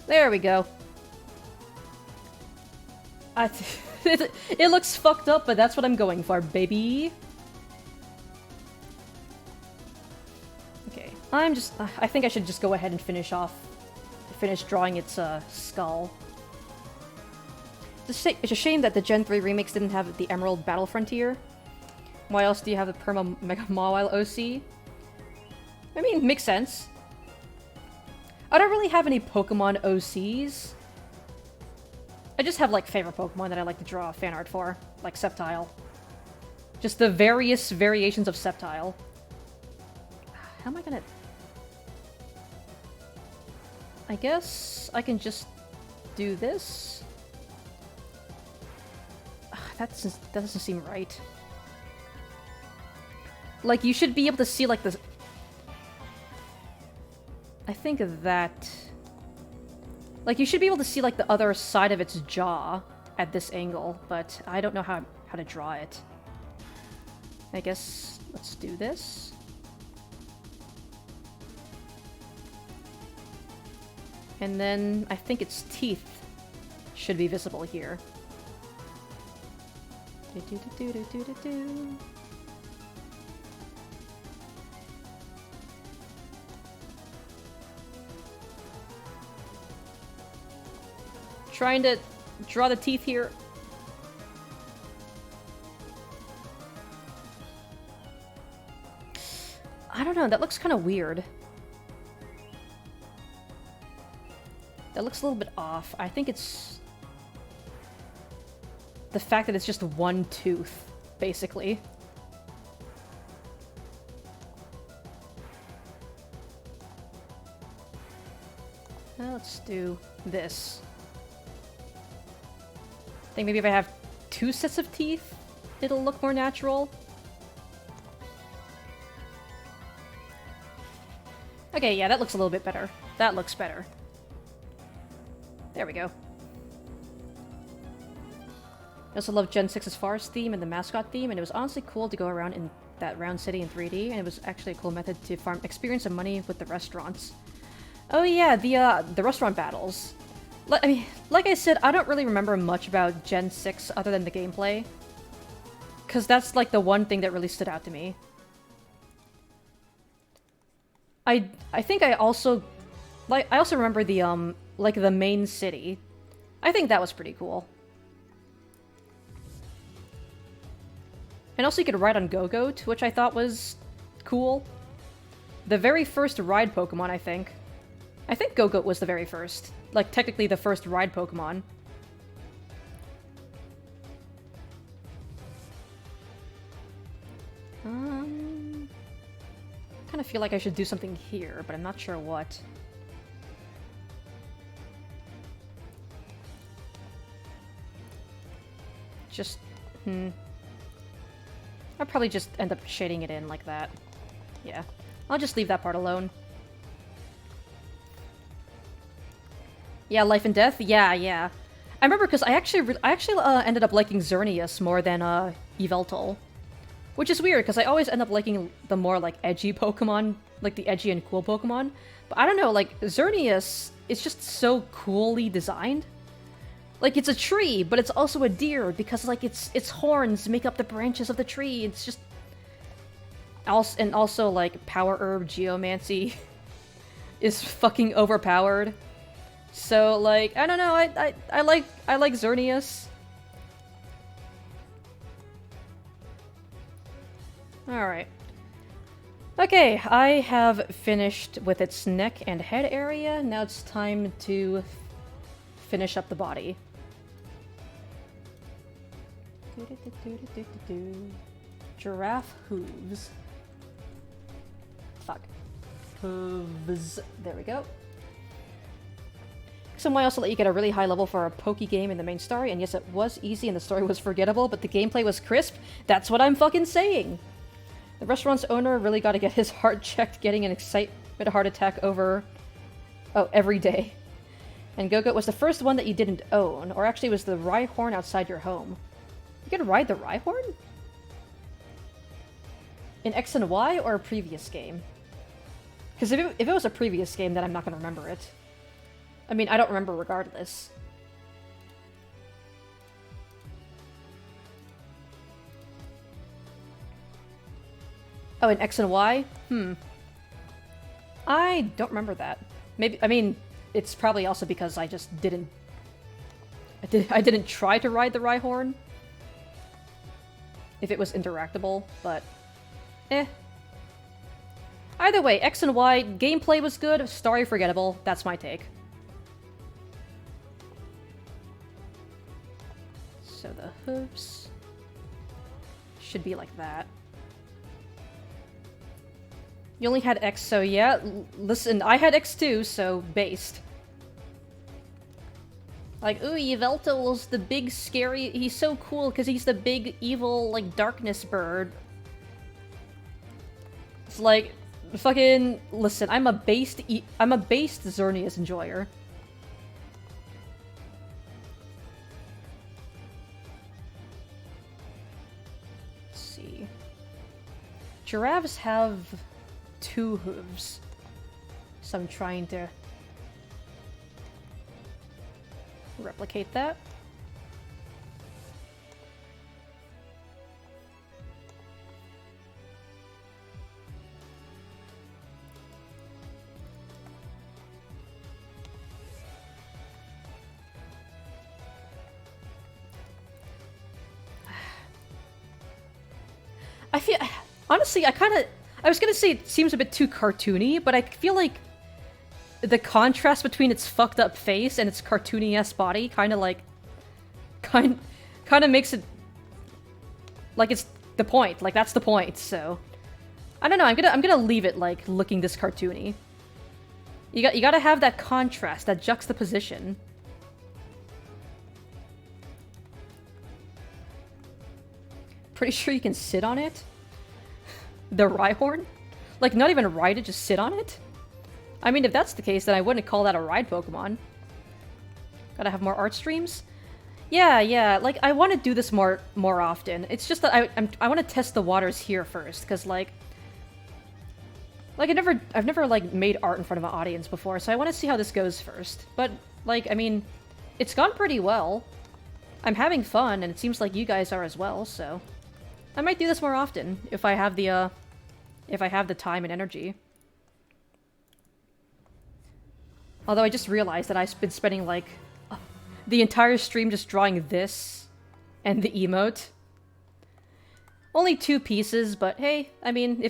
There we go. It looks fucked up, but that's what I'm going for, baby. Okay, I think I should just go ahead and finish drawing its skull. It's a shame that the Gen 3 remakes didn't have the Emerald Battle Frontier. Why else do you have the Perma Mega Mawile OC? I mean, makes sense. I don't really have any Pokemon OCs. I just have, like, favorite Pokemon that I like to draw fan art for. Like Sceptile. Just the various variations of Sceptile. How am I gonna... I guess I can just do this? That doesn't seem right. Like, you should be able to see, like, this... I think that... Like, you should be able to see, like, the other side of its jaw at this angle, but I don't know how to draw it. I guess let's do this. And then I think its teeth should be visible here. Trying to draw the teeth here. I don't know, that looks kind of weird. That looks a little bit off. I think it's the fact that it's just one tooth, basically. Now let's do this. I think maybe if I have two sets of teeth, it'll look more natural. Okay, yeah, that looks a little bit better. That looks better. There we go. I also love Gen 6's forest theme and the mascot theme, and it was honestly cool to go around in that round city in 3D, and it was actually a cool method to farm experience and money with the restaurants. Oh yeah, the restaurant battles. I mean, like I said, I don't really remember much about Gen 6 other than the gameplay. Because that's, like, the one thing that really stood out to me. I think I also... Like, I also remember the, like, the main city. I think that was pretty cool. And also you could ride on Go-Goat, which I thought was cool. The very first ride Pokemon, I think. I think Go-Goat was the very first. Like, technically the first ride Pokemon. I kind of feel like I should do something here, but I'm not sure what. Just, I'll probably just end up shading it in like that. Yeah. I'll just leave that part alone. Yeah, Life and Death? Yeah, yeah. I remember because I actually ended up liking Xerneas more than Yveltal. Which is weird, because I always end up liking the more, like, edgy Pokemon, like the edgy and cool Pokemon. But I don't know, like, Xerneas is just so coolly designed. Like, it's a tree, but it's also a deer, because, like, its horns make up the branches of the tree. It's just... And also, like, Power Herb Geomancy is fucking overpowered. So, like, I don't know, I like Xerneas. Alright. Okay, I have finished with its neck and head area. Now it's time to finish up the body. Giraffe hooves. Fuck. Hooves. There we go. Someone also let you get a really high level for a pokey game in the main story, and yes, it was easy and the story was forgettable, but the gameplay was crisp. That's what I'm fucking saying! The restaurant's owner really got to get his heart checked getting an excitement heart attack every day. And Go-Goat was the first one that you didn't own, or actually it was the Rhyhorn outside your home. You could ride the Rhyhorn? In X and Y or a previous game? Because if it was a previous game, then I'm not going to remember it. I mean, I don't remember regardless. Oh, in X and Y? I don't remember that. Maybe, I mean, it's probably also because I just didn't... I didn't try to ride the Rhyhorn. If it was interactable, but... eh. Either way, X and Y, gameplay was good, story forgettable. That's my take. So the hooves... should be like that. You only had X, so yeah. Listen, I had X too, so based. Like, ooh, Yveltal's the big scary... he's so cool because he's the big evil, like, darkness bird. It's like, fucking... listen, I'm a based Xerneas enjoyer. Let's see. Giraffes have 2 hooves. So I'm trying to replicate that. I feel... honestly, I was gonna say it seems a bit too cartoony, but I feel like the contrast between its fucked up face and its cartoony-ass body kind of makes it like it's the point. Like, that's the point, so... I don't know, I'm gonna leave it, like, looking this cartoony. You gotta have that contrast, that juxtaposition. Pretty sure you can sit on it? The Rhyhorn? Like, not even ride it, just sit on it? I mean, if that's the case, then I wouldn't call that a ride Pokemon. Gotta have more art streams? Yeah, like, I want to do this more often. It's just that I want to test the waters here first, because, like, I've never, like, made art in front of an audience before, so I want to see how this goes first. But, like, I mean, it's gone pretty well. I'm having fun, and it seems like you guys are as well, so... I might do this more often, if I have the time and energy. Although I just realized that I've been spending, like, the entire stream just drawing this and the emote. Only 2 pieces, but hey, I mean,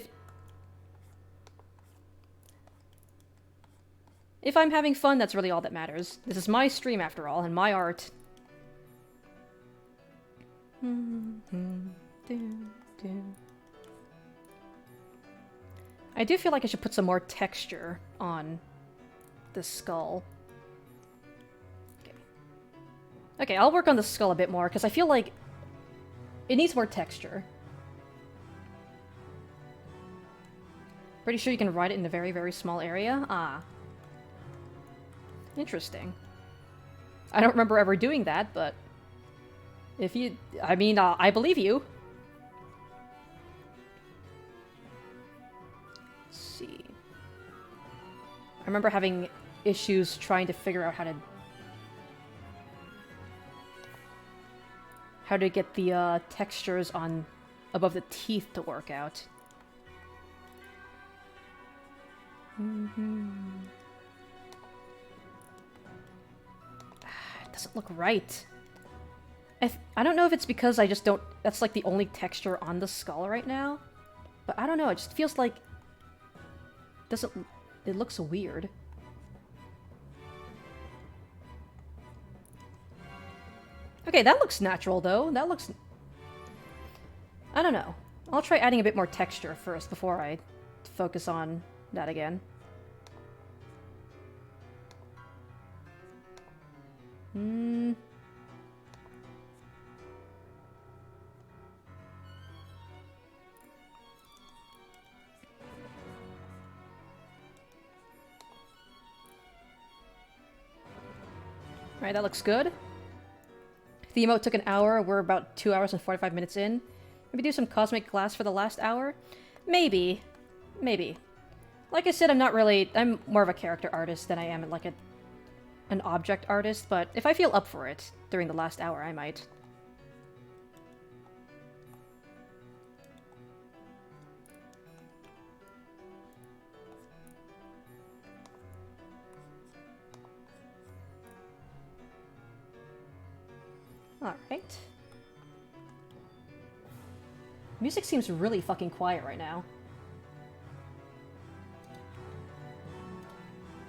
if I'm having fun, that's really all that matters. This is my stream, after all, and my art. I do feel like I should put some more texture on the skull. Okay, I'll work on the skull a bit more, because I feel like it needs more texture. Pretty sure you can ride it in a very, very small area? Ah. Interesting. I don't remember ever doing that, but... if you... I mean, I believe you. Let's see. I remember having issues trying to figure out how to get the textures on above the teeth to work out. It doesn't look right. I don't know if it's because I just don't... that's like the only texture on the skull right now. But I don't know, it just feels like... it looks weird. Okay, that looks natural though. That looks... I don't know. I'll try adding a bit more texture first before I focus on that again. Alright, that looks good. The emote took an hour. We're about 2 hours and 45 minutes in. Maybe do some cosmic glass for the last hour? Maybe. Maybe. Like I said, I'm more of a character artist than I am like an object artist, but if I feel up for it during the last hour, I might. Alright. Music seems really fucking quiet right now.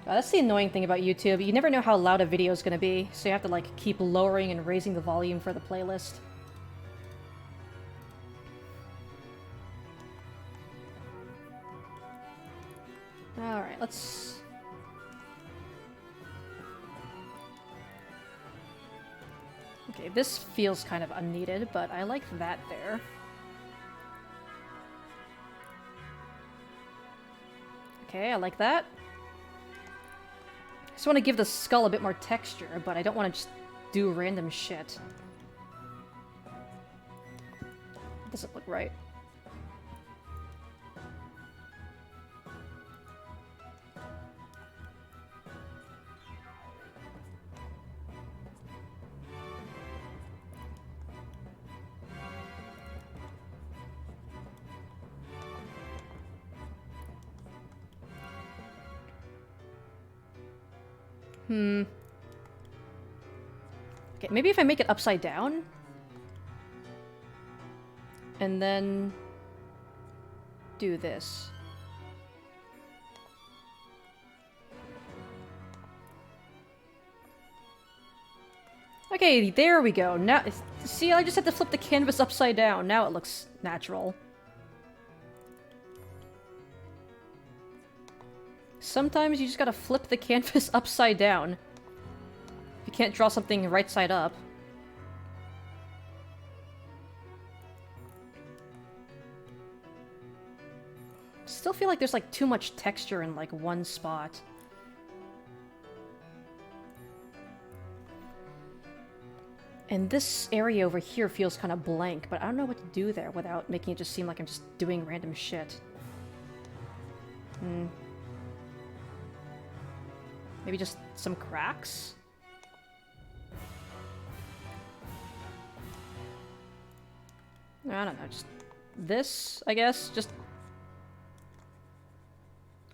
God, that's the annoying thing about YouTube. You never know how loud a video is gonna be, so you have to, like, keep lowering and raising the volume for the playlist. Alright, let's... Okay, this feels kind of unneeded, but I like that there. Okay, I like that. I just want to give the skull a bit more texture, but I don't want to just do random shit. Doesn't look right. Okay, maybe if I make it upside down? And then... do this. Okay, there we go. Now, see, I just had to flip the canvas upside down. Now it looks natural. Sometimes you just gotta flip the canvas upside down. You can't draw something right side up. Still feel like there's like too much texture in like one spot. And this area over here feels kind of blank, but I don't know what to do there without making it just seem like I'm just doing random shit. Maybe just some cracks? I don't know, just this, I guess? Just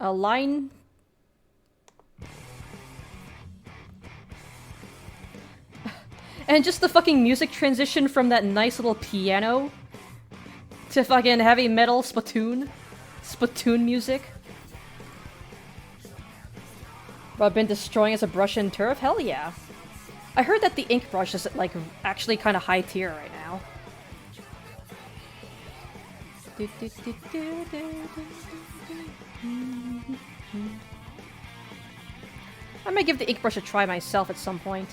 a line? And just the fucking music transition from that nice little piano to fucking heavy metal Splatoon. Splatoon music. I've been destroying as a brush and turf? Hell yeah. I heard that the ink brush is, like, actually kind of high tier right now. I might give the ink brush a try myself at some point.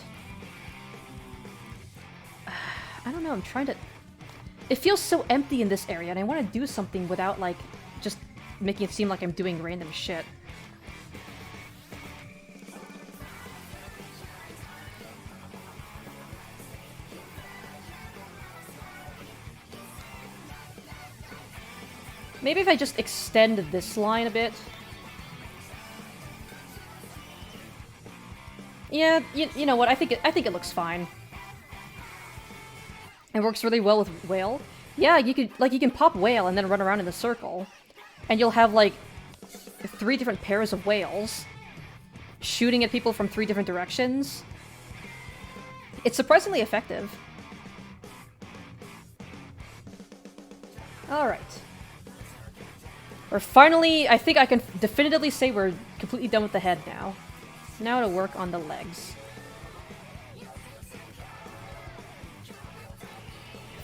I don't know, I'm trying to... It feels so empty in this area, and I want to do something without, like, just making it seem like I'm doing random shit. Maybe if I just extend this line a bit. Yeah, you know what? I think it looks fine. It works really well with whale. Yeah, you can pop whale and then run around in a circle, and you'll have like 3 different pairs of whales shooting at people from 3 different directions. It's surprisingly effective. All right. We're finally, I think I can definitively say we're completely done with the head now. Now to work on the legs.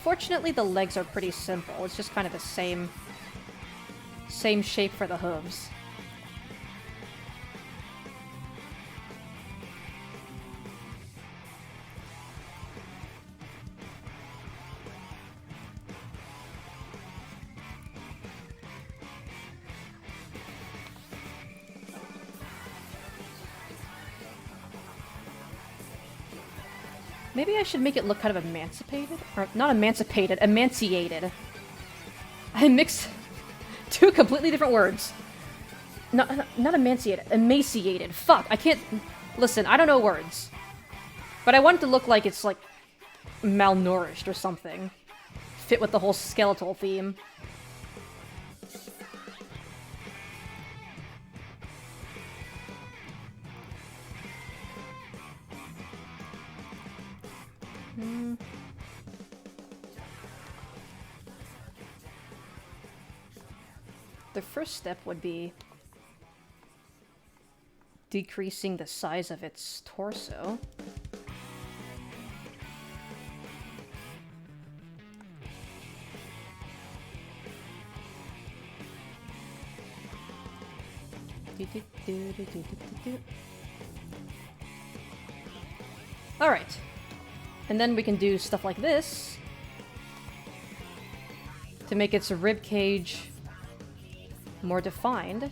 Fortunately, the legs are pretty simple. It's just kind of the same shape for the hooves. Maybe I should make it look kind of emancipated? Or, not emancipated, emaciated. I mixed 2 completely different words. Not emaciated. Emaciated. Fuck, I can't... Listen, I don't know words. But I want it to look like it's, like, malnourished or something. Fit with the whole skeletal theme. The first step would be decreasing the size of its torso. Alright. And then we can do stuff like this to make its rib cage more defined.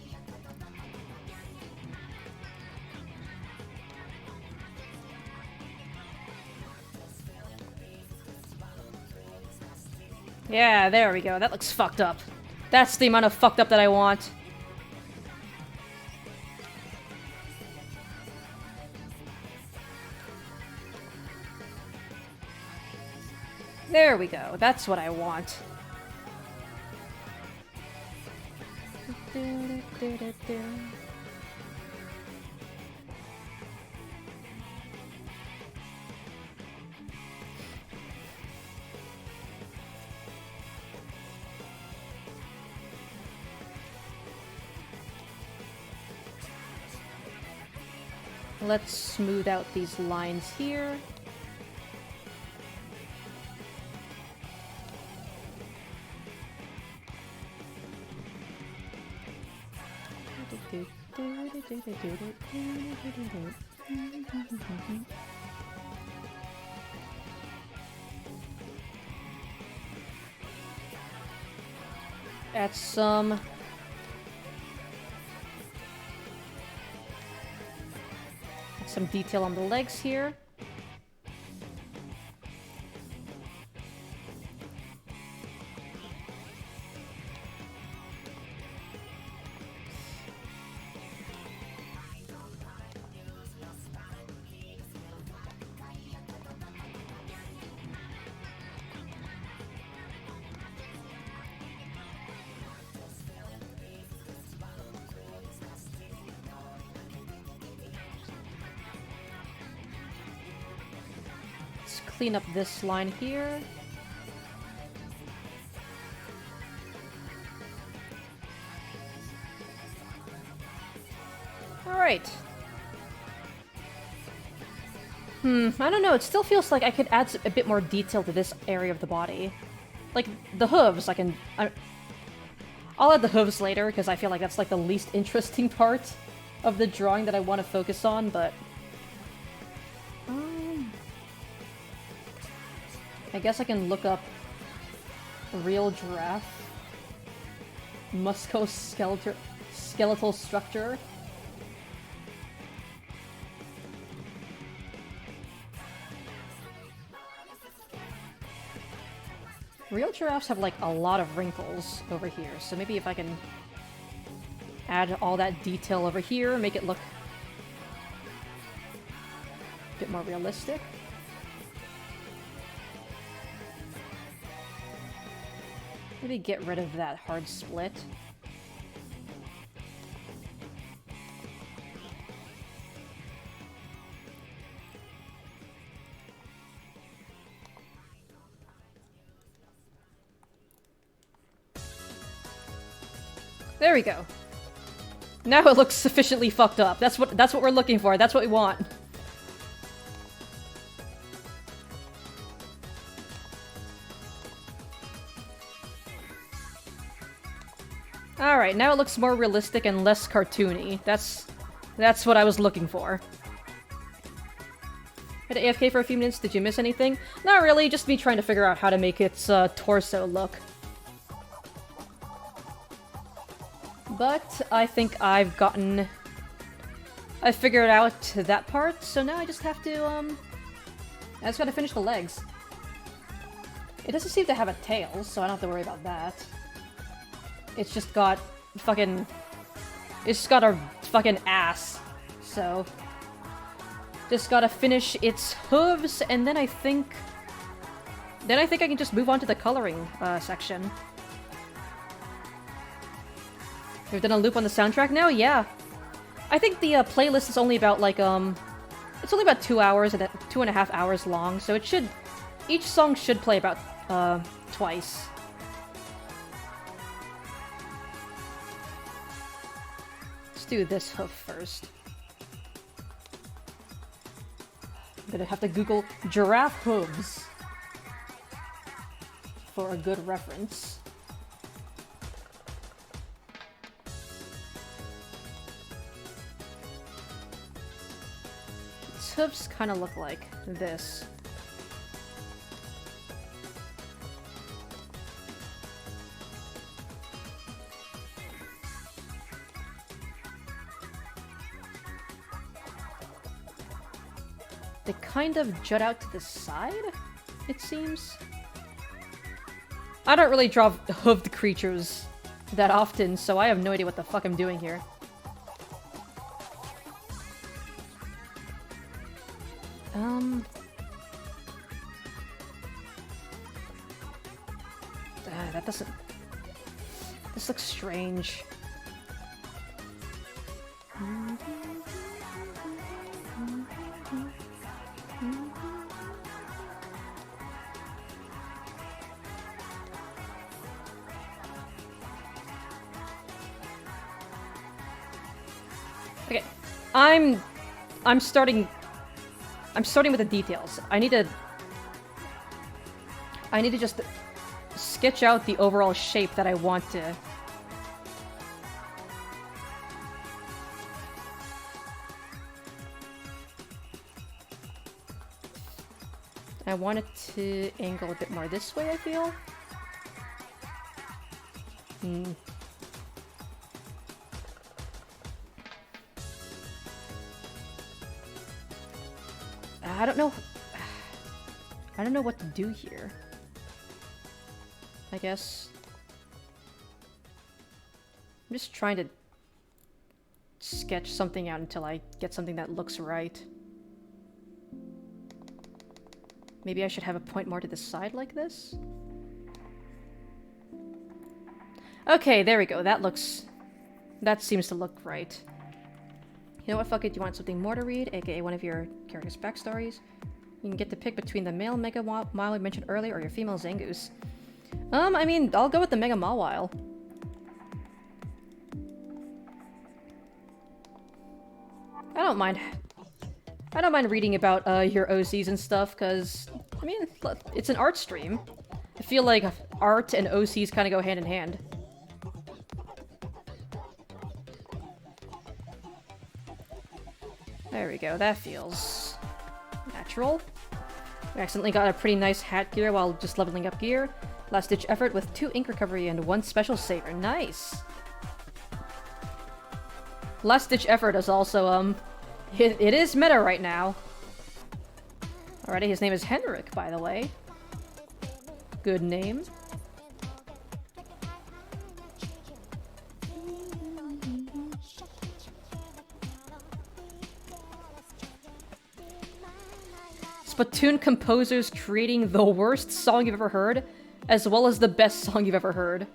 Yeah, there we go. That looks fucked up. That's the amount of fucked up that I want. There we go. That's what I want. Let's smooth out these lines here. Add some detail on the legs here. Clean up this line here. Alright. I don't know, it still feels like I could add a bit more detail to this area of the body. Like, the hooves, I'll add the hooves later, because I feel like that's like the least interesting part of the drawing that I want to focus on, but... I guess I can look up real giraffe musculoskeletal structure. Real giraffes have like a lot of wrinkles over here, so maybe if I can add all that detail over here, make it look a bit more realistic. Maybe get rid of that hard split. There we go. Now it looks sufficiently fucked up. That's what we're looking for. That's what we want. Alright, now it looks more realistic and less cartoony. That's what I was looking for. Had to AFK for a few minutes, did you miss anything? Not really, just me trying to figure out how to make its torso look. But I think I figured out that part, so now I just have to, I just gotta finish the legs. It doesn't seem to have a tail, so I don't have to worry about that. It's just got fucking It's got a fucking ass. So... just gotta finish its hooves, and then I think... I can just move on to the coloring section. We've done a loop on the soundtrack now? Yeah. I think the playlist is only about, like, it's only about 2 hours, and 2.5 hours long, so it should... each song should play about, twice. Let's do this hoof first. I'm gonna have to Google giraffe hooves for a good reference. Its hooves kind of look like this. They kind of jut out to the side, it seems. I don't really draw hooved creatures that often, so I have no idea what the fuck I'm doing here. That doesn't... this looks strange. Okay, I'm starting with the details. I need to just sketch out the overall shape that I want to. I want it to angle a bit more this way, I feel. I don't know. I don't know what to do here. I guess I'm just trying to sketch something out until I get something that looks right. Maybe I should have a point more to the side like this? Okay, there we go. That seems to look right. You know what, fuck it, you want something more to read, aka one of your character's backstories? You can get to pick between the male Mega Mawile we mentioned earlier or your female Zangoose. I mean, I'll go with the Mega Mawile. I don't mind reading about your OCs and stuff, because, I mean, it's an art stream. I feel like art and OCs kind of go hand in hand. There we go, that feels natural. We accidentally got a pretty nice hat gear while just leveling up gear. Last ditch effort with 2 ink recovery and 1 special saver. Nice! Last ditch effort is also, it is meta right now. Alrighty, his name is Henrik, by the way. Good name. Splatoon composers creating the worst song you've ever heard, as well as the best song you've ever heard.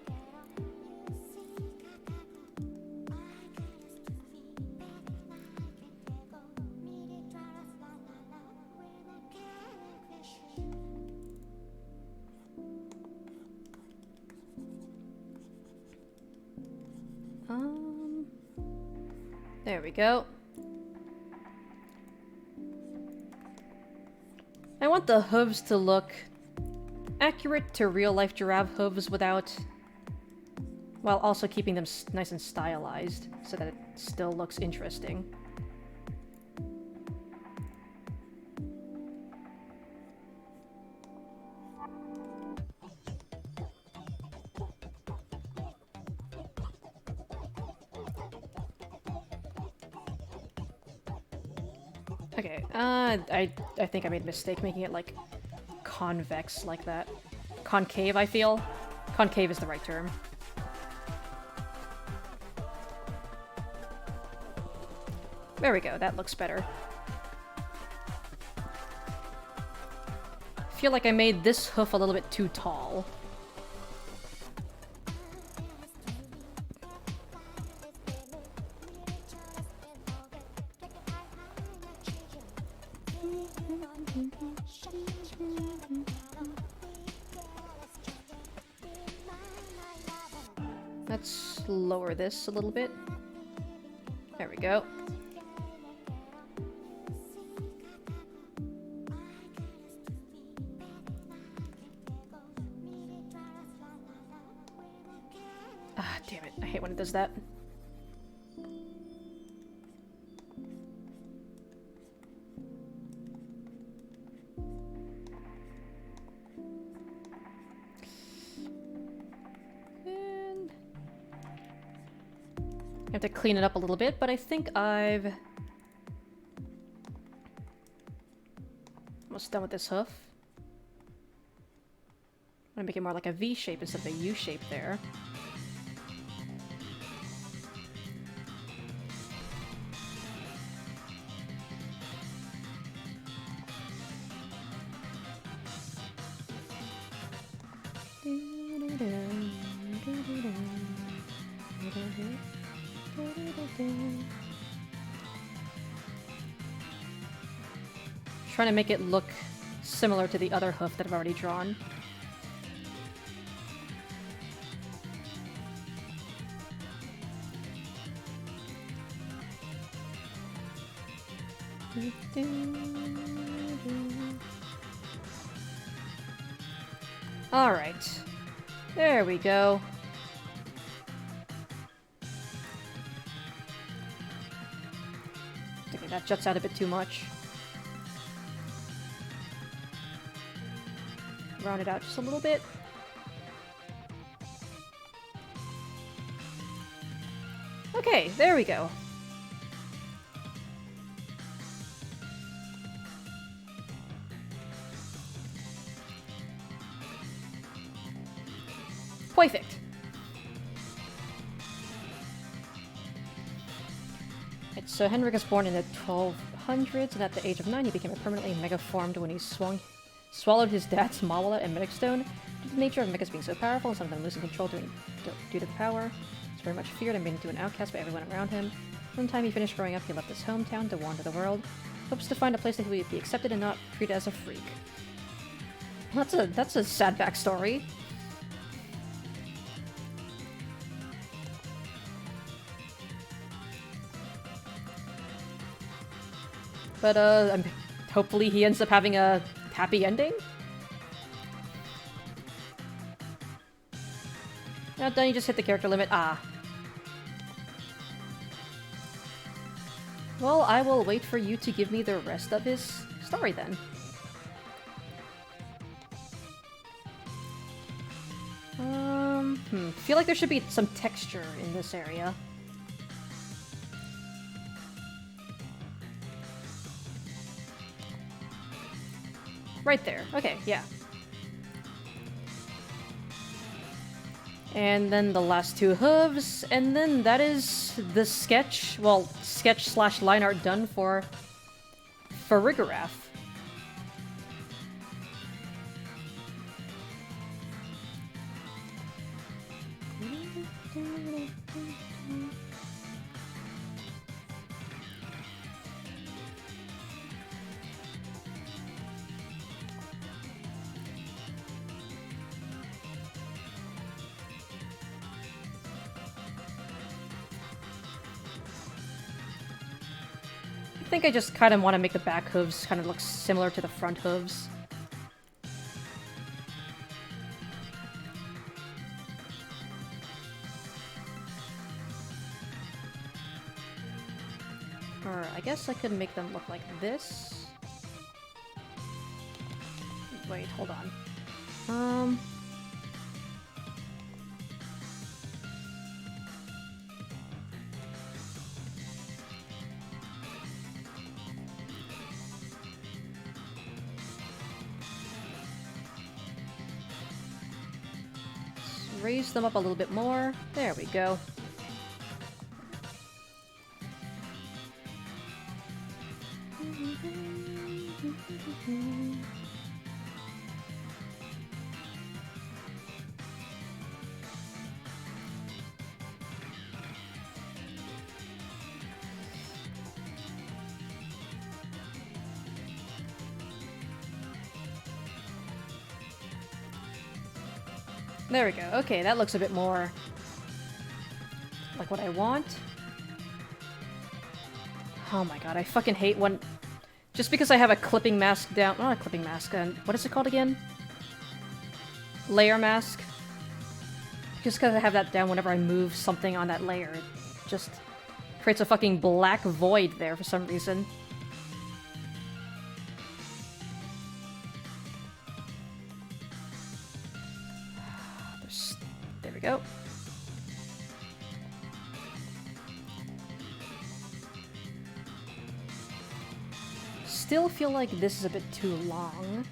There we go. I want the hooves to look accurate to real-life giraffe hooves while also keeping them nice and stylized, so that it still looks interesting. Okay, I think I made a mistake making it, like, convex like that. Concave, I feel. Concave is the right term. There we go, that looks better. I feel like I made this hoof a little bit too tall. Let's lower this a little bit. There we go. Ah, damn it. I hate when it does that. I have to clean it up a little bit, but I think I've almost done with this hoof. I'm gonna make it more like a V shape instead of a U shape there. Trying to make it look similar to the other hoof that I've already drawn. Alright. There we go. Okay, that juts out a bit too much. Round it out just a little bit. Okay, there we go. Perfect. Right, so Henrik was born in the 1200s, and at the age of 9 he became permanently mega-formed when he swallowed his dad's Mawala and Medic Stone. Due to the nature of megas being so powerful, and some of them losing control due to the power, he was very much feared and made into an outcast by everyone around him. One time he finished growing up, he left his hometown to wander the world. Hopes to find a place that he would be accepted and not treated as a freak. That's a sad backstory. But, hopefully he ends up having a happy ending? Now done, you just hit the character limit. Ah. Well, I will wait for you to give me the rest of his story then. Feel like there should be some texture in this area. Right there. Okay, yeah. And then the last two hooves, and then that is the sketch, well, sketch/line art done for farigiraf. I think I just kind of want to make the back hooves kind of look similar to the front hooves. Or I guess I could make them look like this. Wait, hold on. Raise them up a little bit more. There we go. There we go. Okay, that looks a bit more like what I want. Oh my god, I fucking hate when... Just because I have a clipping mask down... Not a clipping mask, what is it called again? Layer mask? Just because I have that down whenever I move something on that layer, it just creates a fucking black void there for some reason. There we go. Still feel like this is a bit too long.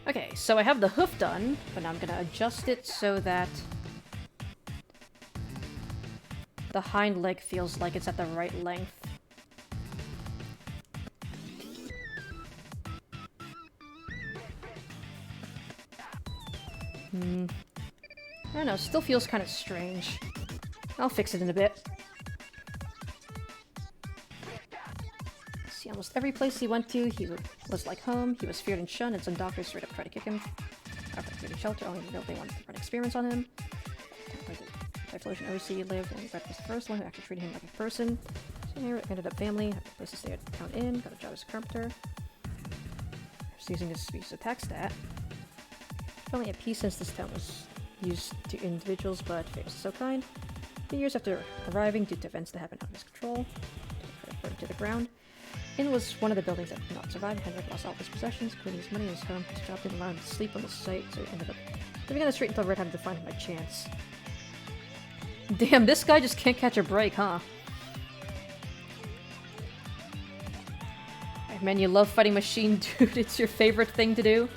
Okay, so I have the hoof done, but now I'm gonna adjust it so that the hind leg feels like it's at the right length. I don't know, still feels kind of strange. I'll fix it in a bit. See, almost every place he went to, he was like home. He was feared and shunned, and some doctors straight up tried to kick him out of the shelter, only to know they wanted to run experiments on him. Typhlosion OC lived, and Brett was the first one who actually treated him like a person. So he ended up family, had a place to stay at Town Inn, got a job as a carpenter. Just using this speech as a tax stat. Only a piece since this town was used to individuals, but fate was so kind. 2 years after arriving, due to events that happened out of his control, burned to the ground. Inn was one of the buildings that did not survive. Henrik lost all of his possessions, including his money and his home. His job didn't allow him to sleep on the site, so he ended up living on the street until Red had to find him by chance. Damn, this guy just can't catch a break, huh? Man, you love fighting machine, dude. It's your favorite thing to do.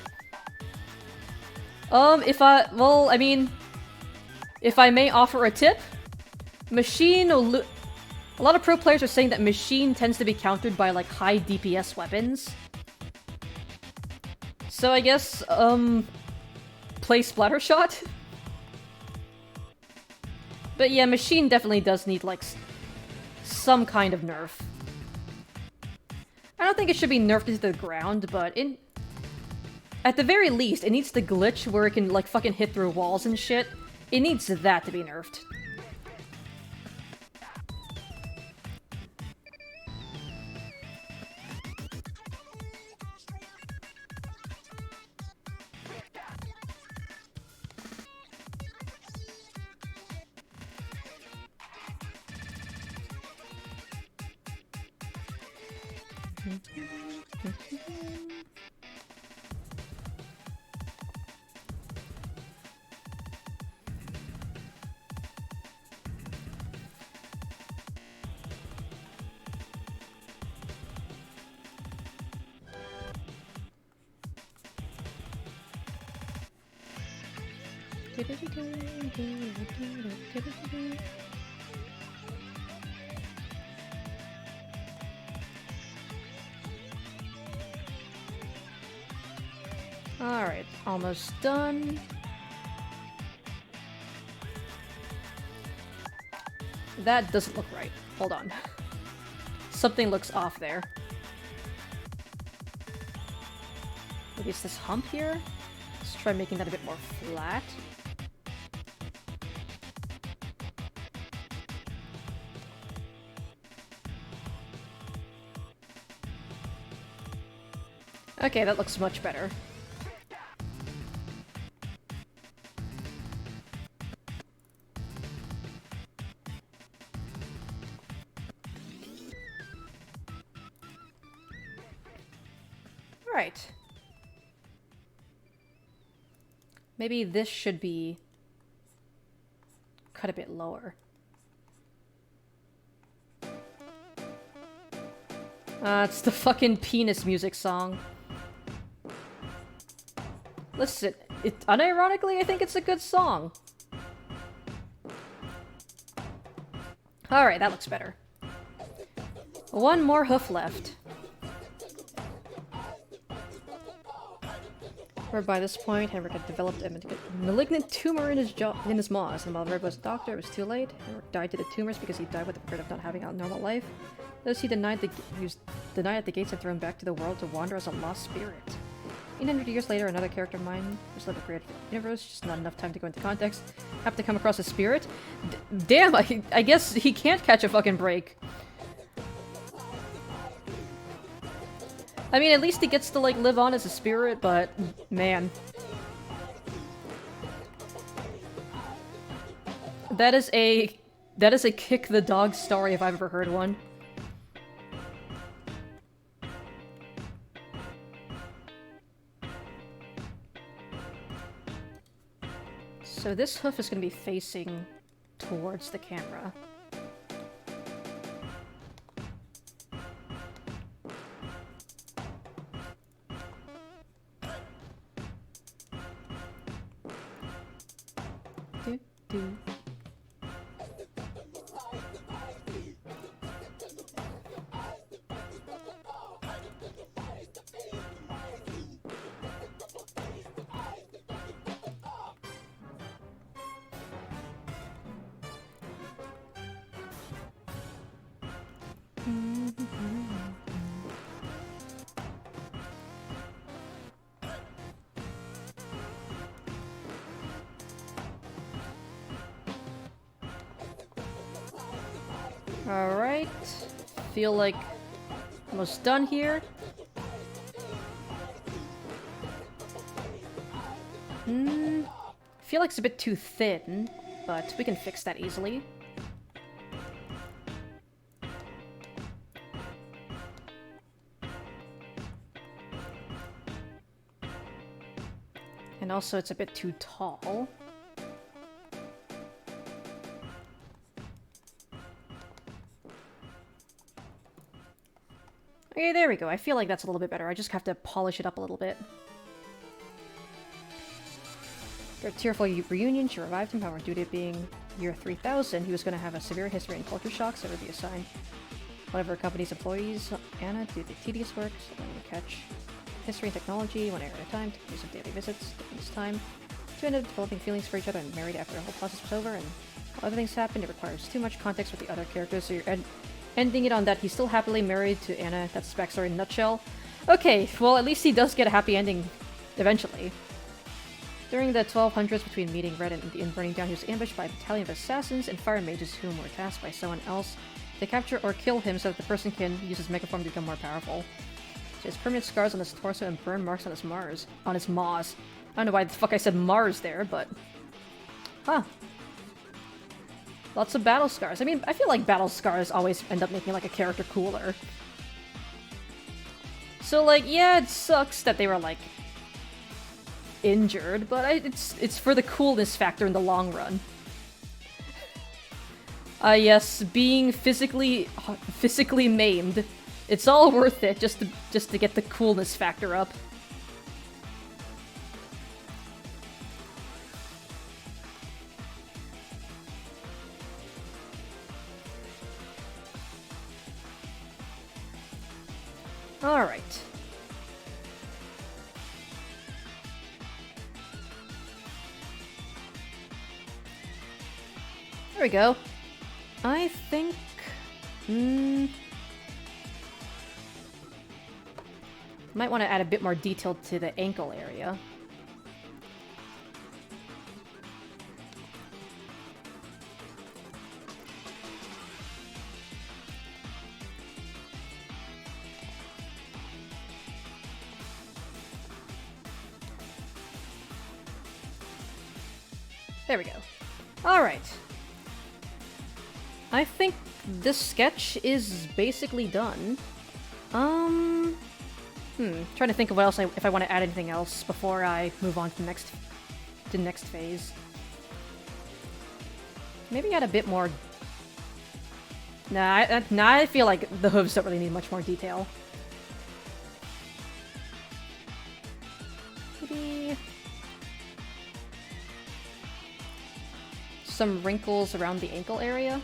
Well, I mean, if I may offer a tip, machine a lot of pro players are saying that machine tends to be countered by, like, high DPS weapons. So I guess, play Splatter Shot? But yeah, machine definitely does need, like, some kind of nerf. I don't think it should be nerfed into the ground, but at the very least, it needs to glitch where it can, like, fucking hit through walls and shit. It needs that to be nerfed. Alright, almost done. That doesn't look right. Hold on. Something looks off there. Maybe it's this hump here? Let's try making that a bit more flat. Okay, that looks much better. Alright. Maybe this should be cut a bit lower. It's the fucking penis music song. Listen, unironically, I think it's a good song. Alright, that looks better. One more hoof left. Where by this point, Henrik had developed a malignant tumor in his maws, and while Red was a doctor, it was too late. Henrik died to the tumors because he died with the regret of not having a normal life. Thus, he was denied at the gates and thrown back to the world to wander as a lost spirit. 800 years later, another character of mine was lived a great universe, just not enough time to go into context. Happened to come across a spirit. Damn, I guess he can't catch a fucking break. I mean, at least he gets to, like, live on as a spirit, but, man. That is a kick the dog story if I've ever heard one. So this hoof is going to be facing towards the camera. Do. Alright, feel like almost done here. Feel like it's a bit too thin, but we can fix that easily. And also it's a bit too tall. Okay, there we go. I feel like that's a little bit better. I just have to polish it up a little bit. After a tearful reunion, she revived him. However, due to it being year 3000, he was going to have a severe history and culture shock, so it would be assigned one of her company's employees, Anna, to do the tedious work, so then we catch history and technology, 1 hour at a time, to do some daily visits, taking this time. Two ended up developing feelings for each other and married after the whole process was over, and while other things happened, it requires too much context with the other characters, so you're ending it on that he's still happily married to Anna. That's the backstory in a nutshell. Okay, well, at least he does get a happy ending eventually. During the 1200s, between meeting Red and burning down, he was ambushed by a battalion of assassins and fire mages whom were tasked by someone else to capture or kill him so that the person can use his megaform to become more powerful. He has permanent scars on his torso and burn marks on his maws. I don't know why the fuck I said Mars there, but... Huh. Lots of battle scars. I mean, I feel like battle scars always end up making, like, a character cooler. So, like, yeah, it sucks that they were, like, injured, but it's for the coolness factor in the long run. Yes, being physically maimed. It's all worth it just to get the coolness factor up. Alright. There we go. I think... might want to add a bit more detail to the ankle area. There we go. Alright. I think this sketch is basically done. Trying to think of what else if I want to add anything else before I move on to the next phase. Maybe add a bit more. Nah, I feel like the hooves don't really need much more detail. Maybe some wrinkles around the ankle area.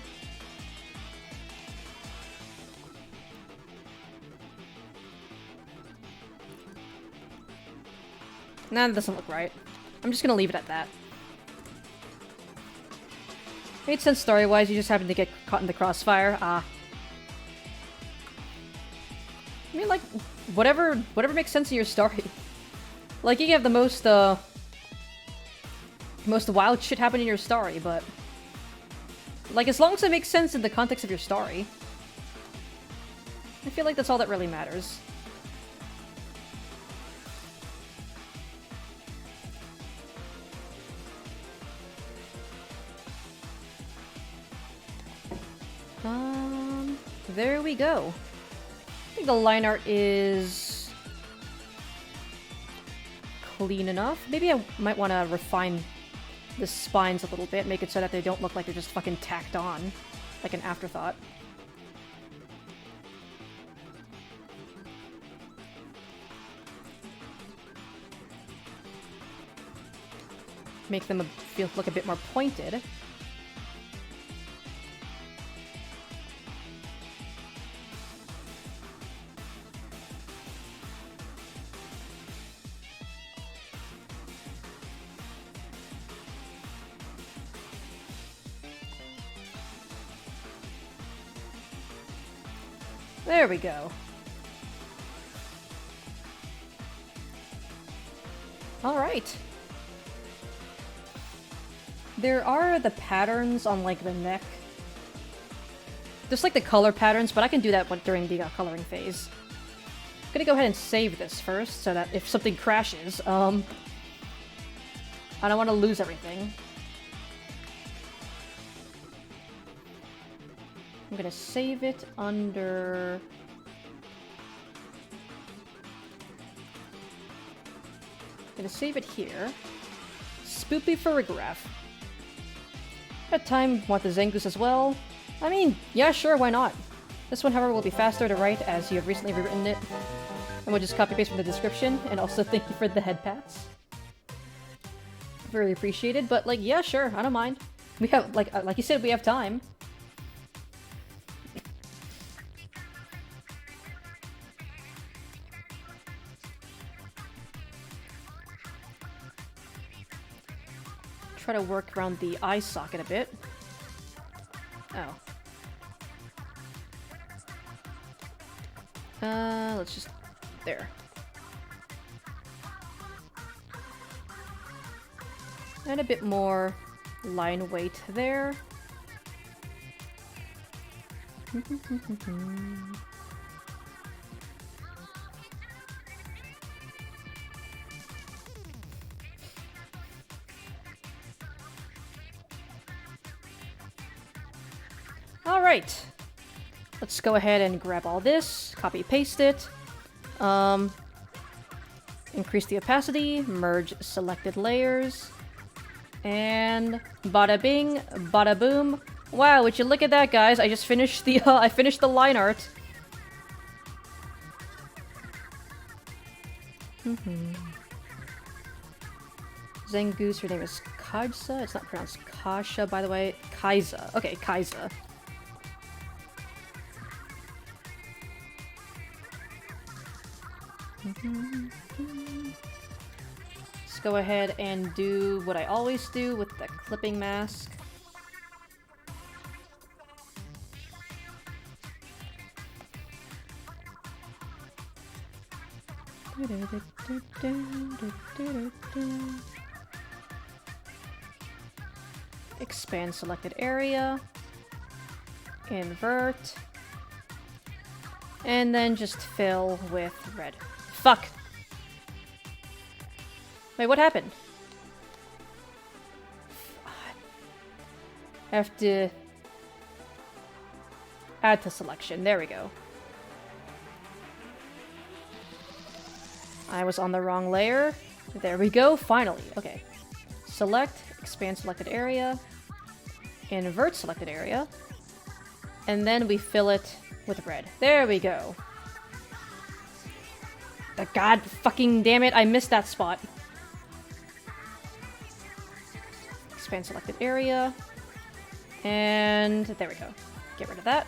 Nah, that doesn't look right. I'm just gonna leave it at that. Made sense story-wise, you just happened to get caught in the crossfire. Ah. I mean, like, whatever makes sense in your story. Like, you can have the most wild shit happen in your story, but... like, as long as it makes sense in the context of your story, I feel like that's all that really matters. There we go. I think the line art is clean enough. Maybe I might want to refine the spines a little bit, make it so that they don't look like they're just fucking tacked on, like an afterthought. Make them look a bit more pointed. There we go. Alright. There are the patterns on, like, the neck. Just like the color patterns, but I can do that during the coloring phase. I'm gonna go ahead and save this first, so that if something crashes, I don't want to lose everything. I'm gonna save it under... I'm gonna save it here. Spoopy farigiraf. At time, want the Zengoose as well? I mean, yeah, sure, why not? This one, however, will be faster to write as you have recently rewritten it. And we'll just copy-paste from the description, and also thank you for the head pats. Very appreciated, but, like, yeah, sure, I don't mind. We have, like you said, we have time. Try to work around the eye socket a bit. Oh. Let's just... there. And a bit more line weight there. Alright. Let's go ahead and grab all this, copy-paste it, increase the opacity, merge selected layers, and bada bing, bada boom. Wow, would you look at that, guys? I just finished the, I finished the line art. Zengoose, her name is Kaisa. It's not pronounced Kasha, by the way. Kaisa. Okay, Kaisa. Let's go ahead and do what I always do with the clipping mask. Expand selected area. Invert. And then just fill with red. Fuck! Wait, what happened? I have to... add to selection. There we go. I was on the wrong layer. There we go, finally. Okay. Select, expand selected area, invert selected area, and then we fill it with red. There we go. God fucking damn it, I missed that spot. Expand selected area, And there we go. Get rid of that.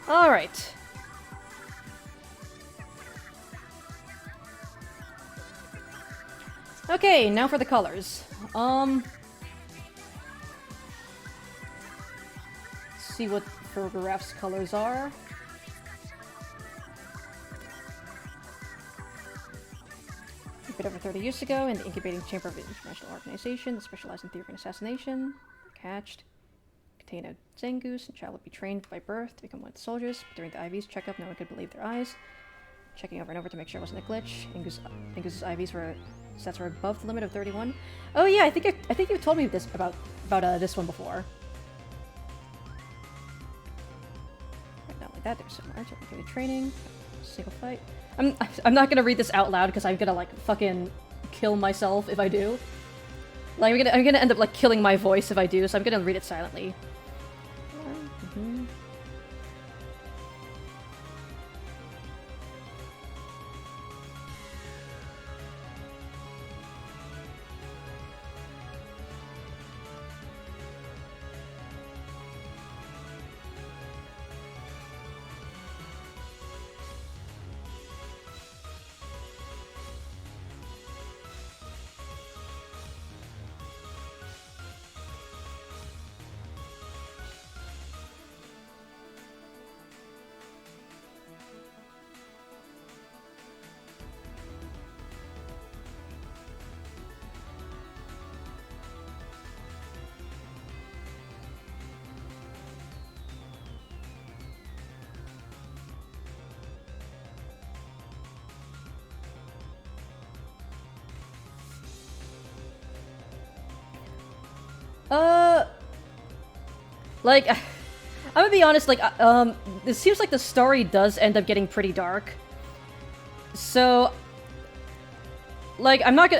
Alright. Okay, now for the colors. Let's see what farigiraf's colors are. A bit over 30 years ago, in the incubating chamber of an international organization that specialized in theory and assassination, hatched, contained a Zangoose, and child would be trained by birth to become one of the soldiers. But during the IV's checkup, no one could believe their eyes. Checking over and over to make sure it wasn't a glitch. Ingus's IVs stats were above the limit of 31. Oh yeah, I think you told me this about this one before. Right, not like that. There's some arts, training, single fight. I'm not gonna read this out loud because I'm gonna like fucking kill myself if I do. Like I'm gonna end up like killing my voice if I do, so I'm gonna read it silently. Like, I'm gonna be honest, like, it seems like the story does end up getting pretty dark. So, like, I'm not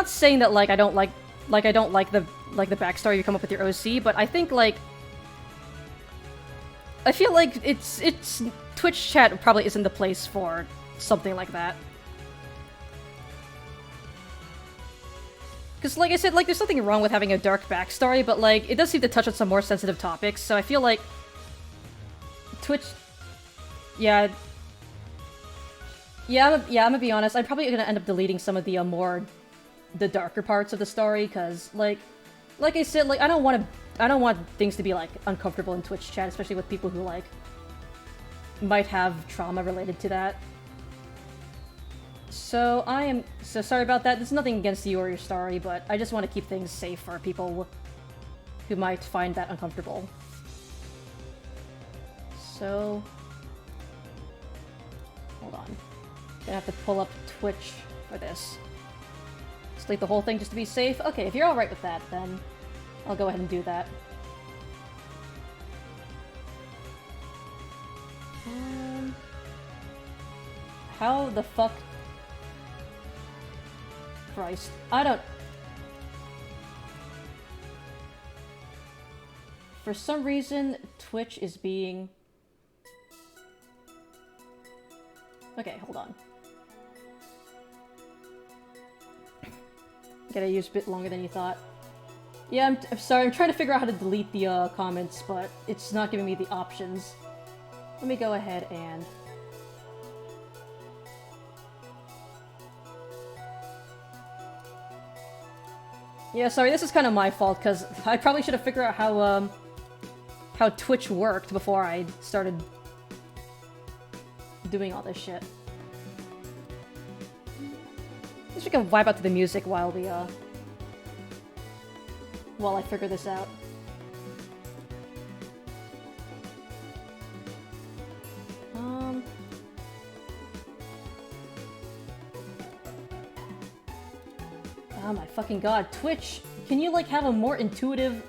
saying that, like, I don't like the backstory you come up with your OC, but I think, like, I feel like it's Twitch chat probably isn't the place for something like that. Because, like I said, like, there's nothing wrong with having a dark backstory, but, like, it does seem to touch on some more sensitive topics, so I feel like Twitch... Yeah, I'm gonna be honest, I'm probably gonna end up deleting some of the, the darker parts of the story, because, like I said, like, I don't want things to be, like, uncomfortable in Twitch chat, especially with people who, like, might have trauma related to that. So, I am so sorry about that. There's nothing against you or your story, but I just want to keep things safe for people who might find that uncomfortable. So... Hold on. Gonna have to pull up Twitch for this. Delete the whole thing just to be safe? Okay, if you're alright with that, then I'll go ahead and do that. How the fuck... Christ. I don't... For some reason, Twitch is being... Okay, hold on. Gotta use a bit longer than you thought. Yeah, I'm sorry, I'm trying to figure out how to delete the comments, but it's not giving me the options. Let me go ahead and... Yeah, sorry, this is kind of my fault, because I probably should have figured out how Twitch worked before I started doing all this shit. I guess we can vibe out to the music while I figure this out. Oh my fucking god, Twitch! Can you, like, have a more intuitive...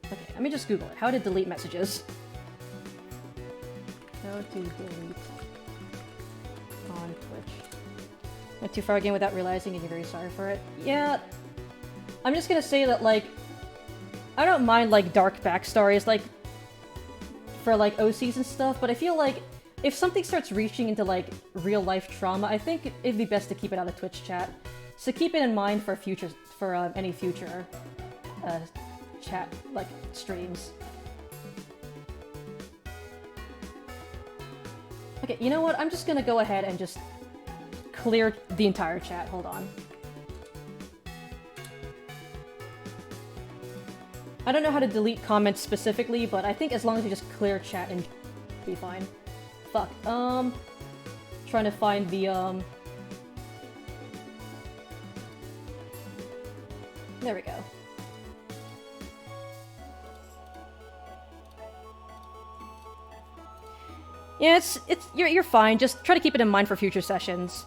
Okay, let me just Google it. How to delete messages. How to delete on Twitch. Went too far again without realizing and you're very sorry for it. Yeah, I'm just gonna say that, like, I don't mind, like, dark backstories, like, for, like, OCs and stuff, but I feel like if something starts reaching into, like, real-life trauma, I think it'd be best to keep it out of Twitch chat. So keep it in mind for any future, chat, like, streams. Okay, you know what? I'm just gonna go ahead and just clear the entire chat. Hold on. I don't know how to delete comments specifically, but I think as long as you just clear chat and be fine. Fuck. Trying to find the, There we go. Yeah, you're fine. Just try to keep it in mind for future sessions.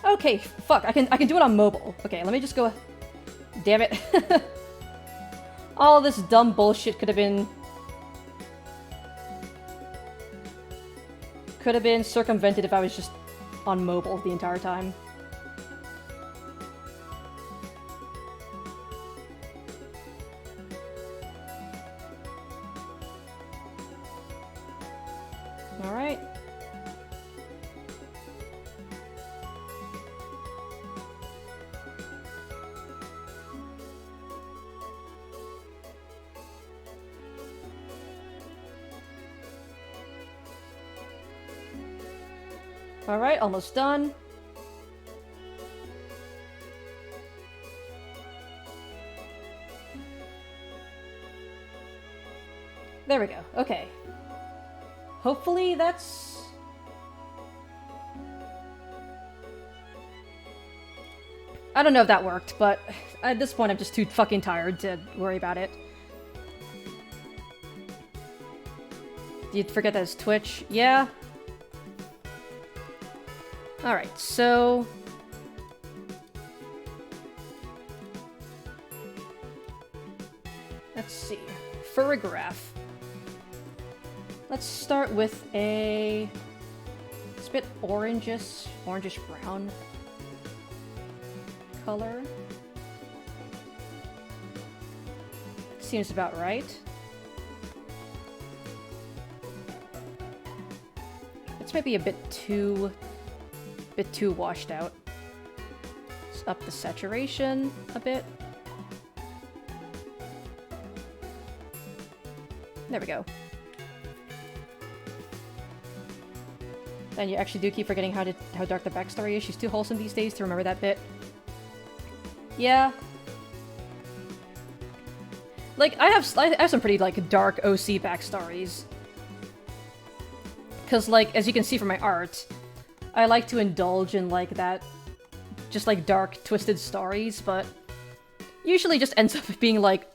Okay, fuck. I can do it on mobile. Okay, let me just go. Damn it. All this dumb bullshit could have been circumvented if I was just on mobile the entire time. Alright. Alright, almost done. There we go. Okay. Hopefully that's... I don't know if that worked, but at this point I'm just too fucking tired to worry about it. You'd forget that it's Twitch? Yeah. Alright, so... let's see. Farigiraf. Let's start with a... it's a bit orangish brown color. Seems about right. It's maybe a bit too washed out. Let's up the saturation a bit. There we go. And you actually do keep forgetting how dark the backstory is. She's too wholesome these days to remember that bit. Yeah. Like, I have some pretty, like, dark OC backstories. Because, like, as you can see from my art, I like to indulge in, like, that... just, like, dark, twisted stories, but... usually just ends up being, like...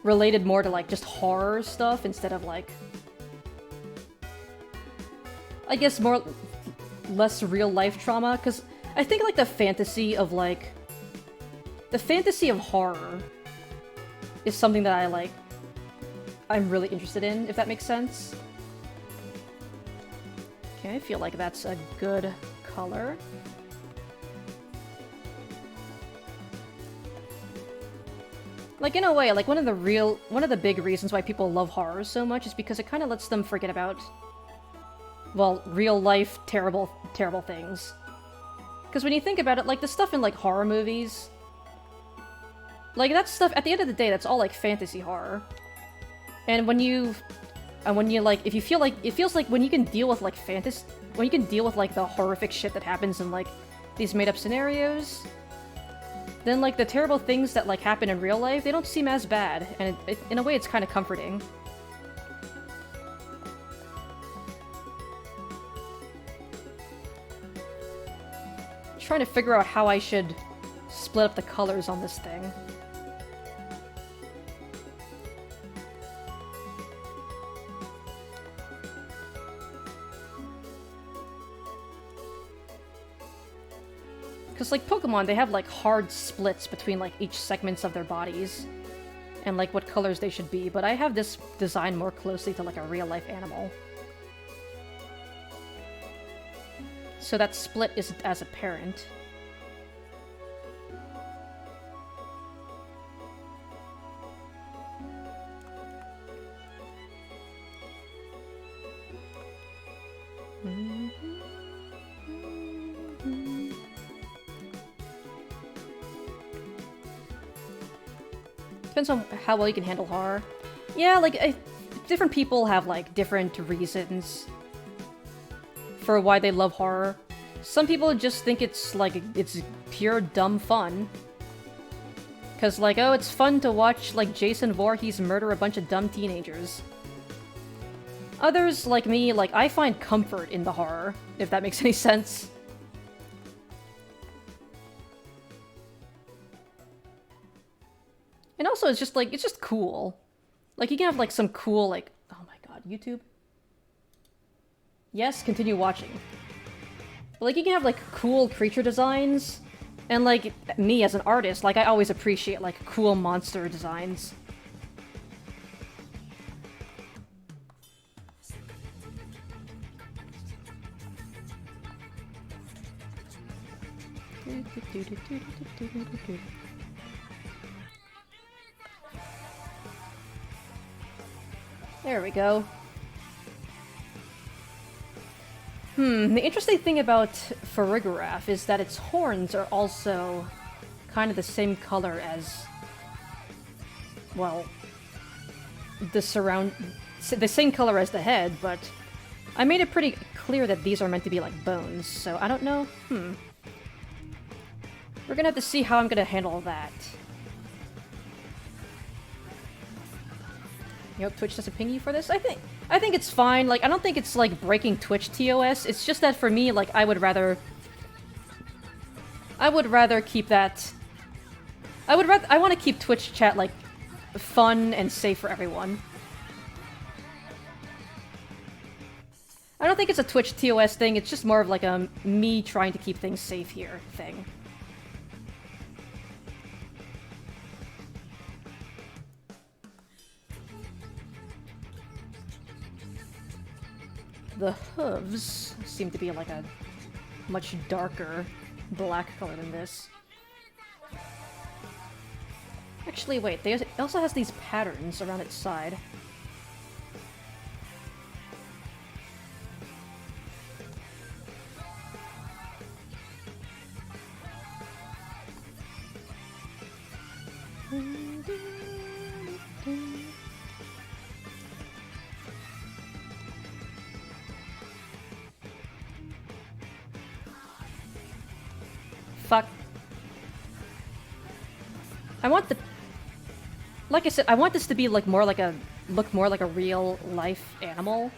related more to, like, just horror stuff instead of, like... I guess less real-life trauma, because I think, like, the fantasy of, like... the fantasy of horror is something that I, like... I'm really interested in, if that makes sense. Okay, I feel like that's a good color. Like, in a way, like, one of the big reasons why people love horror so much is because it kind of lets them forget about, well, real-life terrible things. Because when you think about it, like, the stuff in, like, horror movies... like, that stuff, at the end of the day, that's all, like, fantasy horror. And when you, like, if you feel like, it feels like when you can deal with, like, when you can deal with, like, the horrific shit that happens in, like, these made-up scenarios, then, like, the terrible things that, like, happen in real life, they don't seem as bad. And in a way, it's kind of comforting. Trying to figure out how I should split up the colors on this thing. Because, like, Pokemon, they have, like, hard splits between, like, each segments of their bodies. And, like, what colors they should be. But I have this designed more closely to, like, a real-life animal. So that split isn't as apparent. Depends on how well you can handle horror. Yeah, like, different people have, like, different reasons for why they love horror. Some people just think it's, like, it's pure dumb fun. Cause, like, oh, it's fun to watch, like, Jason Voorhees murder a bunch of dumb teenagers. Others, like me, like, I find comfort in the horror, if that makes any sense. And also, it's just, like, it's just cool. Like, you can have, like, some cool, like... Oh my god, YouTube? Yes, continue watching. But, like, you can have, like, cool creature designs. And, like, me as an artist, like, I always appreciate, like, cool monster designs. There we go. The interesting thing about farigiraf is that its horns are also kind of the same color as, well, the same color as the head, but I made it pretty clear that these are meant to be like bones, so I don't know. We're gonna have to see how I'm gonna handle that. You hope Twitch doesn't ping you for this? I think it's fine. Like, I don't think it's, like, breaking Twitch TOS. It's just that for me, like, I would rather keep that... I want to keep Twitch chat, like, fun and safe for everyone. I don't think it's a Twitch TOS thing. It's just more of, like, a me trying to keep things safe here thing. The hooves seem to be like a much darker black color than this. Actually, wait, it also has these patterns around its side. Fuck. I want the... Like I said, I want this to be like more like a... look more like a real life animal.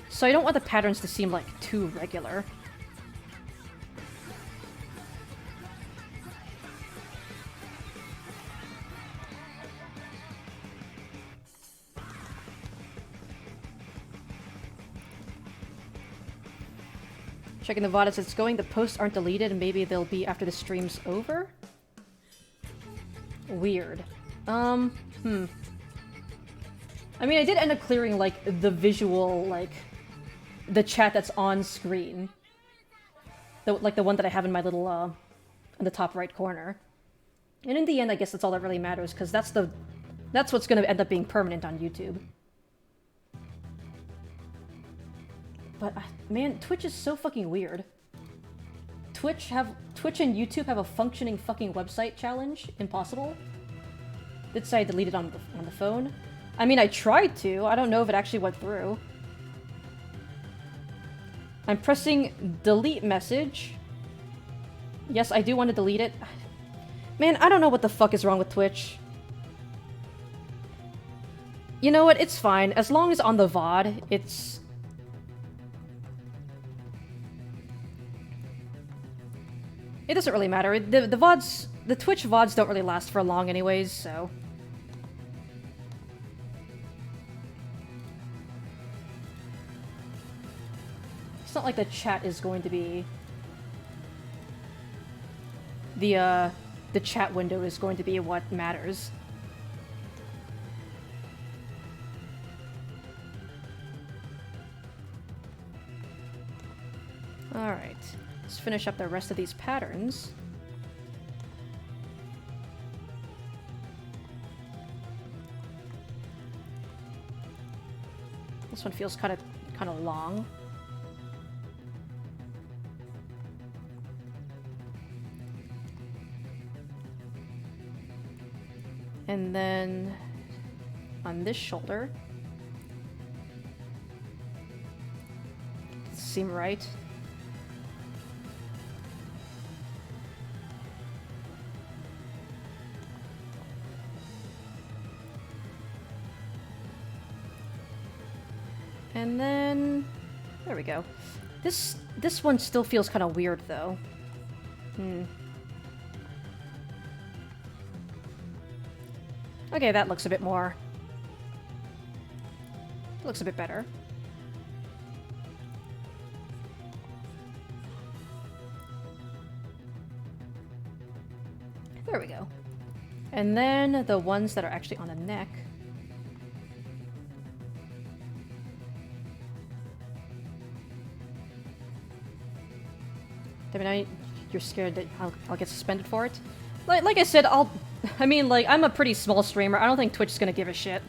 So I don't want the patterns to seem like too regular. Checking the VOD as it's going, the posts aren't deleted, and maybe they'll be after the stream's over? Weird. I mean, I did end up clearing, like, the visual, like, the chat that's on screen. Like, the one that I have in my little, in the top right corner. And in the end, I guess that's all that really matters, because that's what's gonna end up being permanent on YouTube. But, man, Twitch is so fucking weird. Twitch and YouTube have a functioning fucking website challenge? Impossible? Did say I deleted on the phone? I mean, I tried to. I don't know if it actually went through. I'm pressing delete message. Yes, I do want to delete it. Man, I don't know what the fuck is wrong with Twitch. You know what? It's fine. As long as on the VOD, it's... It doesn't really matter. The VODs... The Twitch VODs don't really last for long anyways, so... It's not like the chat is going to be... The chat window is going to be what matters. Alright. Let's finish up the rest of these patterns. This one feels kind of long. And then on this shoulder. Seem right. And then there we go. This one still feels kind of weird though. Okay, that looks a bit more. Looks a bit better. There we go. And then the ones that are actually on the neck. I mean, you're scared that I'll get suspended for it? Like I said, I mean, like, I'm a pretty small streamer. I don't think Twitch is gonna give a shit.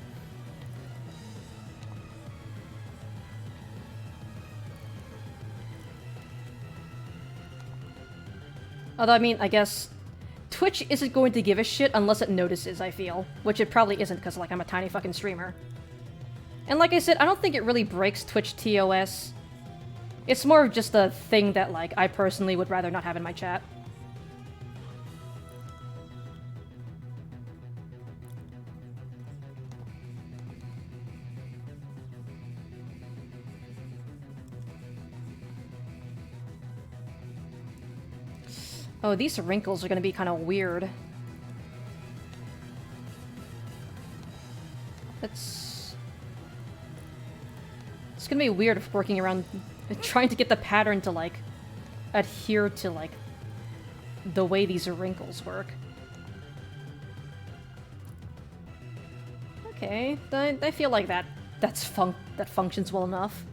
Although, I mean, I guess Twitch isn't going to give a shit unless it notices, I feel. Which it probably isn't, because, like, I'm a tiny fucking streamer. And like I said, I don't think it really breaks Twitch TOS. It's more of just a thing that, like, I personally would rather not have in my chat. Oh, these wrinkles are gonna be kind of weird. It's gonna be weird working around, trying to get the pattern to, like, adhere to, like, the way these wrinkles work. Okay, I feel like that functions well enough.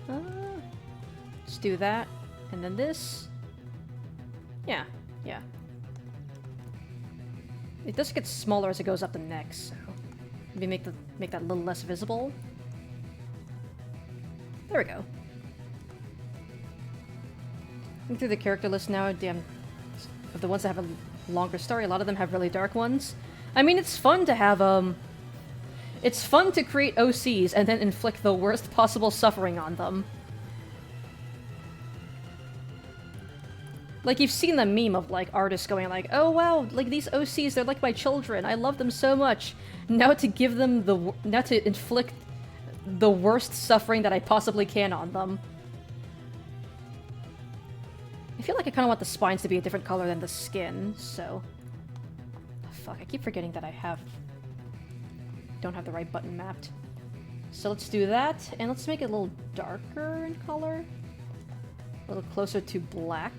Let's do that, and then this. Yeah. It does get smaller as it goes up the neck, so maybe make that a little less visible. There we go. Looking through the character list now, damn, of the ones that have a longer story, a lot of them have really dark ones. I mean, it's fun to have, it's fun to create OCs and then inflict the worst possible suffering on them. Like, you've seen the meme of, like, artists going like, oh wow, like, these OCs, they're like my children, I love them so much. Now to give them now to inflict the worst suffering that I possibly can on them. I feel like I kind of want the spines to be a different color than the skin, so... Fuck, I keep forgetting that I don't have the right button mapped. So let's do that, and let's make it a little darker in color. A little closer to black.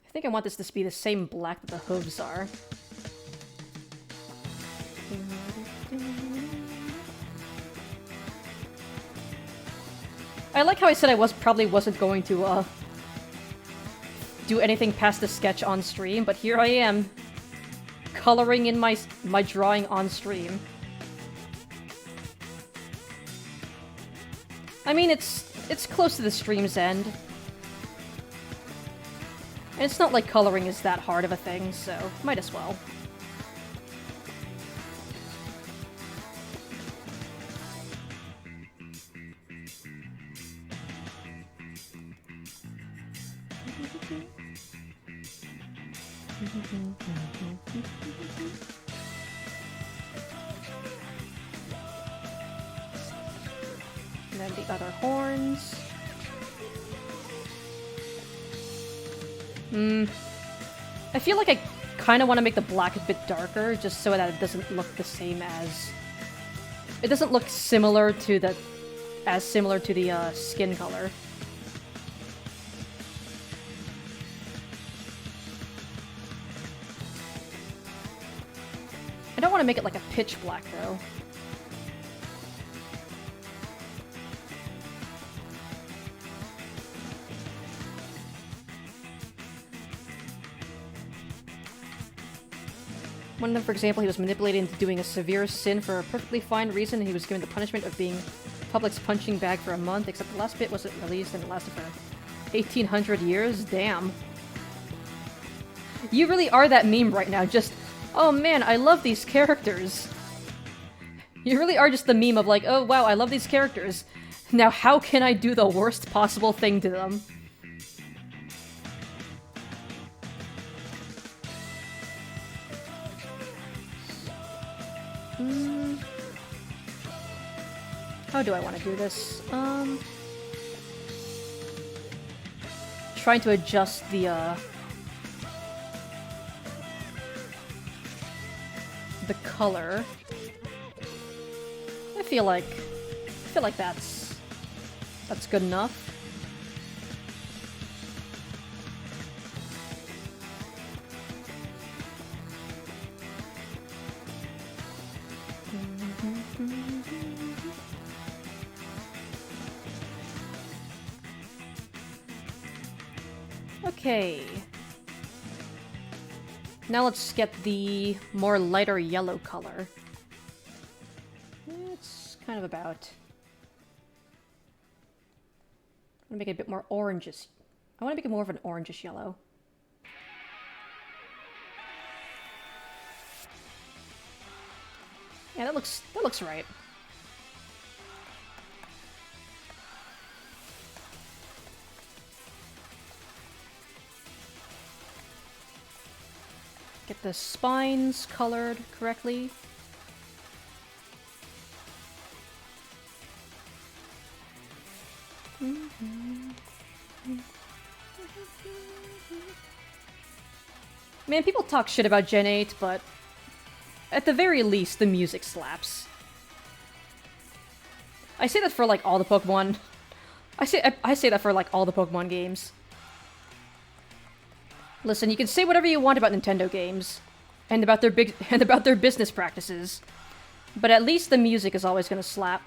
I think I want this to be the same black that the hooves are. I like how I said I probably wasn't going to do anything past the sketch on stream, but here I am, coloring in my drawing on stream. I mean, it's close to the stream's end. And it's not like coloring is that hard of a thing, so might as well. And then the other horns. I feel like I kind of want to make the black a bit darker, just so that it doesn't look the same as... It doesn't look similar to the... as similar to the, skin color. I don't want to make it like a pitch black, though. One of them, for example, he was manipulated into doing a severe sin for a perfectly fine reason, and he was given the punishment of being public's punching bag for a month, except the last bit wasn't released and it lasted for 1800 years? Damn. You really are that meme right now, just, oh man, I love these characters. You really are just the meme of like, oh wow, I love these characters. Now how can I do the worst possible thing to them? How do I want to do this? Trying to adjust the color. I feel like that's good enough. Okay. Now let's get the more lighter yellow color. It's kind of about... I want to make it a bit more orangish. I want to make it more of an orangish yellow. Yeah, that looks right. Get the spines colored correctly. Man, people talk shit about Gen 8, but at the very least, the music slaps. I say that for like all the Pokemon. I say that for like all the Pokemon games. Listen, you can say whatever you want about Nintendo games and about their business practices, but at least the music is always gonna slap.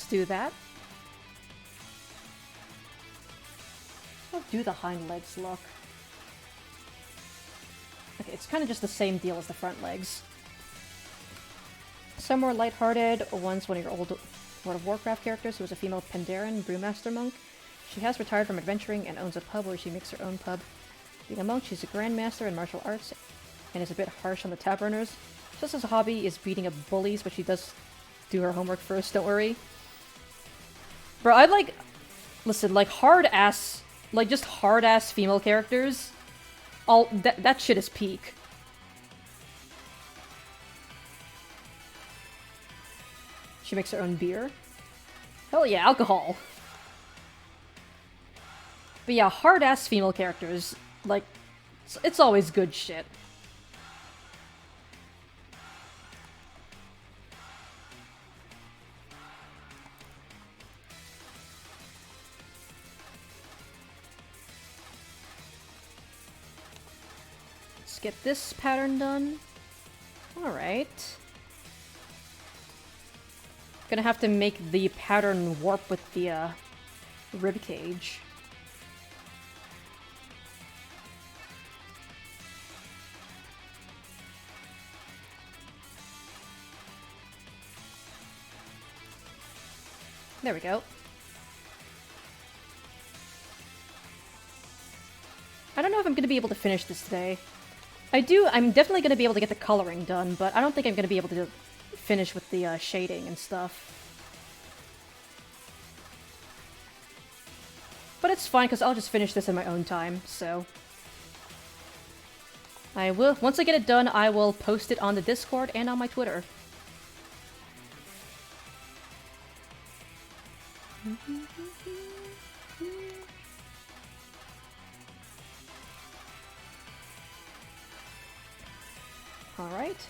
Do that. How do the hind legs look? Okay, it's kind of just the same deal as the front legs. Some more lighthearted. One's one of your old World of Warcraft characters who was a female Pandaren brewmaster monk. She has retired from adventuring and owns a pub where she makes her own pub. Being a monk, she's a grandmaster in martial arts and is a bit harsh on the taverners. Just as a hobby is beating up bullies, but she does do her homework first, don't worry. Bro, I like... Listen, like, hard-ass... Like, just hard-ass female characters. That shit is peak. She makes her own beer. Hell yeah, alcohol. But yeah, hard-ass female characters. Like, it's always good shit. Get this pattern done. Alright. Gonna have to make the pattern warp with the rib cage. There we go. I don't know if I'm gonna be able to finish this today. I'm definitely going to be able to get the coloring done, but I don't think I'm going to be able to finish with the shading and stuff. But it's fine, because I'll just finish this in my own time, so... Once I get it done, I will post it on the Discord and on my Twitter. Alright.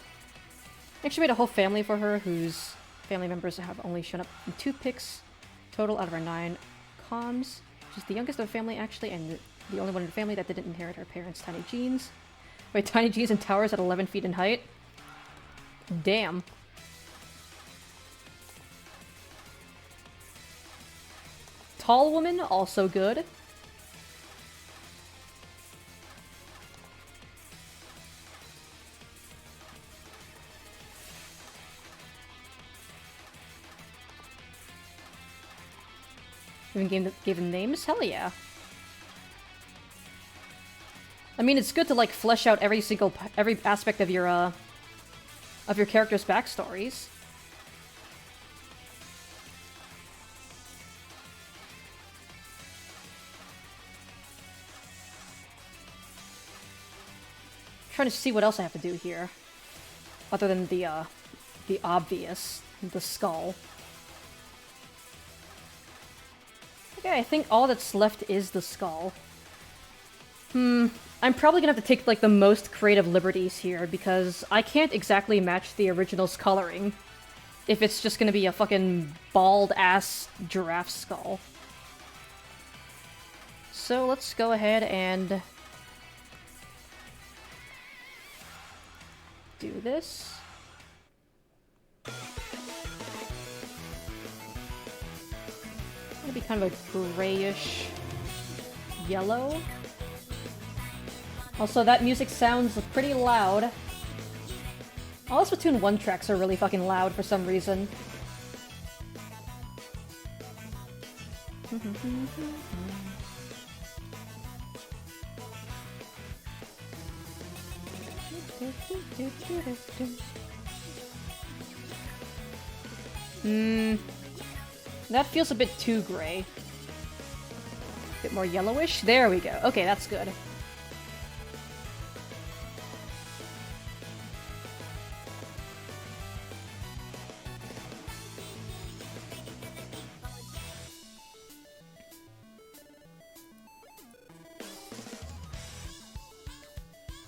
Actually made a whole family for her who's family members have only shown up in 2 pics total out of our 9 comms. She's the youngest of the family, actually, and the only one in the family that didn't inherit her parents' tiny genes. Wait, tiny genes and towers at 11 feet in height? Damn. Tall woman, also good. Even gave them names? Hell yeah. I mean, it's good to, like, flesh out every aspect of your character's backstories. Trying to see what else I have to do here. Other than the obvious. The skull. Okay, I think all that's left is the skull. I'm probably gonna have to take, like, the most creative liberties here, because I can't exactly match the original's coloring if it's just gonna be a fucking bald-ass giraffe skull. So let's go ahead and do this. It'll be kind of a grayish yellow. Also, that music sounds pretty loud. All the Splatoon 1 tracks are really fucking loud for some reason. That feels a bit too gray. A bit more yellowish. There we go. Okay, that's good.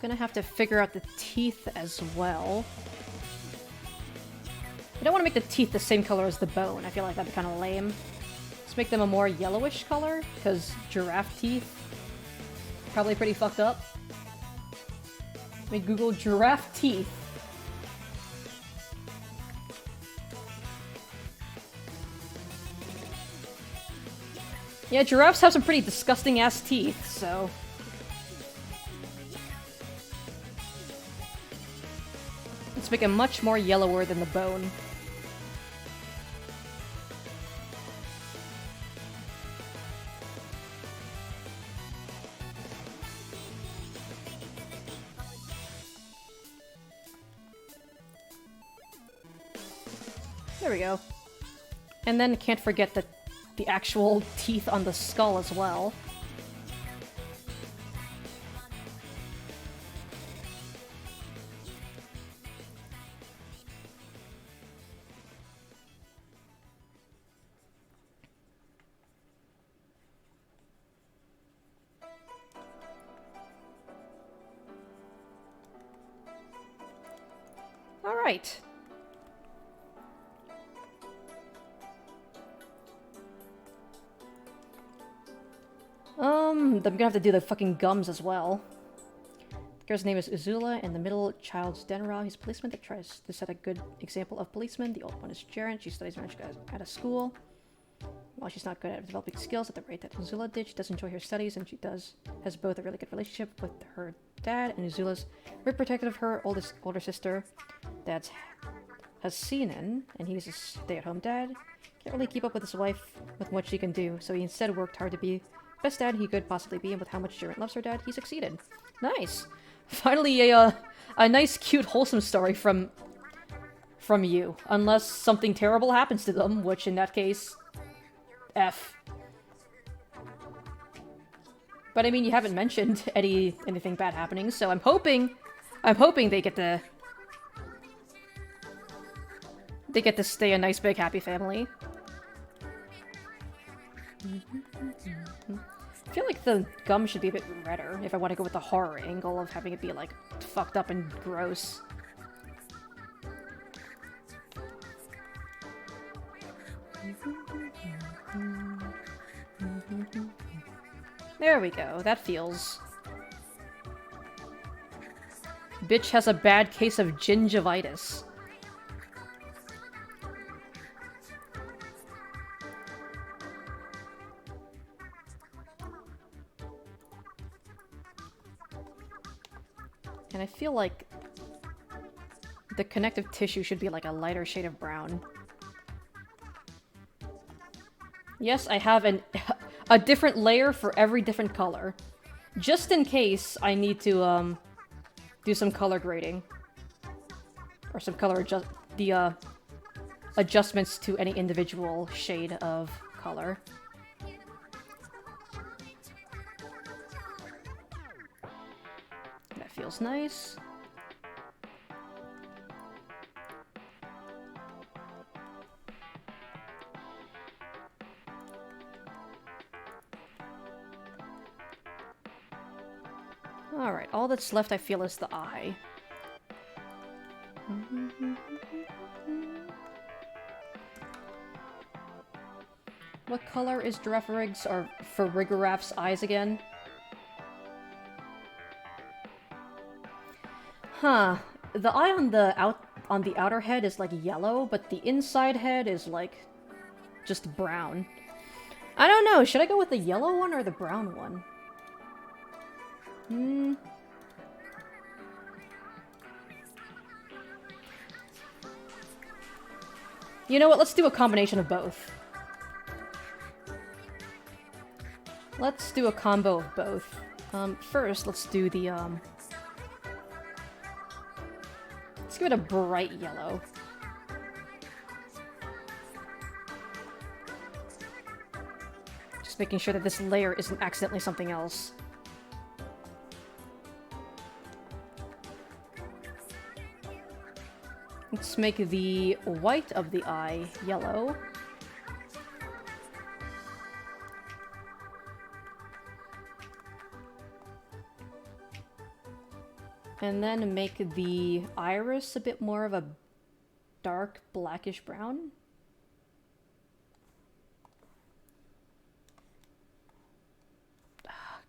Gonna have to figure out the teeth as well. I don't want to make the teeth the same color as the bone. I feel like that'd be kind of lame. Let's make them a more yellowish color, because giraffe teeth probably pretty fucked up. Let me Google giraffe teeth. Yeah, giraffes have some pretty disgusting ass teeth, so... Let's make it much more yellower than the bone. There we go. And then can't forget the actual teeth on the skull as well. Alright. I'm gonna have to do the fucking gums as well. The girl's name is Uzula, and the middle child's Denra. He's a policeman that tries to set a good example of policeman. The old one is Jaren. She studies magic at a school. While she's not good at developing skills at the rate that Uzula did, she does enjoy her studies, and she has both a really good relationship with her dad, and Uzula's very protective of her older sister. Dad's Hasinen, and he's a stay-at-home dad. Can't really keep up with his wife with what she can do, so he instead worked hard to be the best dad he could possibly be, and with how much Jaren loves her dad, he succeeded. Nice! Finally a nice, cute, wholesome story from you. Unless something terrible happens to them, which in that case... F. But I mean, you haven't mentioned anything bad happening, so I'm hoping they get to stay a nice, big, happy family. I feel like the gum should be a bit redder if I want to go with the horror angle of having it be, like, fucked up and gross. There we go. That feels... Bitch has a bad case of gingivitis. And I feel like the connective tissue should be like a lighter shade of brown. Yes, I have a different layer for every different color. Just in case I need to, do some color grading. Or some color adjustments to any individual shade of color. That feels nice. Alright, all that's left I feel is the eye. What color is Giraffarig's or farigiraf's eyes again? Huh. The eye on the outer head is like yellow, but the inside head is like just brown. I don't know, should I go with the yellow one or the brown one? You know what, let's do a combination of both. Let's do a combo of both. First, let's do the, let's give it a bright yellow. Just making sure that this layer isn't accidentally something else. Let's make the white of the eye yellow. And then make the iris a bit more of a dark blackish brown.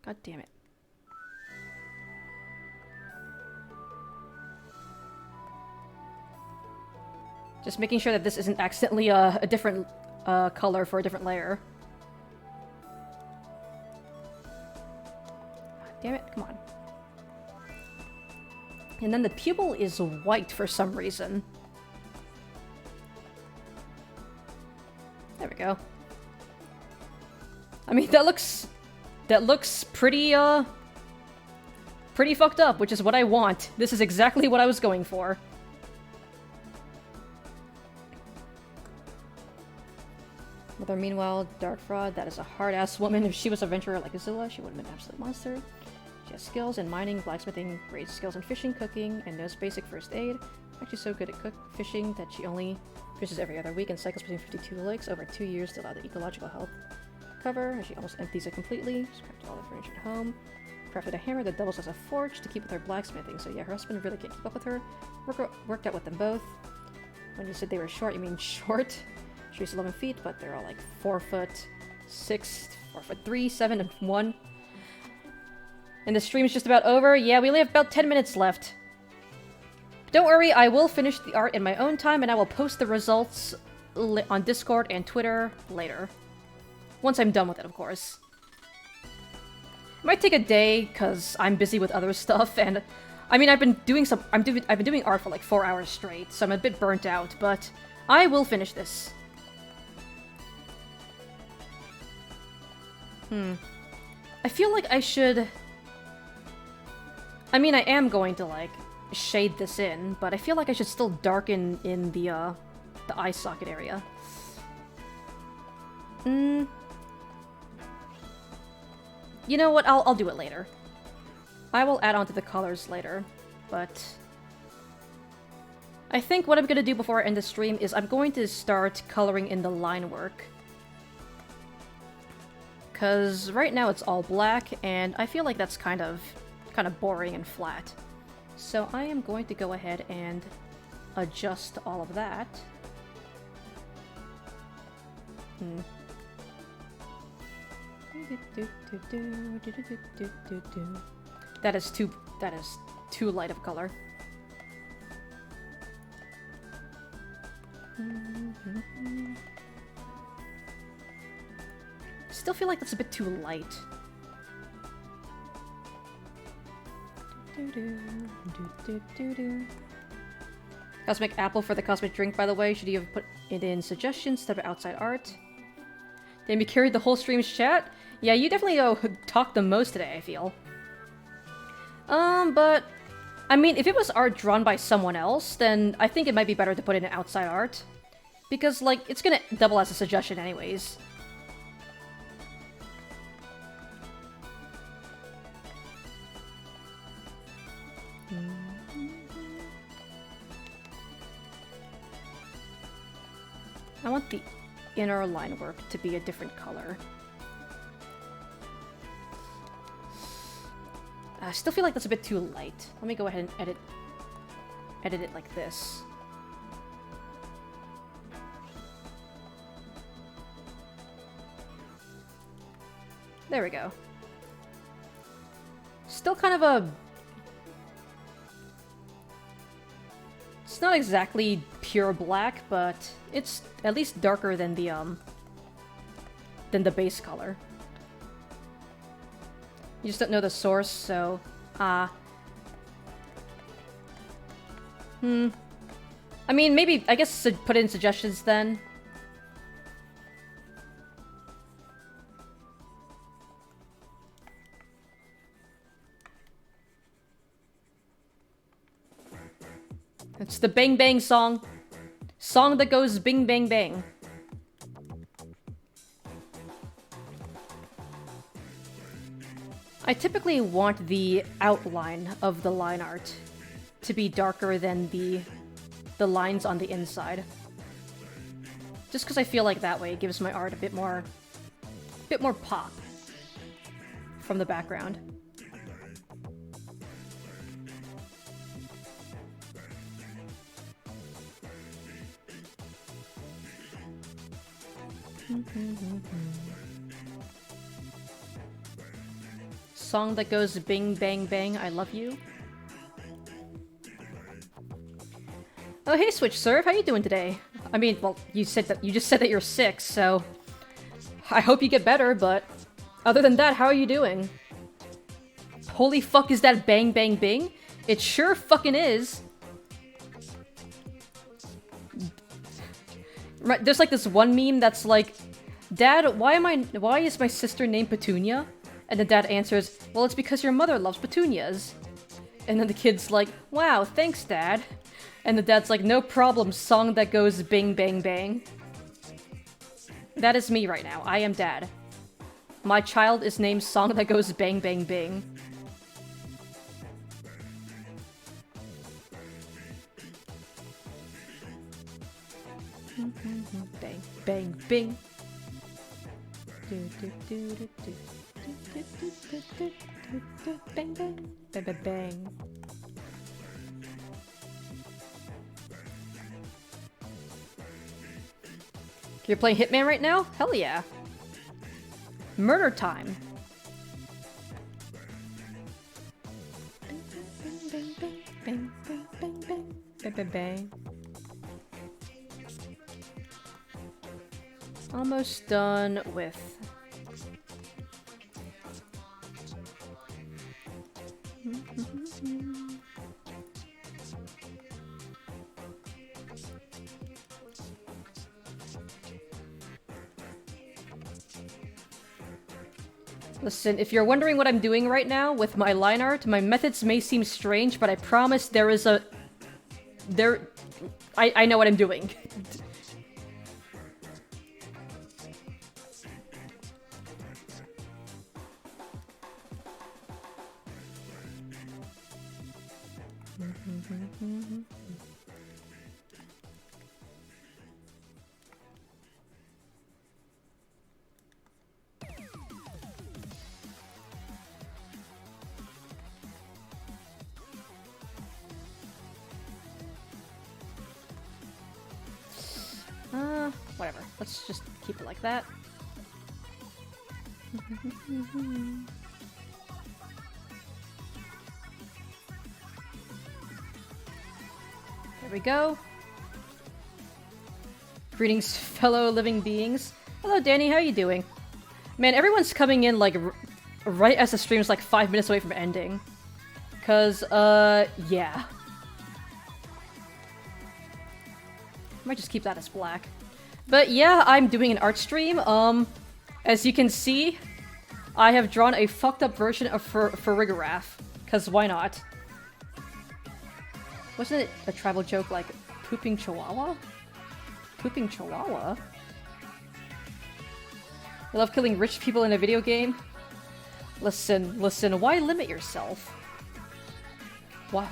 God damn it. Just making sure that this isn't accidentally a different color for a different layer. Damn it, come on. And then the pupil is white for some reason. There we go. I mean, that looks pretty, pretty fucked up, which is what I want. This is exactly what I was going for. Mother, meanwhile, Dark Fraud, that is a hard-ass woman. If she was a venturer like Azula, she would have been an absolute monster. She has skills in mining, blacksmithing, great skills in fishing, cooking, and knows basic first aid. Actually so good at fishing that she only fishes every other week and cycles between 52 lakes over 2 years to allow the ecological health cover, and she almost empties it completely. Scrapped all the furniture at home. Crafted a hammer that doubles as a forge to keep with her blacksmithing, so yeah, her husband really can't keep up with her. Worked out with them both. When you said they were short, you mean short? She's 11 feet, but they're all like 4'6", 4'3", 7, and 1. And the stream's just about over. Yeah, we only have about 10 minutes left. Don't worry, I will finish the art in my own time, and I will post the results on Discord and Twitter later. Once I'm done with it, of course. It might take a day, because I'm busy with other stuff, and... I mean, I've been doing art for like 4 hours straight, so I'm a bit burnt out, but I will finish this. I feel like I should... I mean, I am going to, like, shade this in, but I feel like I should still darken in the eye socket area. You know what? I'll do it later. I will add on to the colors later, but... I think what I'm gonna do before I end the stream is I'm going to start coloring in the line work. Because right now it's all black, and I feel like that's kind of boring and flat. So I am going to go ahead and adjust all of that. That is too light of color. Still feel like that's a bit too light. Cosmic apple for the cosmic drink, by the way. Should you have put it in suggestions instead of outside art? Damn, you carried the whole stream's chat? Yeah, you definitely talked the most today, I feel. But... I mean, if it was art drawn by someone else, then I think it might be better to put it in outside art. Because, like, it's gonna double as a suggestion anyways. I want the inner line work to be a different color. I still feel like that's a bit too light. Let me go ahead and edit it like this. There we go. Still kind of a... It's not exactly pure black, but it's at least darker than the base color. You just don't know the source, so... I mean, maybe... I guess put in suggestions then. It's the Bang Bang song. Song that goes bing bang bang. I typically want the outline of the line art to be darker than the lines on the inside. Just because I feel like that way it gives my art a bit more pop from the background. Song that goes bing bang bang, I love you. Oh hey Switch Serve, how you doing today? I mean, well, you just said that you're sick, so I hope you get better, but other than that, how are you doing? Holy fuck, is that bang bang bing? It sure fucking is. Right, there's like this one meme that's like, Dad, why is my sister named Petunia? And the dad answers, well, it's because your mother loves petunias. And then the kid's like, wow, thanks, Dad. And the dad's like, no problem, song that goes bing bang bang. That is me right now. I am Dad. My child is named Song that goes bang bang bing. Bang bang bing. Bang bang bang bang bang. You're playing Hitman right now? Hell yeah. Murder time. Bang bang bang bang bang bang bang bang bang. Almost done with. Listen, if you're wondering what I'm doing right now with my line art, my methods may seem strange, but I promise there is a... I know what I'm doing. Whatever. Let's just keep it like that. There we go. Greetings, fellow living beings. Hello, Danny. How are you doing? Man, everyone's coming in, like, right as the stream's, like, 5 minutes away from ending. Cause, yeah. Might just keep that as black. But yeah, I'm doing an art stream. As you can see, I have drawn a fucked up version of farigiraf. Cause why not? Wasn't it a tribal joke like pooping chihuahua? Pooping chihuahua? I love killing rich people in a video game. Listen, why limit yourself? Wow.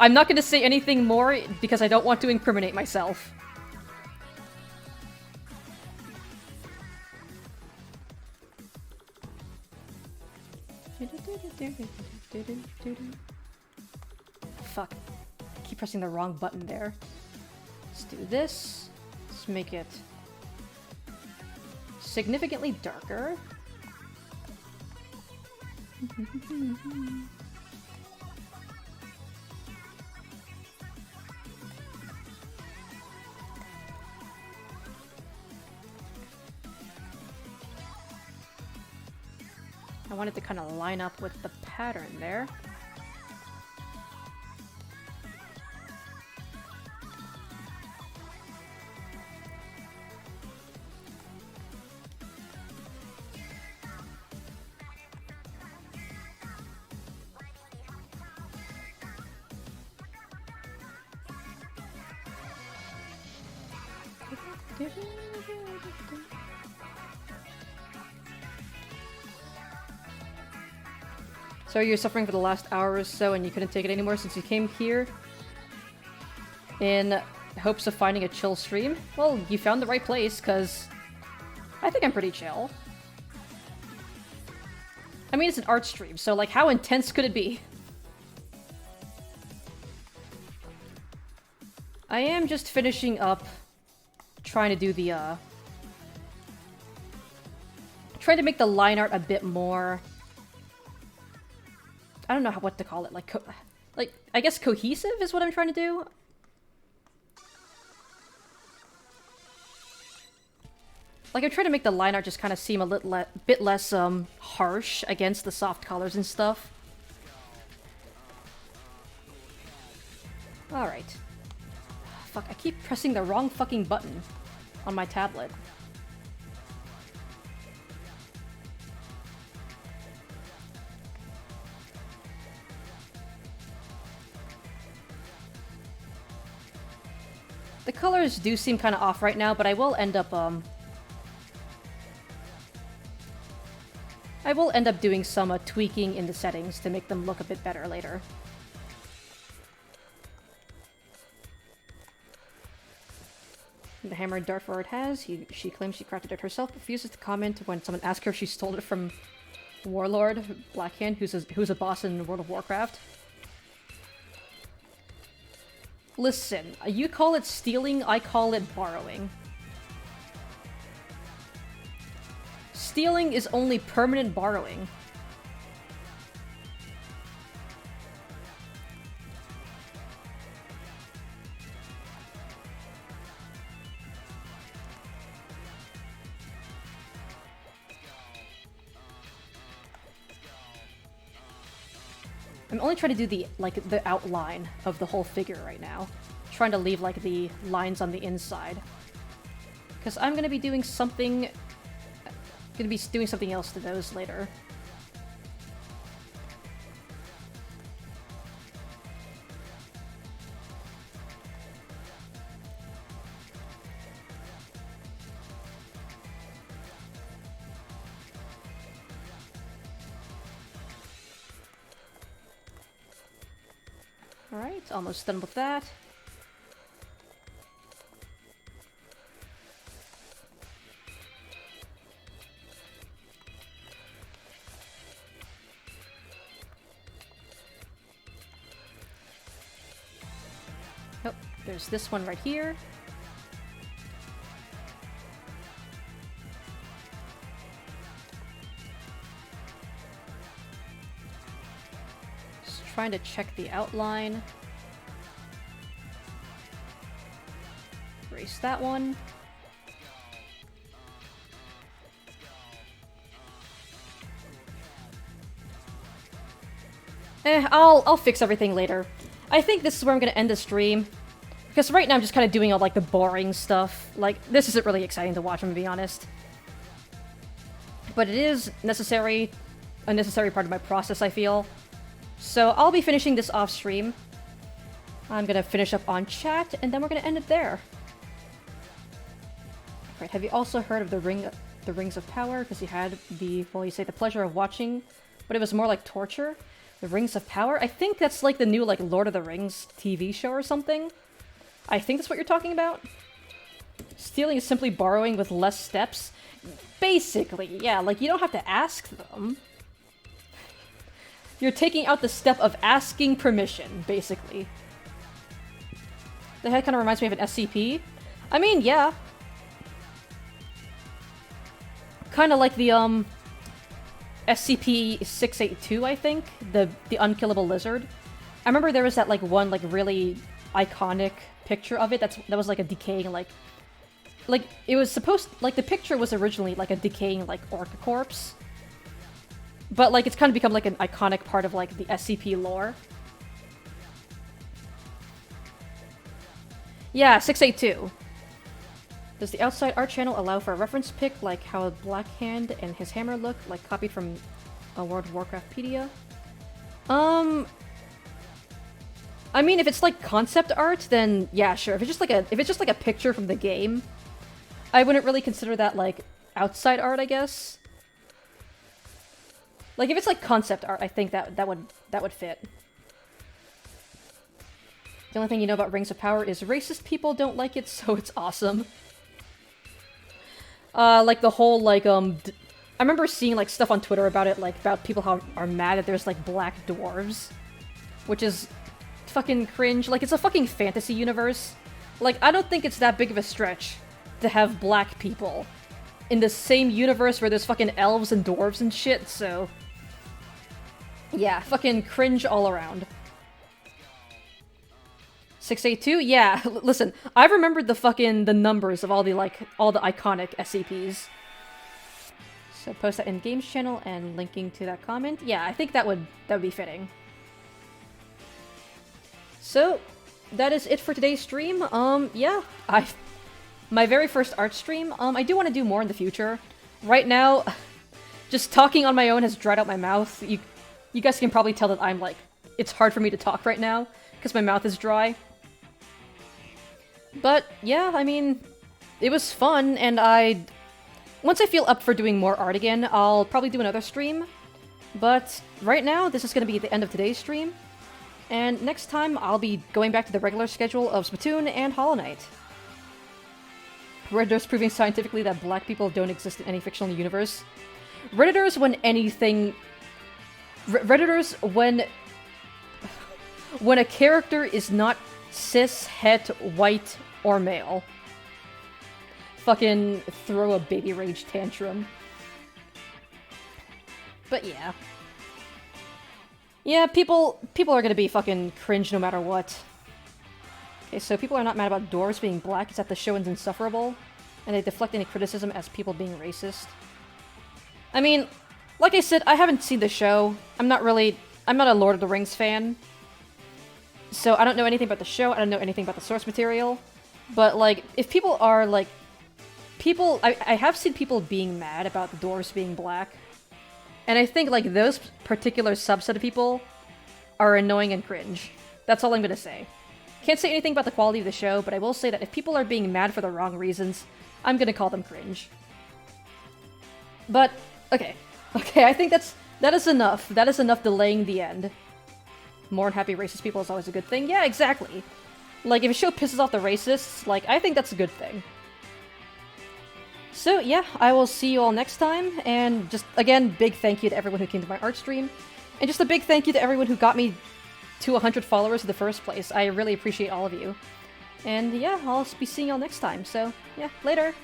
I'm not gonna say anything more because I don't want to incriminate myself. Fuck. I keep pressing the wrong button there. Let's do this. Let's make it significantly darker. I wanted to kind of line up with the pattern there. So you're suffering for the last hour or so and you couldn't take it anymore since you came here in hopes of finding a chill stream? Well, you found the right place, because I think I'm pretty chill. I mean, it's an art stream, so like, how intense could it be? I am just finishing up trying to do the, trying to make the line art a bit more... I don't know what to call it, like, I guess cohesive is what I'm trying to do? Like, I'm trying to make the line art just kind of seem a little bit less, harsh against the soft colors and stuff. Alright. Fuck, I keep pressing the wrong fucking button on my tablet. The colors do seem kind of off right now, but I will end up, doing some, tweaking in the settings to make them look a bit better later. The hammer Dartford has, she claims she crafted it herself, but refuses to comment when someone asks her if she stole it from Warlord Blackhand, who's a boss in World of Warcraft. Listen, you call it stealing, I call it borrowing. Stealing is only permanent borrowing. I'm only trying to do the outline of the whole figure right now. Trying to leave, like, the lines on the inside. Because I'm gonna be doing something... else to those later. Alright, almost done with that. Oh, there's this one right here. trying to check the outline. Erase that one. I'll fix everything later. I think this is where I'm gonna end the stream. Because right now I'm just kind of doing all, like, the boring stuff. Like, this isn't really exciting to watch, I'm gonna be honest. But it is a necessary part of my process, I feel. So I'll be finishing this off stream. I'm gonna finish up on chat, and then we're gonna end it there. Right, have you also heard of the Rings of Power? Because you had the, well, you say the pleasure of watching, but it was more like torture? The Rings of Power? I think that's like the new, like, Lord of the Rings TV show or something. I think that's what you're talking about. Stealing is simply borrowing with less steps. Basically, yeah, like, you don't have to ask them. You're taking out the step of asking permission, basically. The head kind of reminds me of an SCP. I mean, yeah. Kind of like the, SCP-682, I think? The unkillable lizard. I remember there was that, like, one, like, really iconic picture of it that was, like, a decaying, like, it was supposed, like, the picture was originally, like, a decaying, like, orca corpse. But, like, it's kind of become, like, an iconic part of, like, the SCP lore. Yeah, 682. Does the outside art channel allow for a reference pic, like how Black Hand and his hammer look, like copied from a World of Warcraftpedia? I mean, if it's like concept art, then yeah, sure. If it's just like a picture from the game, I wouldn't really consider that like outside art, I guess. Like if it's like concept art, I think that would fit. The only thing you know about Rings of Power is racist people don't like it, so it's awesome. Like the whole, like, I remember seeing, like, stuff on Twitter about it, like, about people how are mad that there's, like, black dwarves. Which is fucking cringe. Like, it's a fucking fantasy universe. Like, I don't think it's that big of a stretch to have black people in the same universe where there's fucking elves and dwarves and shit, so... yeah, fucking cringe all around. 682? Yeah, listen, I remembered the numbers of all the iconic SCPs. So post that in Games channel and linking to that comment. Yeah, I think that would be fitting. So, that is it for today's stream. Yeah, my very first art stream. I do want to do more in the future. Right now, just talking on my own has dried out my mouth. You guys can probably tell that I'm like, it's hard for me to talk right now, because my mouth is dry. But, yeah, I mean, it was fun, and once I feel up for doing more art again, I'll probably do another stream. But right now, this is going to be the end of today's stream. And next time, I'll be going back to the regular schedule of Splatoon and Hollow Knight. Redditors proving scientifically that black people don't exist in any fictional universe. Redditors when a character is not cis, het, white, or male. Fucking throw a baby rage tantrum. But yeah. Yeah, people are gonna be fucking cringe no matter what. Okay, so people are not mad about dwarves being black, it's that the show is insufferable, and they deflect any criticism as people being racist. I mean, like I said, I haven't seen the show. I'm not a Lord of the Rings fan. So I don't know anything about the show, I don't know anything about the source material. But, like, if people are, like... I have seen people being mad about the dwarves being black. And I think, like, those particular subset of people are annoying and cringe. That's all I'm gonna say. Can't say anything about the quality of the show, but I will say that if people are being mad for the wrong reasons, I'm gonna call them cringe. But, okay. Okay, I think that is enough. That is enough delaying the end. More unhappy racist people is always a good thing. Yeah, exactly. Like, if a show pisses off the racists, like, I think that's a good thing. So, yeah, I will see you all next time, and just, again, big thank you to everyone who came to my art stream, and just a big thank you to everyone who got me to 100 followers in the first place. I really appreciate all of you. And, yeah, I'll be seeing y'all next time, so, yeah, later!